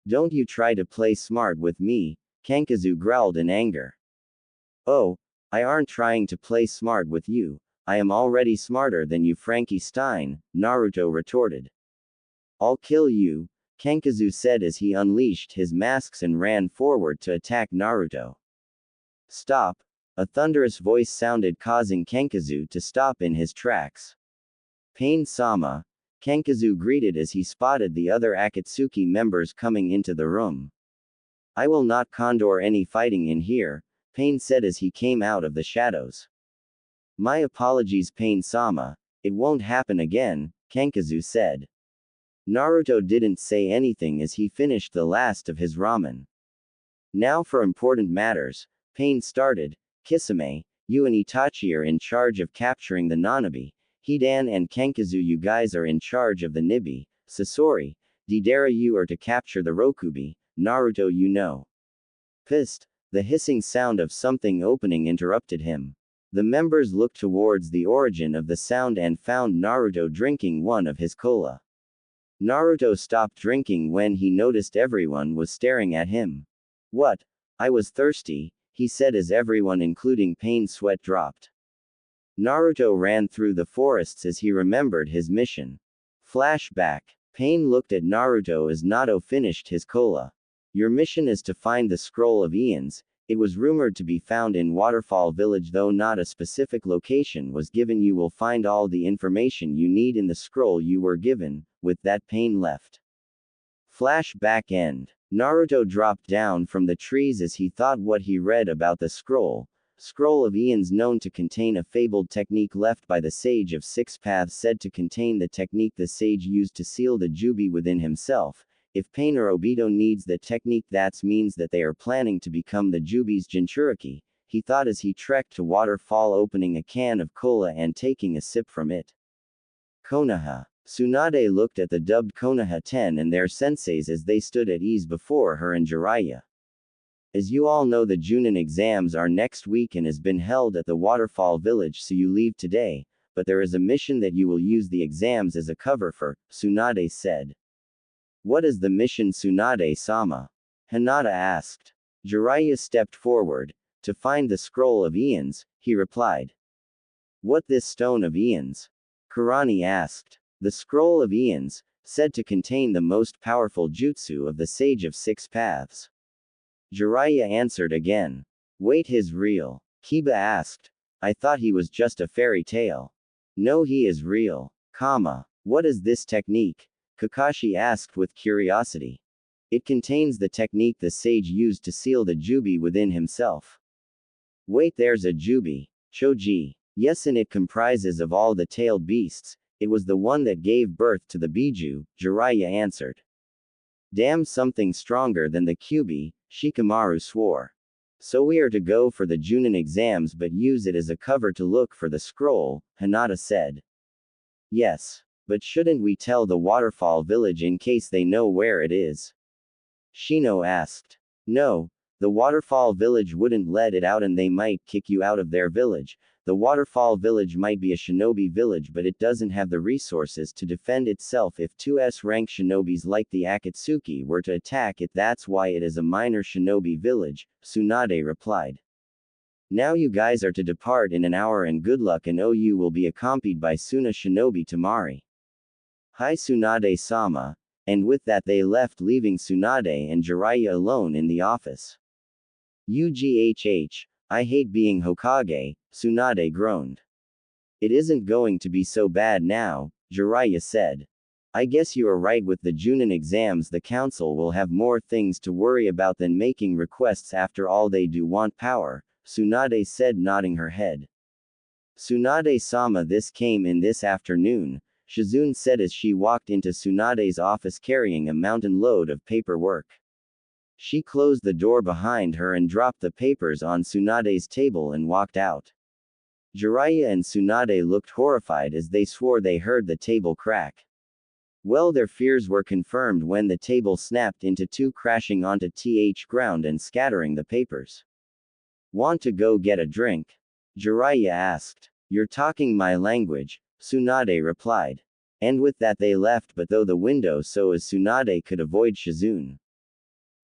Don't you try to play smart with me, Kankazu growled in anger. Oh, I aren't trying to play smart with you. I am already smarter than you, Frankie Stein, Naruto retorted. I'll kill you, Kankazu said as he unleashed his masks and ran forward to attack Naruto. Stop! A thunderous voice sounded, causing Kankazu to stop in his tracks. Pain-sama, Kankazu greeted as he spotted the other Akatsuki members coming into the room. I will not condone any fighting in here, Pain said as he came out of the shadows. My apologies, Pain-sama, it won't happen again, Kankazu said. Naruto didn't say anything as he finished the last of his ramen. Now for important matters, Pain started. Kisame, you and Itachi are in charge of capturing the Nanabi. Hidan and Kankazu, you guys are in charge of the Nibi. Sasori, Deidara, you are to capture the Rokubi. Naruto, you know. Pissed, the hissing sound of something opening interrupted him. The members looked towards the origin of the sound and found Naruto drinking one of his cola. Naruto stopped drinking when he noticed everyone was staring at him. What? I was thirsty, he said as everyone, including Pain's sweat dropped. Naruto ran through the forests as he remembered his mission. Flashback. Pain looked at Naruto as Nato finished his cola. Your mission is to find the Scroll of Eons. It was rumored to be found in Waterfall Village, though not a specific location was given. You will find all the information you need in the scroll you were given. With that, Pain left. Flashback end. Naruto dropped down from the trees as he thought what he read about the scroll. Scroll of Eons, known to contain a fabled technique left by the Sage of Six Paths, said to contain the technique the sage used to seal the Jubi within himself. If Pain or Obito needs the technique, that means that they are planning to become the Jubi's Jinchuriki, he thought as he trekked to Waterfall, opening a can of cola and taking a sip from it. Konoha. Tsunade looked at the dubbed Konoha 10 and their senseis as they stood at ease before her and Jiraiya. As you all know, the Junin exams are next week and has been held at the Waterfall Village, so you leave today, but there is a mission that you will use the exams as a cover for, Tsunade said. What is the mission, Tsunade-sama? Hinata asked. Jiraiya stepped forward. To find the Scroll of Eons, he replied. What this Stone of Eons? Kurani asked. The Scroll of Eons, said to contain the most powerful jutsu of the Sage of Six Paths. Jiraiya answered again. Wait, his real? Kiba asked. I thought he was just a fairy tale. No, he is real. What is this technique? Kakashi asked with curiosity. It contains the technique the sage used to seal the Jubi within himself. Wait, there's a Jubi. Choji. Yes, and it comprises of all the tailed beasts. It was the one that gave birth to the Biju, Jiraiya answered. Damn, something stronger than the Kyubi, Shikamaru swore. So we are to go for the Junin exams but use it as a cover to look for the scroll, Hinata said. Yes. But shouldn't we tell the Waterfall Village in case they know where it is? Shino asked. No, the Waterfall Village wouldn't let it out and they might kick you out of their village. The Waterfall Village might be a shinobi village, but it doesn't have the resources to defend itself if 2S rank shinobis like the Akatsuki were to attack it. That's why it is a minor shinobi village, Tsunade replied. Now you guys are to depart in an hour and good luck, and you will be accompanied by Suna Shinobi Tamari. Hi Tsunade-sama, and with that they left, leaving Tsunade and Jiraiya alone in the office. UGHH, I hate being Hokage, Tsunade groaned. It isn't going to be so bad now, Jiraiya said. I guess you are right, with the Junin exams the council will have more things to worry about than making requests. After all, they do want power, Tsunade said, nodding her head. Tsunade-sama, this came in this afternoon, Shizune said as she walked into Tsunade's office carrying a mountain load of paperwork. She closed the door behind her and dropped the papers on Tsunade's table and walked out. Jiraiya and Tsunade looked horrified as they swore they heard the table crack. Well, their fears were confirmed when the table snapped into two, crashing onto the ground and scattering the papers. Want to go get a drink? Jiraiya asked. You're talking my language, Tsunade replied. And with that they left, but though the window so as Tsunade could avoid Shizune.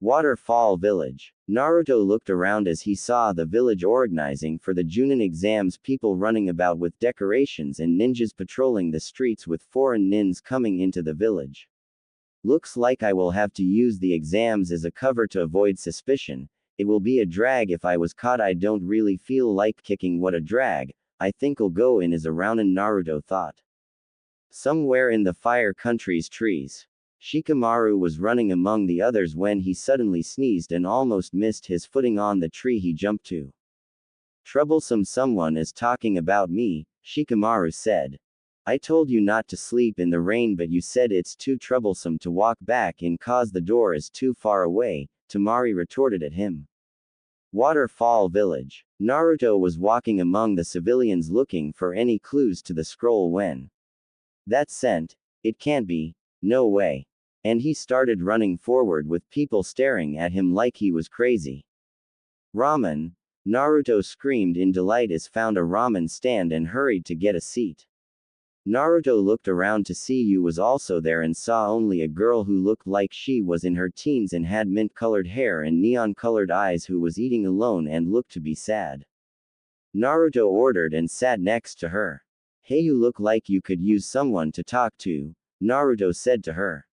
Waterfall Village. Naruto looked around as he saw the village organizing for the Junin exams, people running about with decorations and ninjas patrolling the streets with foreign nins coming into the village. Looks like I will have to use the exams as a cover to avoid suspicion. It will be a drag if I was caught. I don't really feel like kicking. What a drag. I think I'll go in as a Rounin, Naruto thought. Somewhere in the Fire Country's trees, Shikamaru was running among the others when he suddenly sneezed and almost missed his footing on the tree he jumped to. Troublesome, someone is talking about me, Shikamaru said. I told you not to sleep in the rain, but you said it's too troublesome to walk back in cause the door is too far away, Tamari retorted at him. Waterfall Village. Naruto was walking among the civilians looking for any clues to the scroll when that scent, it can't be, no way. And he started running forward with people staring at him like he was crazy. Ramen, Naruto screamed in delight as found a ramen stand and hurried to get a seat. Naruto looked around to see Yu was also there and saw only a girl who looked like she was in her teens and had mint-colored hair and neon-colored eyes, who was eating alone and looked to be sad. Naruto ordered and sat next to her. Hey, you look like you could use someone to talk to, Naruto said to her.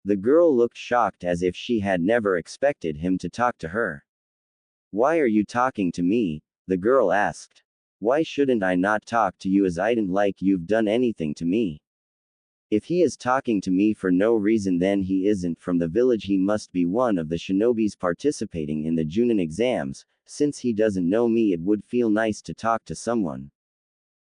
The girl looked shocked as if she had never expected him to talk to her. Why are you talking to me? The girl asked. Why shouldn't I not talk to you, as I didn't like you've done anything to me? If he is talking to me for no reason, then he isn't from the village. He must be one of the shinobis participating in the Junin exams. Since he doesn't know me, it would feel nice to talk to someone.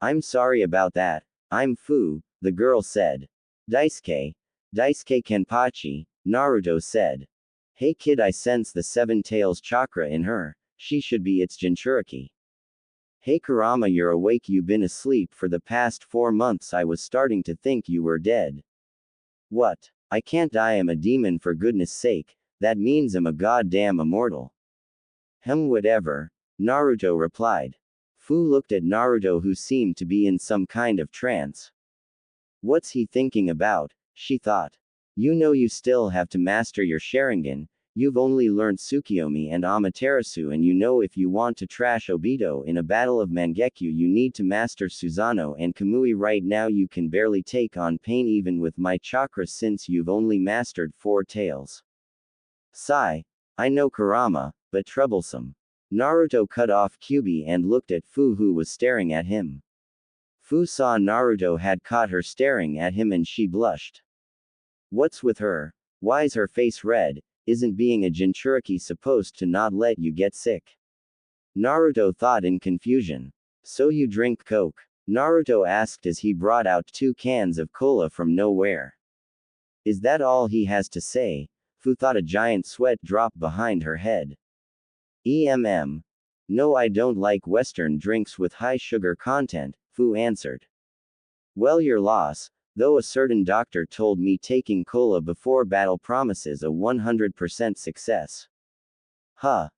I'm sorry about that. I'm Fu, the girl said. Daisuke Kenpachi, Naruto said. Hey kid, I sense the seven tails chakra in her. She should be its Jinchuriki. Hey Kurama, you're awake. You've been asleep for the past 4 months. I was starting to think you were dead. What? I can't. I am a demon, for goodness sake. That means I'm a goddamn immortal. Whatever, Naruto replied. Fu looked at Naruto, who seemed to be in some kind of trance. What's he thinking about? She thought. You know you still have to master your Sharingan. You've only learned Tsukiyomi and Amaterasu, and you know if you want to trash Obito in a battle of Mangekyo, you need to master Susanoo and Kamui. Right now you can barely take on pain even with my chakra, since you've only mastered 4 tails. Sigh. I know Kurama, but troublesome. Naruto cut off Kyuubi and looked at Fu, who was staring at him. Fu saw Naruto had caught her staring at him and she blushed. What's with her? Why's her face red? Isn't being a Jinchuriki supposed to not let you get sick? Naruto thought in confusion. So you drink Coke? Naruto asked as he brought out 2 cans of cola from nowhere. Is that all he has to say? Fu thought. A giant sweat dropped behind her head. No, I don't like Western drinks with high sugar content, Fu answered. Well, your loss. Though a certain doctor told me taking cola before battle promises a 100% success. Huh?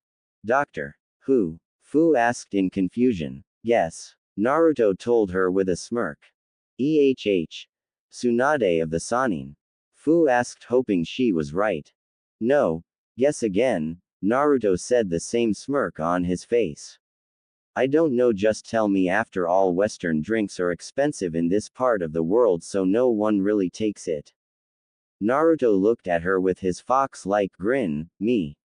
Doctor? Who? Fu asked in confusion. Guess. Naruto told her with a smirk. Tsunade of the Sannin. Fu asked, hoping she was right. No. Guess again, Naruto said, the same smirk on his face. I don't know, just tell me. After all, Western drinks are expensive in this part of the world, so no one really takes it. Naruto looked at her with his fox-like grin. Me.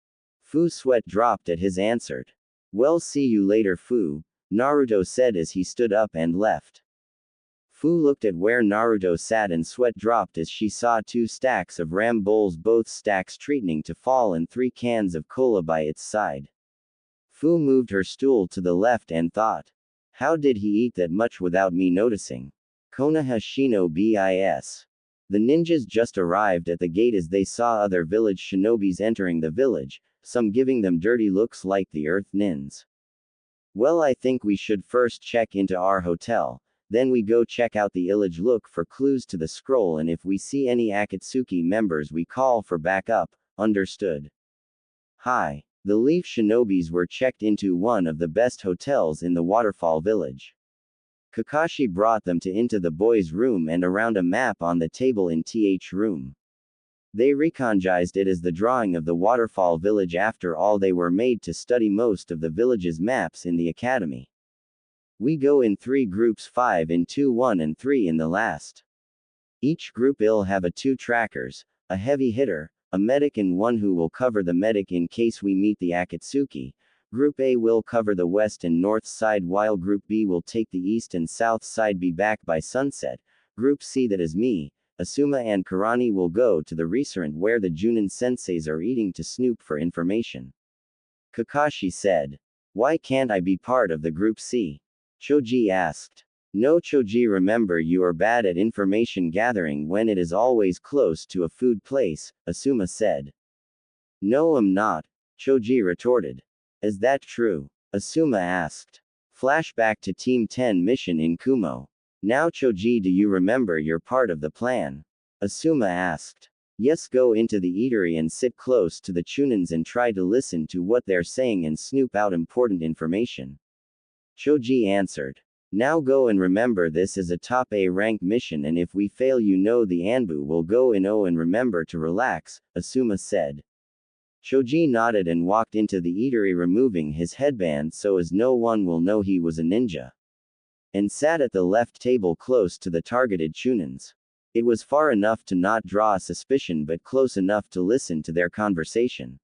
Fu's sweat dropped at his answered. Well, see you later, Fu, Naruto said as he stood up and left. Fu looked at where Naruto sat and sweat dropped as she saw 2 stacks of ram bowls, both stacks threatening to fall, and 3 cans of cola by its side. Fu moved her stool to the left and thought. How did he eat that much without me noticing? Konoha Shino bis. The ninjas just arrived at the gate as they saw other village shinobis entering the village, some giving them dirty looks like the earth nins. Well, I think we should first check into our hotel, then we go check out the village, look for clues to the scroll, and if we see any Akatsuki members we call for backup, understood? Hi. The Leaf Shinobis were checked into one of the best hotels in the Waterfall Village. Kakashi brought them into the boys' room and around a map on the table in TH room. They recognized it as the drawing of the Waterfall Village. After all, they were made to study most of the village's maps in the academy. We go in 3 groups, 5 in 2, 1 and 3 in the last. Each group will have 2 trackers, a heavy hitter, a medic, and one who will cover the medic in case we meet the Akatsuki. Group A will cover the west and north side, while Group B will take the east and south side. Be back by sunset. Group C, that is me, Asuma and Karani, will go to the restaurant where the Junin senseis are eating to snoop for information. Kakashi said. Why can't I be part of the Group C? Choji asked. No, Choji, remember you are bad at information gathering when it is always close to a food place, Asuma said. No, I'm not, Choji retorted. Is that true? Asuma asked. Flashback to Team 10 mission in Kumo. Now, Choji, do you remember your part of the plan? Asuma asked. Yes, go into the eatery and sit close to the Chunins and try to listen to what they're saying and snoop out important information. Choji answered. Now go, and remember this is a top A rank mission, and if we fail, you know the Anbu will go in O, and remember to relax, Asuma said. Choji nodded and walked into the eatery, removing his headband so as no one will know he was a ninja. And sat at the left table close to the targeted Chunins. It was far enough to not draw a suspicion but close enough to listen to their conversation.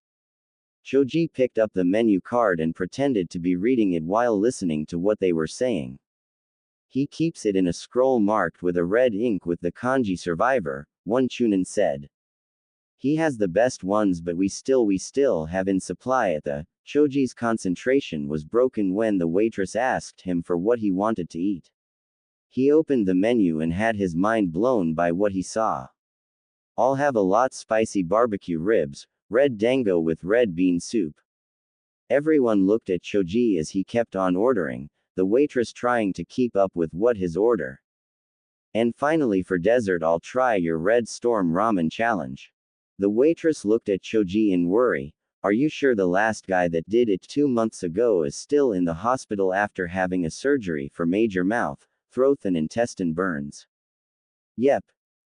Choji picked up the menu card and pretended to be reading it while listening to what they were saying. He keeps it in a scroll marked with a red ink with the kanji survivor, one Chunin said. He has the best ones, but we still have in supply at the. Choji's concentration was broken when the waitress asked him for what he wanted to eat. He opened the menu and had his mind blown by what he saw. I'll have a lot spicy barbecue ribs, red dango with red bean soup. Everyone looked at Choji as he kept on ordering, the waitress trying to keep up with what his order. And finally, for dessert, I'll try your Red Storm ramen challenge. The waitress looked at Choji in worry. Are you sure the last guy that did it 2 months ago is still in the hospital after having a surgery for major mouth, throat and intestine burns? Yep.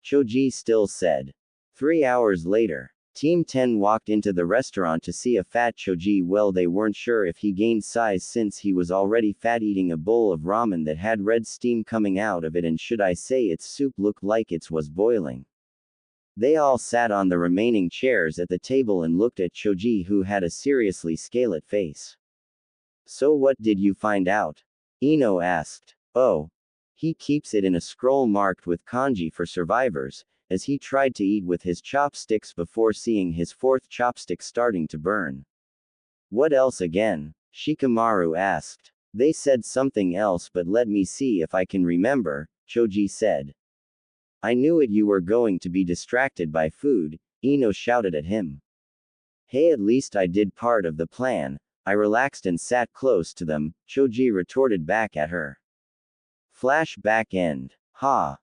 Choji still said. 3 hours later. Team 10 walked into the restaurant to see a fat Choji. Well, they weren't sure if he gained size since he was already fat, eating a bowl of ramen that had red steam coming out of it, and should I say its soup looked like it was boiling. They all sat on the remaining chairs at the table and looked at Choji, who had a seriously scarlet face. So what did you find out? Ino asked. Oh. He keeps it in a scroll marked with kanji for survivors, as he tried to eat with his chopsticks before seeing his 4th chopstick starting to burn. What else again? Shikamaru asked. They said something else, but let me see if I can remember, Choji said. I knew it, you were going to be distracted by food, Ino shouted at him. Hey, at least I did part of the plan. I relaxed and sat close to them, Choji retorted back at her. Flashback end. Ha.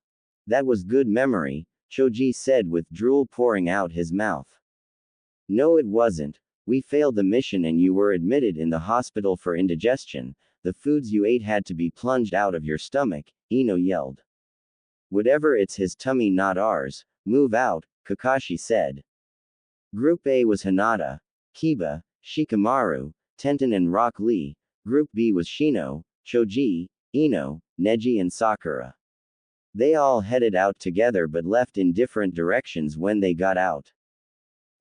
That was good memory, Choji said with drool pouring out his mouth. No, it wasn't. We failed the mission and you were admitted in the hospital for indigestion. The foods you ate had to be plunged out of your stomach, Ino yelled. Whatever, it's his tummy, not ours. Move out, Kakashi said. Group A was Hinata, Kiba, Shikamaru, Tenten and Rock Lee. Group B was Shino, Choji, Ino, Neji and Sakura. They all headed out together but left in different directions when they got out.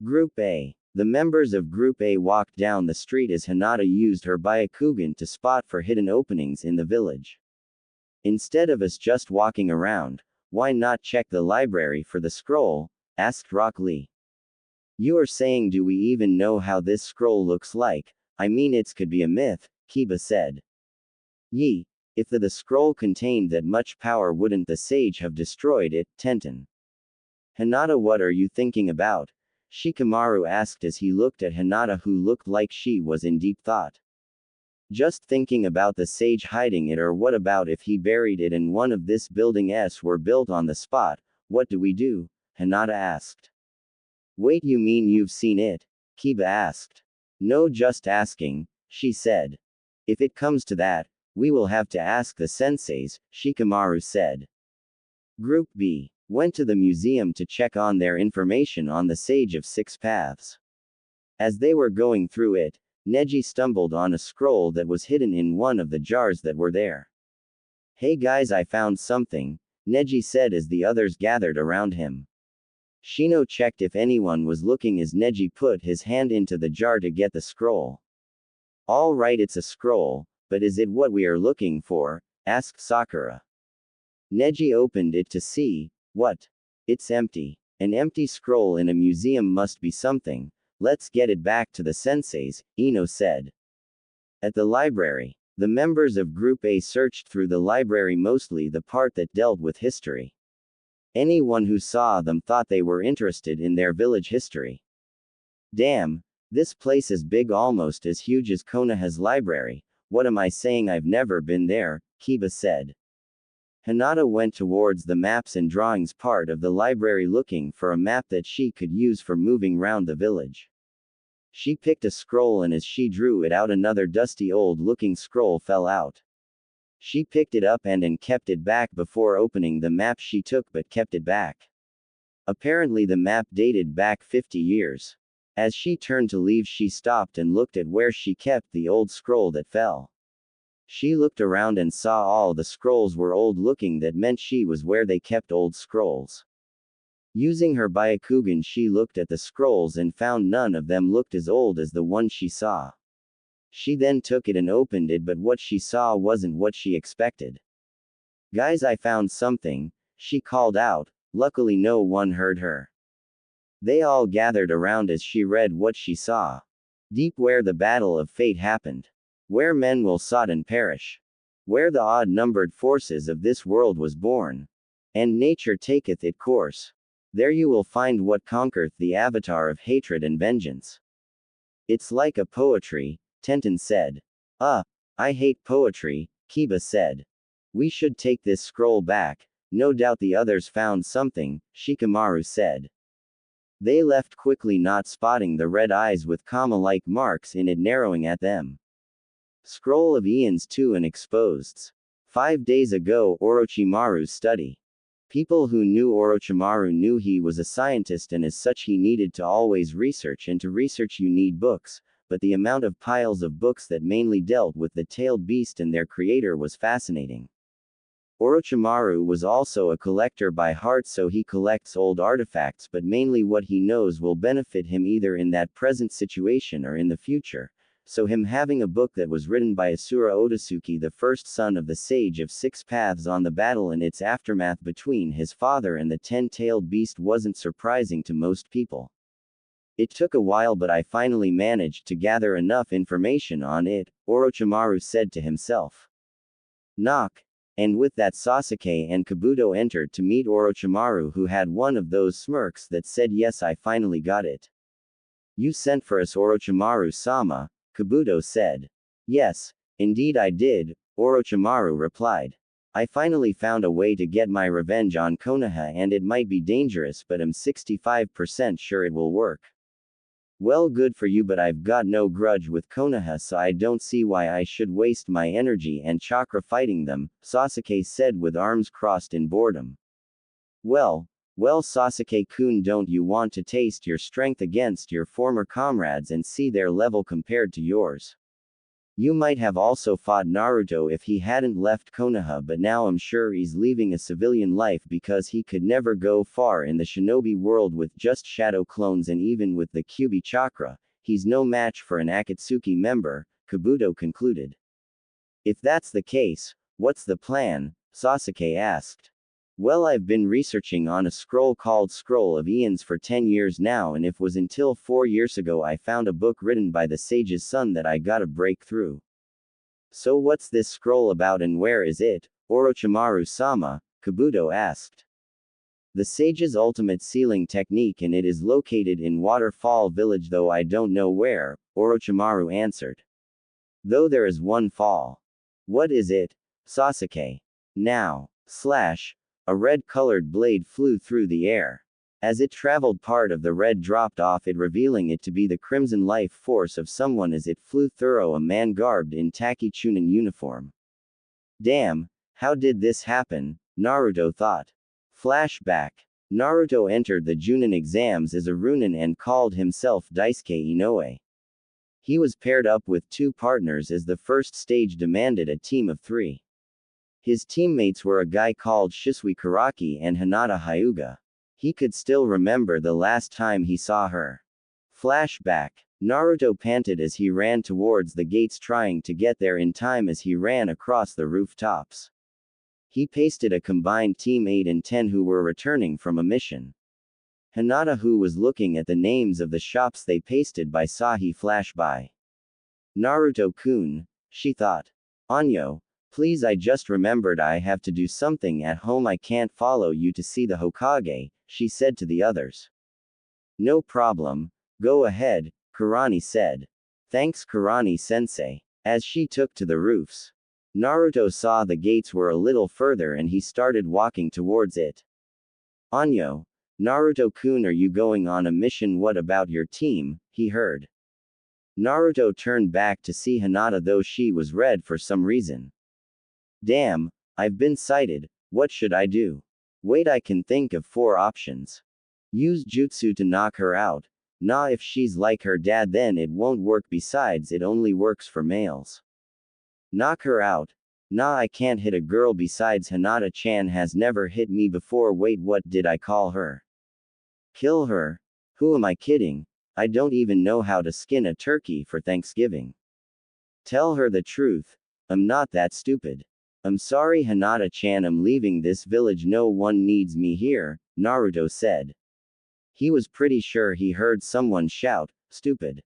Group A. The members of Group A walked down the street as Hinata used her Byakugan to spot for hidden openings in the village. Instead of us just walking around, why not check the library for the scroll? Asked Rock Lee. You are saying do we even know how this scroll looks like? I mean it could be a myth, Kiba said. Yi, if the scroll contained that much power wouldn't the sage have destroyed it, Tenten. Hinata, what are you thinking about? Shikamaru asked as he looked at Hinata, who looked like she was in deep thought. Just thinking about the sage hiding it, or what about if he buried it and one of this buildings were built on the spot? What do we do? Hinata asked. Wait, you mean you've seen it? Kiba asked. No, just asking, she said. If it comes to that, we will have to ask the senseis, Shikamaru said. Group B went to the museum to check on their information on the Sage of Six Paths. As they were going through it, Neji stumbled on a scroll that was hidden in one of the jars that were there. Hey guys, I found something, Neji said as the others gathered around him. Shino checked if anyone was looking as Neji put his hand into the jar to get the scroll. All right, it's a scroll, but is it what we are looking for? Asked Sakura. Neji opened it to see. What? It's empty. An empty scroll in a museum must be something. Let's get it back to the senseis, Ino said. At the library, the members of Group A searched through the library, mostly the part that dealt with history. Anyone who saw them thought they were interested in their village history. Damn, this place is big, almost as huge as Konoha's library. What am I saying? I've never been there, Kiba said. Hinata went towards the maps and drawings part of the library looking for a map that she could use for moving round the village. She picked a scroll and as she drew it out, another dusty old-looking scroll fell out. She picked it up and kept it back before opening the map she took, but kept it back. Apparently the map dated back 50 years. As she turned to leave, she stopped and looked at where she kept the old scroll that fell. She looked around and saw all the scrolls were old-looking. That meant she was where they kept old scrolls. Using her Byakugan, she looked at the scrolls and found none of them looked as old as the one she saw. She then took it and opened it, but what she saw wasn't what she expected. Guys, I found something, she called out. Luckily no one heard her. They all gathered around as she read what she saw. Deep where the battle of fate happened. Where men will sot and perish. Where the odd-numbered forces of this world was born. And nature taketh its course. There you will find what conquereth the avatar of hatred and vengeance. It's like a poetry, Tenten said. I hate poetry, Kiba said. We should take this scroll back. No doubt the others found something, Shikamaru said. They left quickly, not spotting the red eyes with comma-like marks in it narrowing at them. Scroll of Eons 2 and Exposeds. 5 days ago, Orochimaru's study. People who knew Orochimaru knew he was a scientist, and as such he needed to always research, and to research you need books, but the amount of piles of books that mainly dealt with the tailed beast and their creator was fascinating. Orochimaru was also a collector by heart, so he collects old artifacts, but mainly what he knows will benefit him either in that present situation or in the future. So him having a book that was written by Asura Otosuke, the first son of the Sage of Six Paths, on the battle and its aftermath between his father and the 10-tailed beast wasn't surprising to most people. It took a while, but I finally managed to gather enough information on it, Orochimaru said to himself. Knock. And with that Sasuke and Kabuto entered to meet Orochimaru, who had one of those smirks that said, yes, I finally got it. You sent for us, Orochimaru-sama, Kabuto said. Yes, indeed I did, Orochimaru replied. I finally found a way to get my revenge on Konoha, and it might be dangerous, but I'm 65% sure it will work. Well, good for you, but I've got no grudge with Konoha, so I don't see why I should waste my energy and chakra fighting them, Sasuke said with arms crossed in boredom. Well, Sasuke-kun, don't you want to taste your strength against your former comrades and see their level compared to yours? You might have also fought Naruto if he hadn't left Konoha, but now I'm sure he's leaving a civilian life because he could never go far in the shinobi world with just shadow clones, and even with the Kyuubi chakra, he's no match for an Akatsuki member, Kabuto concluded. If that's the case, what's the plan? Sasuke asked. Well, I've been researching on a scroll called Scroll of Eons for 10 years now, and it was until 4 years ago I found a book written by the sage's son that I got a breakthrough. So what's this scroll about and where is it? Orochimaru-sama, Kabuto asked. The sage's ultimate sealing technique, and it is located in Waterfall Village, though I don't know where, Orochimaru answered. Though there is one fall. What is it? Sasuke. Now. A red-colored blade flew through the air. As it traveled, part of the red dropped off it, revealing it to be the crimson life force of someone as it flew through a man garbed in Taki Chunin uniform. Damn, how did this happen? Naruto thought. Flashback. Naruto entered the Junin exams as a Runin and called himself Daisuke Inoue. He was paired up with 2 partners as the first stage demanded a team of 3. His teammates were a guy called Shisui Karaki and Hinata Hyuga. He could still remember the last time he saw her. Flashback. Naruto panted as he ran towards the gates, trying to get there in time as he ran across the rooftops. He pasted a combined team 8 and 10 who were returning from a mission. Hinata, who was looking at the names of the shops they pasted by, saw he flash by. Naruto-kun, she thought. Anyo, please, I just remembered I have to do something at home. I can't follow you to see the Hokage, she said to the others. No problem, go ahead, Kurani said. Thanks, Kurani-sensei. As she took to the roofs. Naruto saw the gates were a little further and he started walking towards it. Anyo, Naruto-kun, are you going on a mission? What about your team? He heard. Naruto turned back to see Hinata, though she was red for some reason. Damn, I've been sighted, what should I do? Wait, I can think of 4 options. Use jutsu to knock her out. Nah, if she's like her dad then it won't work, besides it only works for males. Knock her out. Nah, I can't hit a girl, besides Hinata-chan has never hit me before. Wait, what did I call her? Kill her? Who am I kidding? I don't even know how to skin a turkey for Thanksgiving. Tell her the truth. I'm not that stupid. I'm sorry, Hinata-chan, I'm leaving this village. No one needs me here, Naruto said. He was pretty sure he heard someone shout, stupid.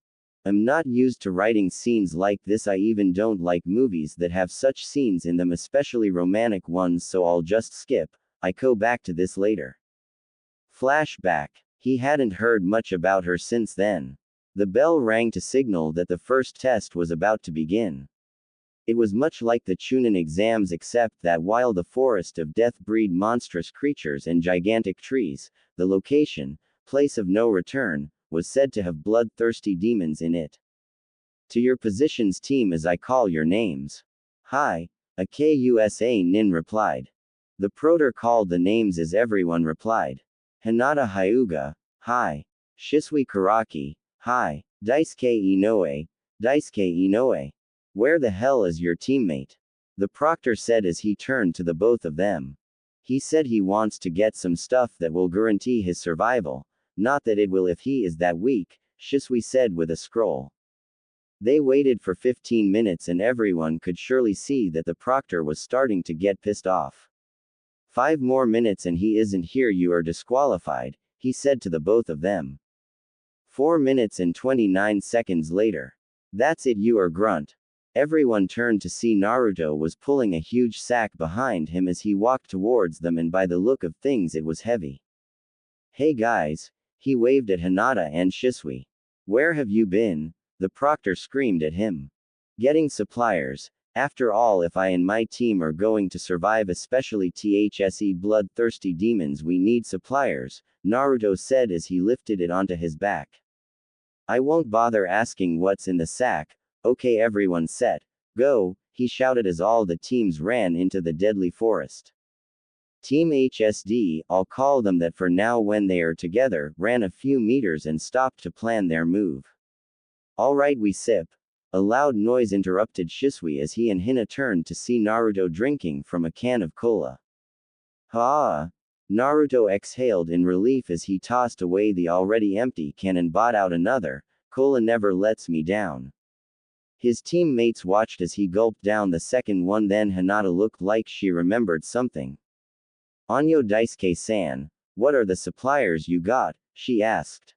I'm not used to writing scenes like this. I even don't like movies that have such scenes in them, especially romantic ones, so I'll just skip. I go back to this later. Flashback. He hadn't heard much about her since then. The bell rang to signal that the first test was about to begin. It was much like the Chunin exams, except that while the forest of death breed monstrous creatures and gigantic trees, the location, place of no return, was said to have bloodthirsty demons in it. To your positions, team, as I call your names. Hi. A KUSA Nin replied. The Proter called the names as everyone replied. Hinata Hyuga, hi. Shisui Karaki, hi. Daisuke Inoue, Daisuke Inoue. Where the hell is your teammate? The proctor said as he turned to the both of them. He said he wants to get some stuff that will guarantee his survival. Not that it will if he is that weak, Shisui said with a scroll. They waited for 15 minutes and everyone could surely see that the proctor was starting to get pissed off. 5 more minutes and he isn't here, you are disqualified, he said to the both of them. 4 minutes and 29 seconds later. That's it, you are grunt. Everyone turned to see Naruto was pulling a huge sack behind him as he walked towards them, and by the look of things it was heavy. Hey guys, he waved at Hinata and Shisui. Where have you been? The proctor screamed at him. Getting suppliers. After all, if I and my team are going to survive, especially THSE bloodthirsty demons, we need suppliers, Naruto said as he lifted it onto his back. I won't bother asking what's in the sack. Okay, everyone set. Go, he shouted as all the teams ran into the deadly forest. Team HSD, I'll call them that for now when they are together, ran a few meters and stopped to plan their move. Alright, we sip. A loud noise interrupted Shisui as he and Hina turned to see Naruto drinking from a can of cola. Ha! Naruto exhaled in relief as he tossed away the already empty can and bought out another. Cola never lets me down. His teammates watched as he gulped down the second one, then Hinata looked like she remembered something. Anyo Daisuke-san, what are the suppliers you got? She asked.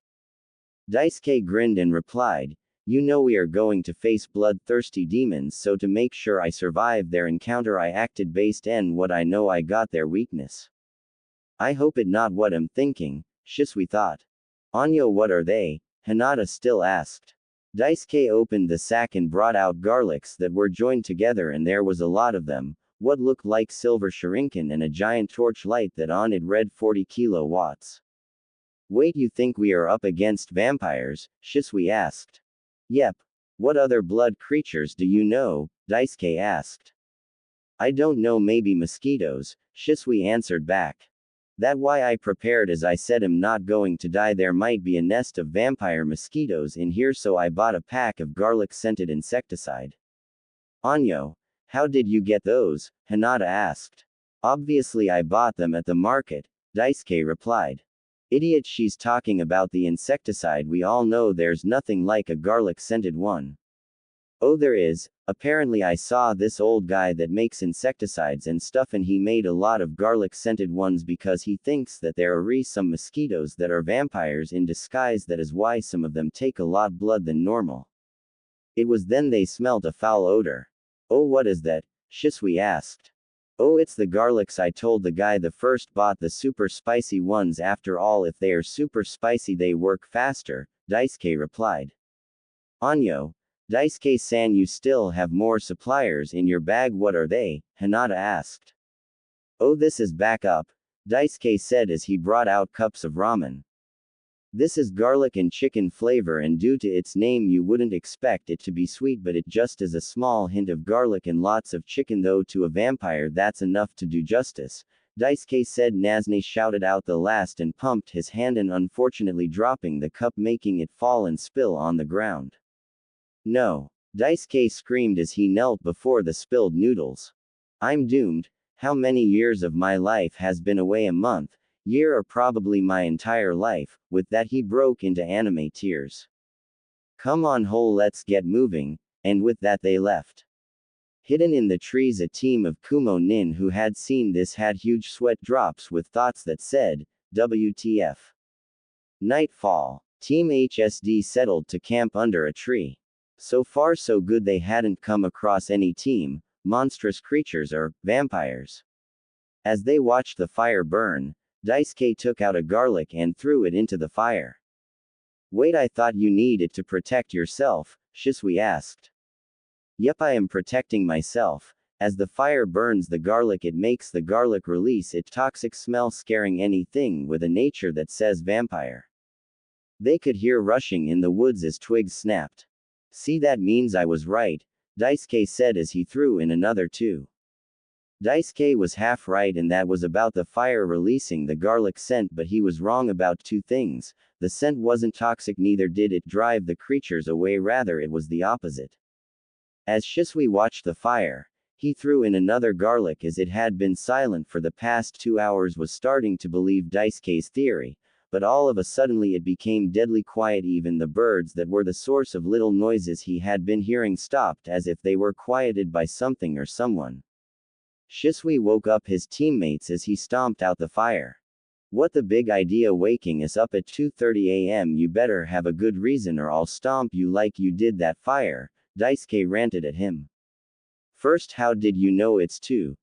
Daisuke grinned and replied, you know we are going to face bloodthirsty demons, so to make sure I survive their encounter I acted based on what I know I got their weakness. I hope it not what I'm thinking, Shisui thought. Anyo, what are they? Hinata still asked. Daisuke opened the sack and brought out garlics that were joined together, and there was a lot of them, what looked like silver Sharingan and a giant torchlight that on it read 40 kilowatts. Wait, you think we are up against vampires? Shisui asked. Yep. What other blood creatures do you know? Daisuke asked. I don't know, maybe mosquitoes, Shisui answered back. That why I prepared, as I said I'm not going to die, there might be a nest of vampire mosquitoes in here, so I bought a pack of garlic-scented insecticide. Anyo, how did you get those? Hinata asked. Obviously I bought them at the market, Daisuke replied. Idiot, she's talking about the insecticide, we all know there's nothing like a garlic-scented one. Oh, there is. Apparently I saw this old guy that makes insecticides and stuff, and he made a lot of garlic-scented ones because he thinks that there are some mosquitoes that are vampires in disguise. That is why some of them take a lot blood than normal. It was then they smelt a foul odor. Oh, what is that? Shisui asked. Oh, it's the garlics I told the guy the first bought the super spicy ones. After all, if they are super spicy they work faster, Daisuke replied. Anyo, Daisuke-san, you still have more suppliers in your bag, what are they? Hinata asked. Oh, this is backup, Daisuke said as he brought out cups of ramen. This is garlic and chicken flavor, and due to its name you wouldn't expect it to be sweet, but it just is a small hint of garlic and lots of chicken, though to a vampire that's enough to do justice, Daisuke said. Nazne shouted out the last and pumped his hand and unfortunately dropping the cup, making it fall and spill on the ground. No, Daisuke screamed as he knelt before the spilled noodles. I'm doomed. How many years of my life has been away? A month, year, or probably my entire life. With that he broke into anime tears. Come on, Hole, let's get moving, and with that they left. Hidden in the trees, a team of Kumo Nin who had seen this had huge sweat drops with thoughts that said, WTF. Nightfall. Team HSD settled to camp under a tree. So far so good, they hadn't come across any monstrous creatures or vampires. As they watched the fire burn, Daisuke took out a garlic and threw it into the fire. Wait, I thought you needed to protect yourself, Shisui asked. Yep, I am protecting myself. As the fire burns the garlic, it makes the garlic release its toxic smell, scaring anything with a nature that says vampire. They could hear rushing in the woods as twigs snapped. See, that means I was right, Daisuke said as he threw in another two. Daisuke was half right, and that was about the fire releasing the garlic scent, but he was wrong about two things. The scent wasn't toxic, neither did it drive the creatures away, rather it was the opposite. As Shisui watched the fire, he threw in another garlic as it had been silent for the past 2 hours, was starting to believe Daisuke's theory. But all of a suddenly it became deadly quiet. Even the birds that were the source of little noises he had been hearing stopped, as if they were quieted by something or someone. Shisui woke up his teammates as he stomped out the fire. What the big idea waking us up at 2:30 a.m. You better have a good reason or I'll stomp you like you did that fire, Daisuke ranted at him. First, how did you know it's 2:30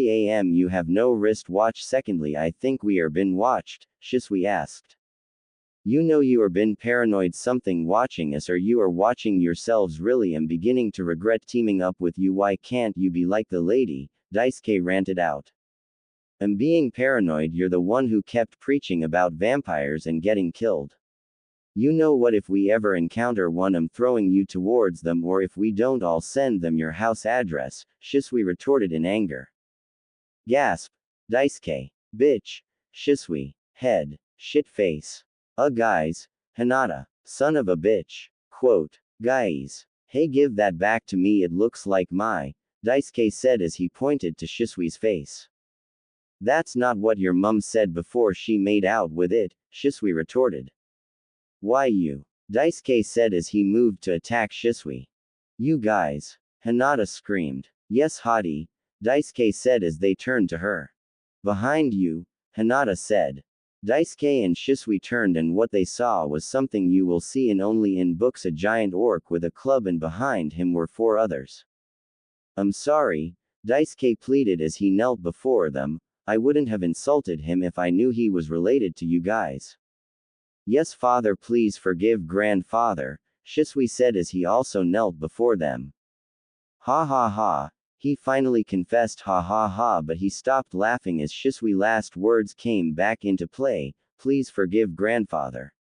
a.m. You have no wristwatch. Secondly, I think we are been watched, Shisui asked. You know you are been paranoid something watching us, or you are watching yourselves. Really am beginning to regret teaming up with you. Why can't you be like the lady? Daisuke ranted out. I'm being paranoid. You're the one who kept preaching about vampires and getting killed. You know what, if we ever encounter one I'm throwing you towards them, or if we don't I'll send them your house address, Shisui retorted in anger. Gasp. Daisuke. Bitch. Shisui. Head. Shit face. Guys. Hinata. Son of a bitch. Quote. Guys. Hey, give that back to me, it looks like my, Daisuke said as he pointed to Shisui's face. That's not what your mum said before she made out with it, Shisui retorted. Why you? Daisuke said as he moved to attack Shisui. You guys. Hinata screamed. Yes, Hati, Daisuke said as they turned to her. Behind you, Hinata said. Daisuke and Shisui turned and what they saw was something you will see in only in books, a giant orc with a club and behind him were four others. I'm sorry, Daisuke pleaded as he knelt before them, I wouldn't have insulted him if I knew he was related to you guys. Yes, father, please forgive grandfather, Shisui said as he also knelt before them. Ha ha ha, he finally confessed ha ha ha, but he stopped laughing as Shisui's last words came back into play, please forgive grandfather.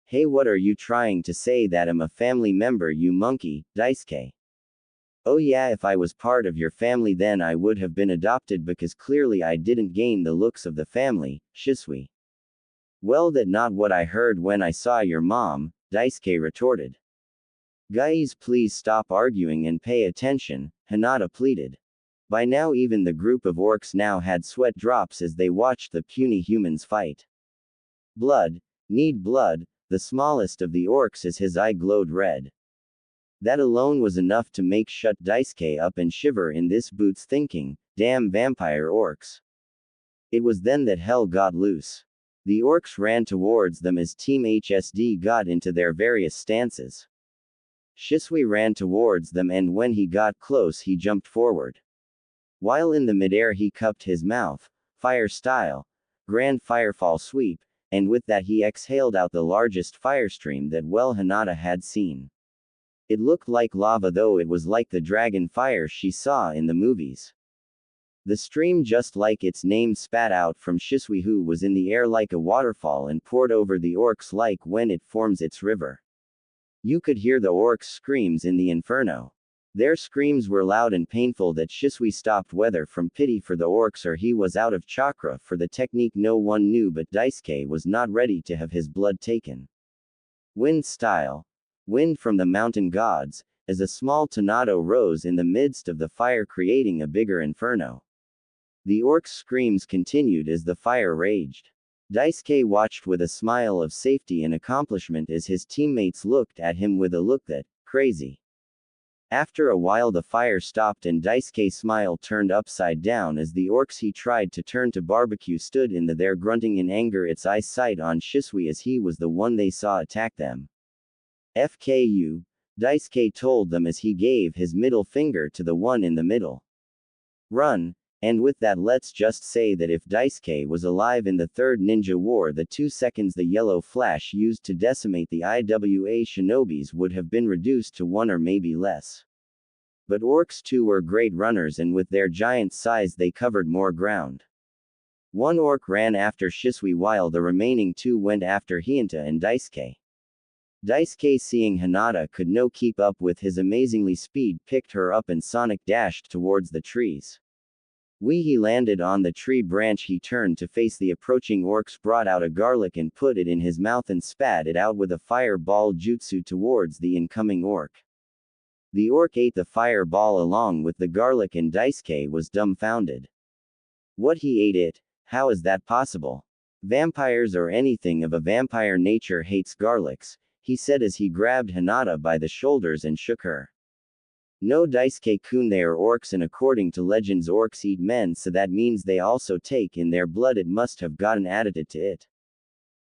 Hey, what are you trying to say, that I'm a family member, you monkey, Daisuke? Oh yeah, if I was part of your family then I would have been adopted because clearly I didn't gain the looks of the family, Shisui. Well, that's not what I heard when I saw your mom, Daisuke retorted. Guys, please stop arguing and pay attention, Hinata pleaded. By now even the group of orcs now had sweat drops as they watched the puny humans fight. Blood, need blood, the smallest of the orcs as his eye glowed red. That alone was enough to make shut Daisuke up and shiver in this boots, thinking, damn vampire orcs. It was then that hell got loose. The orcs ran towards them as Team HSD got into their various stances. Shisui ran towards them and when he got close he jumped forward. While in the midair he cupped his mouth, fire style, grand firefall sweep, and with that he exhaled out the largest firestream that Hinata had seen. It looked like lava, though it was like the dragon fire she saw in the movies. The stream, just like its name, spat out from Shisui, who was in the air like a waterfall, and poured over the orcs like when it forms its river. You could hear the orcs' screams in the inferno. Their screams were loud and painful that Shisui stopped, whether from pity for the orcs or he was out of chakra for the technique no one knew, but Daisuke was not ready to have his blood taken. Wind style. Wind from the mountain gods, as a small tornado rose in the midst of the fire, creating a bigger inferno. The orcs' screams continued as the fire raged. Daisuke watched with a smile of safety and accomplishment as his teammates looked at him with a look that, crazy. After a while the fire stopped and Daisuke's smile turned upside down as the orcs he tried to turn to barbecue stood in there grunting in anger, its eyesight on Shisui as he was the one they saw attack them. FKU, Daisuke told them as he gave his middle finger to the one in the middle. Run, and with that let's just say that if Daisuke was alive in the Third Ninja War, the 2 seconds the yellow flash used to decimate the IWA shinobis would have been reduced to 1 or maybe less. But orcs too were great runners, and with their giant size they covered more ground. One orc ran after Shisui while the remaining 2 went after Hinata and Daisuke. Daisuke, seeing Hinata could no keep up with his amazingly speed, picked her up and Sonic dashed towards the trees. He landed on the tree branch. He turned to face the approaching orcs, brought out a garlic and put it in his mouth and spat it out with a fireball jutsu towards the incoming orc. The orc ate the fireball along with the garlic and Daisuke was dumbfounded. What, he ate it? How is that possible? Vampires or anything of a vampire nature hates garlics, he said as he grabbed Hinata by the shoulders and shook her. No, Daisuke-kun, they are orcs, and according to legends orcs eat men, so that means they also take in their blood. It must have gotten added to it.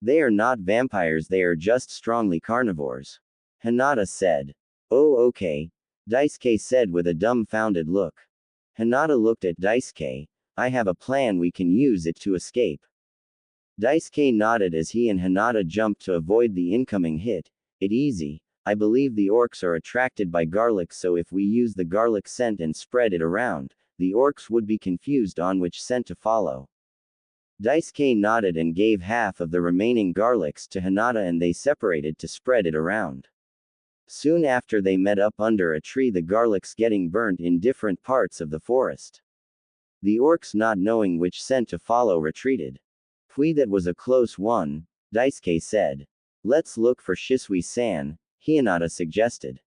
They are not vampires, they are just strongly carnivores. Hinata said. Oh okay, Daisuke said with a dumbfounded look. Hinata looked at Daisuke. I have a plan, we can use it to escape. Daisuke nodded as he and Hinata jumped to avoid the incoming hit. It easy. I believe the orcs are attracted by garlic, so if we use the garlic scent and spread it around, the orcs would be confused on which scent to follow. Daisuke nodded and gave half of the remaining garlics to Hinata and they separated to spread it around. Soon after they met up under a tree, the garlics getting burnt in different parts of the forest. The orcs, not knowing which scent to follow, retreated. Pui, that was a close one, Daisuke said. Let's look for Shisui-san, Hinata suggested.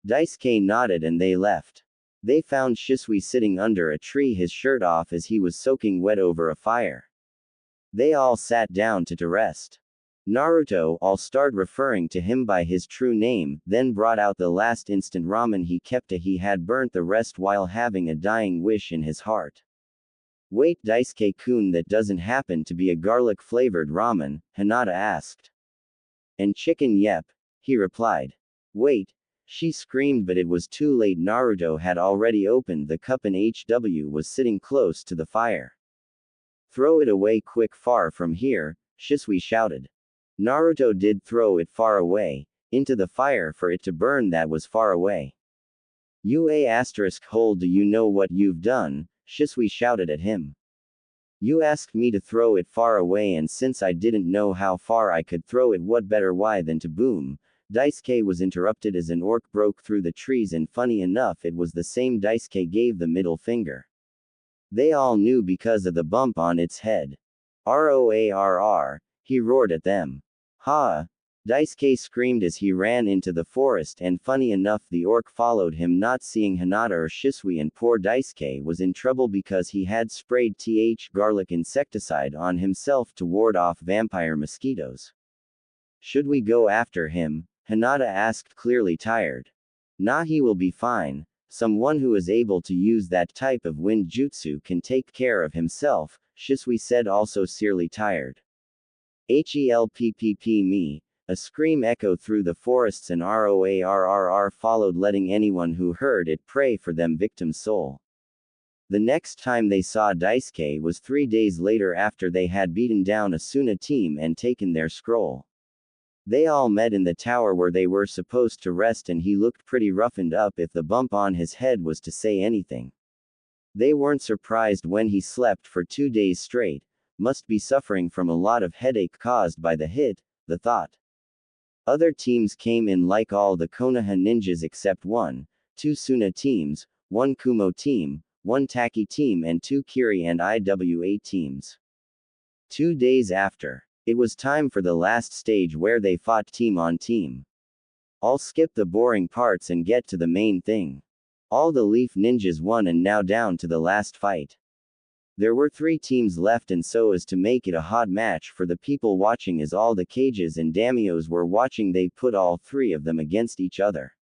Daisuke nodded and they left. They found Shisui sitting under a tree, his shirt off as he was soaking wet over a fire. They all sat down to rest. Naruto, I'll start referring to him by his true name, then brought out the last instant ramen he kept. He had burnt the rest while having a dying wish in his heart. Wait, Daisuke-kun, that doesn't happen to be a garlic-flavored ramen? Hinata asked. And chicken, yep, he replied. Wait, she screamed, but it was too late. Naruto had already opened the cup and HW was sitting close to the fire. Throw it away quick, far from here, Shisui shouted. Naruto did throw it far away, into the fire for it to burn. That was far away. *hole, do you know what you've done? Shisui shouted at him. You asked me to throw it far away, and since I didn't know how far I could throw it, what better why than to boom? Daisuke was interrupted as an orc broke through the trees, and funny enough it was the same Daisuke gave the middle finger. They all knew because of the bump on its head. Roarr, he roared at them. Ha! Daisuke screamed as he ran into the forest, and funny enough the orc followed him, not seeing Hinata or Shisui, and poor Daisuke was in trouble because he had sprayed garlic insecticide on himself to ward off vampire mosquitoes. Should we go after him? Hinata asked, clearly tired. Nah, he will be fine. Someone who is able to use that type of wind jutsu can take care of himself, Shisui said, also sincerely tired. Helppp me. A scream echoed through the forests, and roarr followed, letting anyone who heard it pray for them victim's soul. The next time they saw Daisuke was 3 days later, after they had beaten down a Suna team and taken their scroll. They all met in the tower where they were supposed to rest, and he looked pretty roughened up, if the bump on his head was to say anything. They weren't surprised when he slept for 2 days straight. Must be suffering from a lot of headache caused by the hit, the thought. Other teams came in, like all the Konoha ninjas except 1, 2 Suna teams, 1 Kumo team, 1 Taki team, and 2 Kiri and IWA teams. 2 days after, it was time for the last stage where they fought team on team. I'll skip the boring parts and get to the main thing. All the Leaf ninjas won, and now down to the last fight. There were 3 teams left, and so as to make it a hot match for the people watching, as all the cages and daimyos were watching, they put all 3 of them against each other.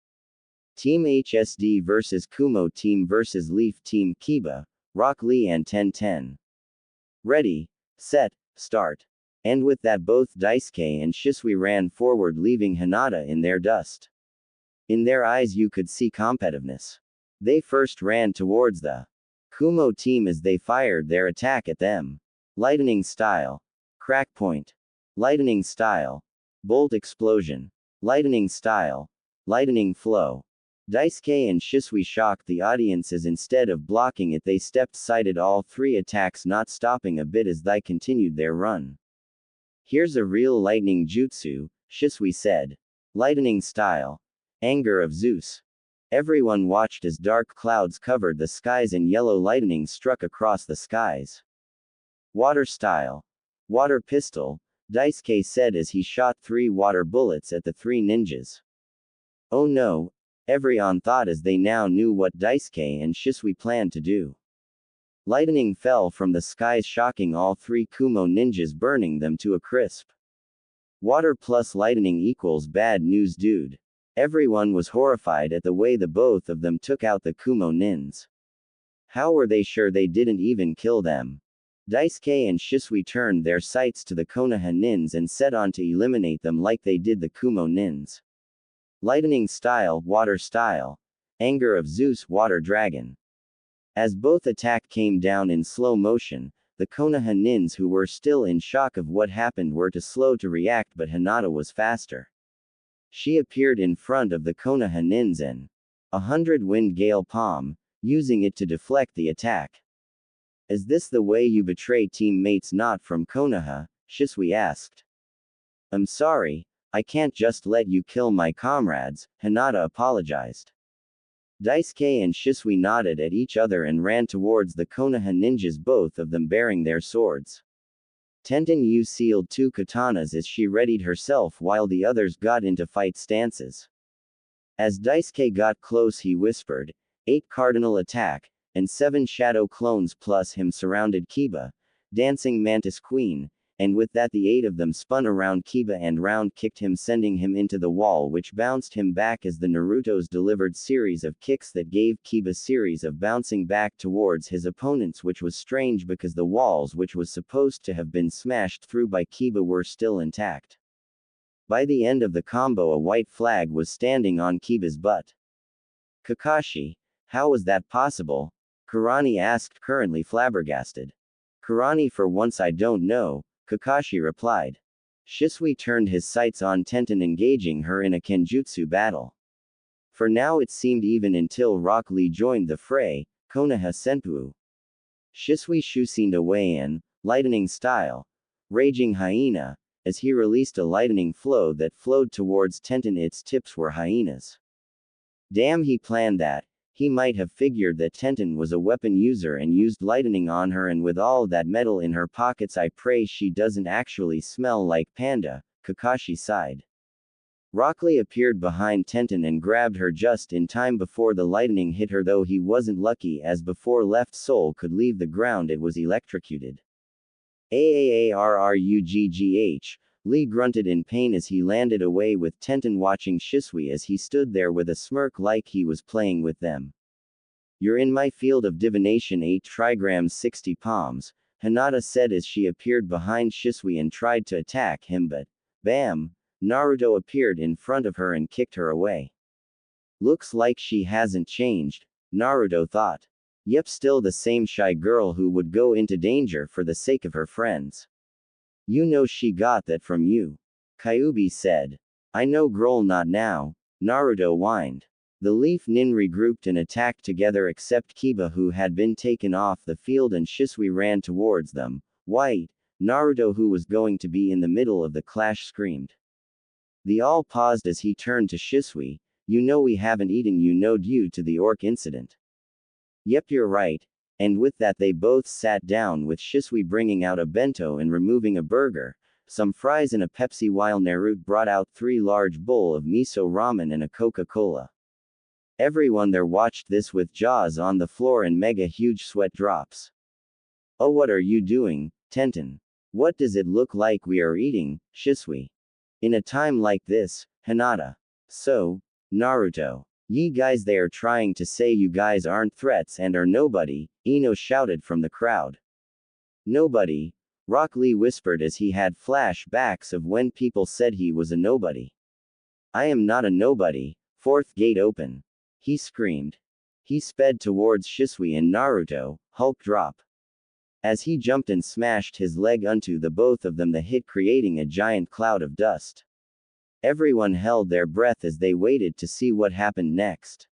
Team HSD versus Kumo team versus Leaf team, Kiba, Rock Lee and 1010. Ready, set, start. And with that, both Daisuke and Shisui ran forward, leaving Hinata in their dust. In their eyes you could see competitiveness. They first ran towards the Kumo team as they fired their attack at them. Lightning style. Crack point. Lightning style. Bolt explosion. Lightning style. Lightning flow. Daisuke and Shisui shocked the audience as instead of blocking it they stepped-sided all 3 attacks, not stopping a bit as they continued their run. Here's a real lightning jutsu, Shisui said. Lightning style. Anger of Zeus. Everyone watched as dark clouds covered the skies and yellow lightning struck across the skies. Water style. Water pistol, Daisuke said as he shot 3 water bullets at the 3 ninjas. Oh no, everyone thought, as they now knew what Daisuke and Shisui planned to do. Lightning fell from the skies, shocking all 3 Kumo ninjas, burning them to a crisp. Water plus lightning equals bad news, dude. Everyone was horrified at the way the both of them took out the Kumo nins. How were they sure they didn't even kill them? Daisuke and Shisui turned their sights to the Konoha nins and set on to eliminate them like they did the Kumo nins. Lightning style, water style. Anger of Zeus, water dragon. As both attack came down in slow motion, the Konoha nins, who were still in shock of what happened, were too slow to react, but Hinata was faster. She appeared in front of the Konoha nins in 100 wind gale palm, using it to deflect the attack. Is this the way you betray teammates not from Konoha? Shisui asked. I'm sorry, I can't just let you kill my comrades, Hinata apologized. Daisuke and Shisui nodded at each other and ran towards the Konoha ninjas, both of them bearing their swords. Tenten Yu sealed 2 katanas as she readied herself while the others got into fight stances. As Daisuke got close he whispered, 8 cardinal attack, and 7 shadow clones plus him surrounded Kiba, Dancing Mantis Queen, and with that the 8 of them spun around Kiba and round-kicked him, sending him into the wall, which bounced him back as the Naruto's delivered series of kicks that gave Kiba series of bouncing back towards his opponents, which was strange because the walls which was supposed to have been smashed through by Kiba were still intact. By the end of the combo, a white flag was standing on Kiba's butt. Kakashi, how was that possible? Kurani asked, currently flabbergasted. Kurani, for once I don't know, Kakashi replied. Shisui turned his sights on Tenten, engaging her in a kenjutsu battle. For now it seemed, even until Rock Lee joined the fray, Konoha Senpu. Shisui shusined away in lightning style, raging hyena, as he released a lightning flow that flowed towards Tenten. Its tips were hyenas. Damn, he planned that. He might have figured that Tenten was a weapon user and used lightning on her, and with all that metal in her pockets, I pray she doesn't actually smell like panda, Kakashi sighed. Rock Lee appeared behind Tenten and grabbed her just in time before the lightning hit her, though he wasn't lucky, as before left soul could leave the ground it was electrocuted. Aaarruggh, Lee grunted in pain as he landed away, with Tenten watching Shisui as he stood there with a smirk like he was playing with them. You're in my field of divination, 8 trigrams 60 palms, Hinata said as she appeared behind Shisui and tried to attack him, but, bam, Naruto appeared in front of her and kicked her away. Looks like she hasn't changed, Naruto thought. Yep, still the same shy girl who would go into danger for the sake of her friends. You know she got that from you. Kyuubi said. I know, girl, not now, Naruto whined. The Leaf Nin regrouped and attacked together except Kiba, who had been taken off the field, and Shisui ran towards them. White, Naruto, who was going to be in the middle of the clash, screamed. They all paused as he turned to Shisui. You know we haven't eaten, you know, due to the orc incident. Yep, you're right. And with that they both sat down, with Shisui bringing out a bento and removing a burger, some fries and a Pepsi, while Naruto brought out 3 large bowls of miso ramen and a Coca-Cola. Everyone there watched this with jaws on the floor and mega huge sweat drops. Oh, what are you doing, Tenten? What does it look like we are eating, Shisui? In a time like this, Hinata. So, Naruto. Ye guys, they are trying to say you guys aren't threats and are nobody, Ino shouted from the crowd. Nobody? Rock Lee whispered as he had flashbacks of when people said he was a nobody. I am not a nobody. 4th gate open. He screamed. He sped towards Shisui and Naruto, Hulk drop. As he jumped and smashed his leg onto the both of them, the hit creating a giant cloud of dust. Everyone held their breath as they waited to see what happened next.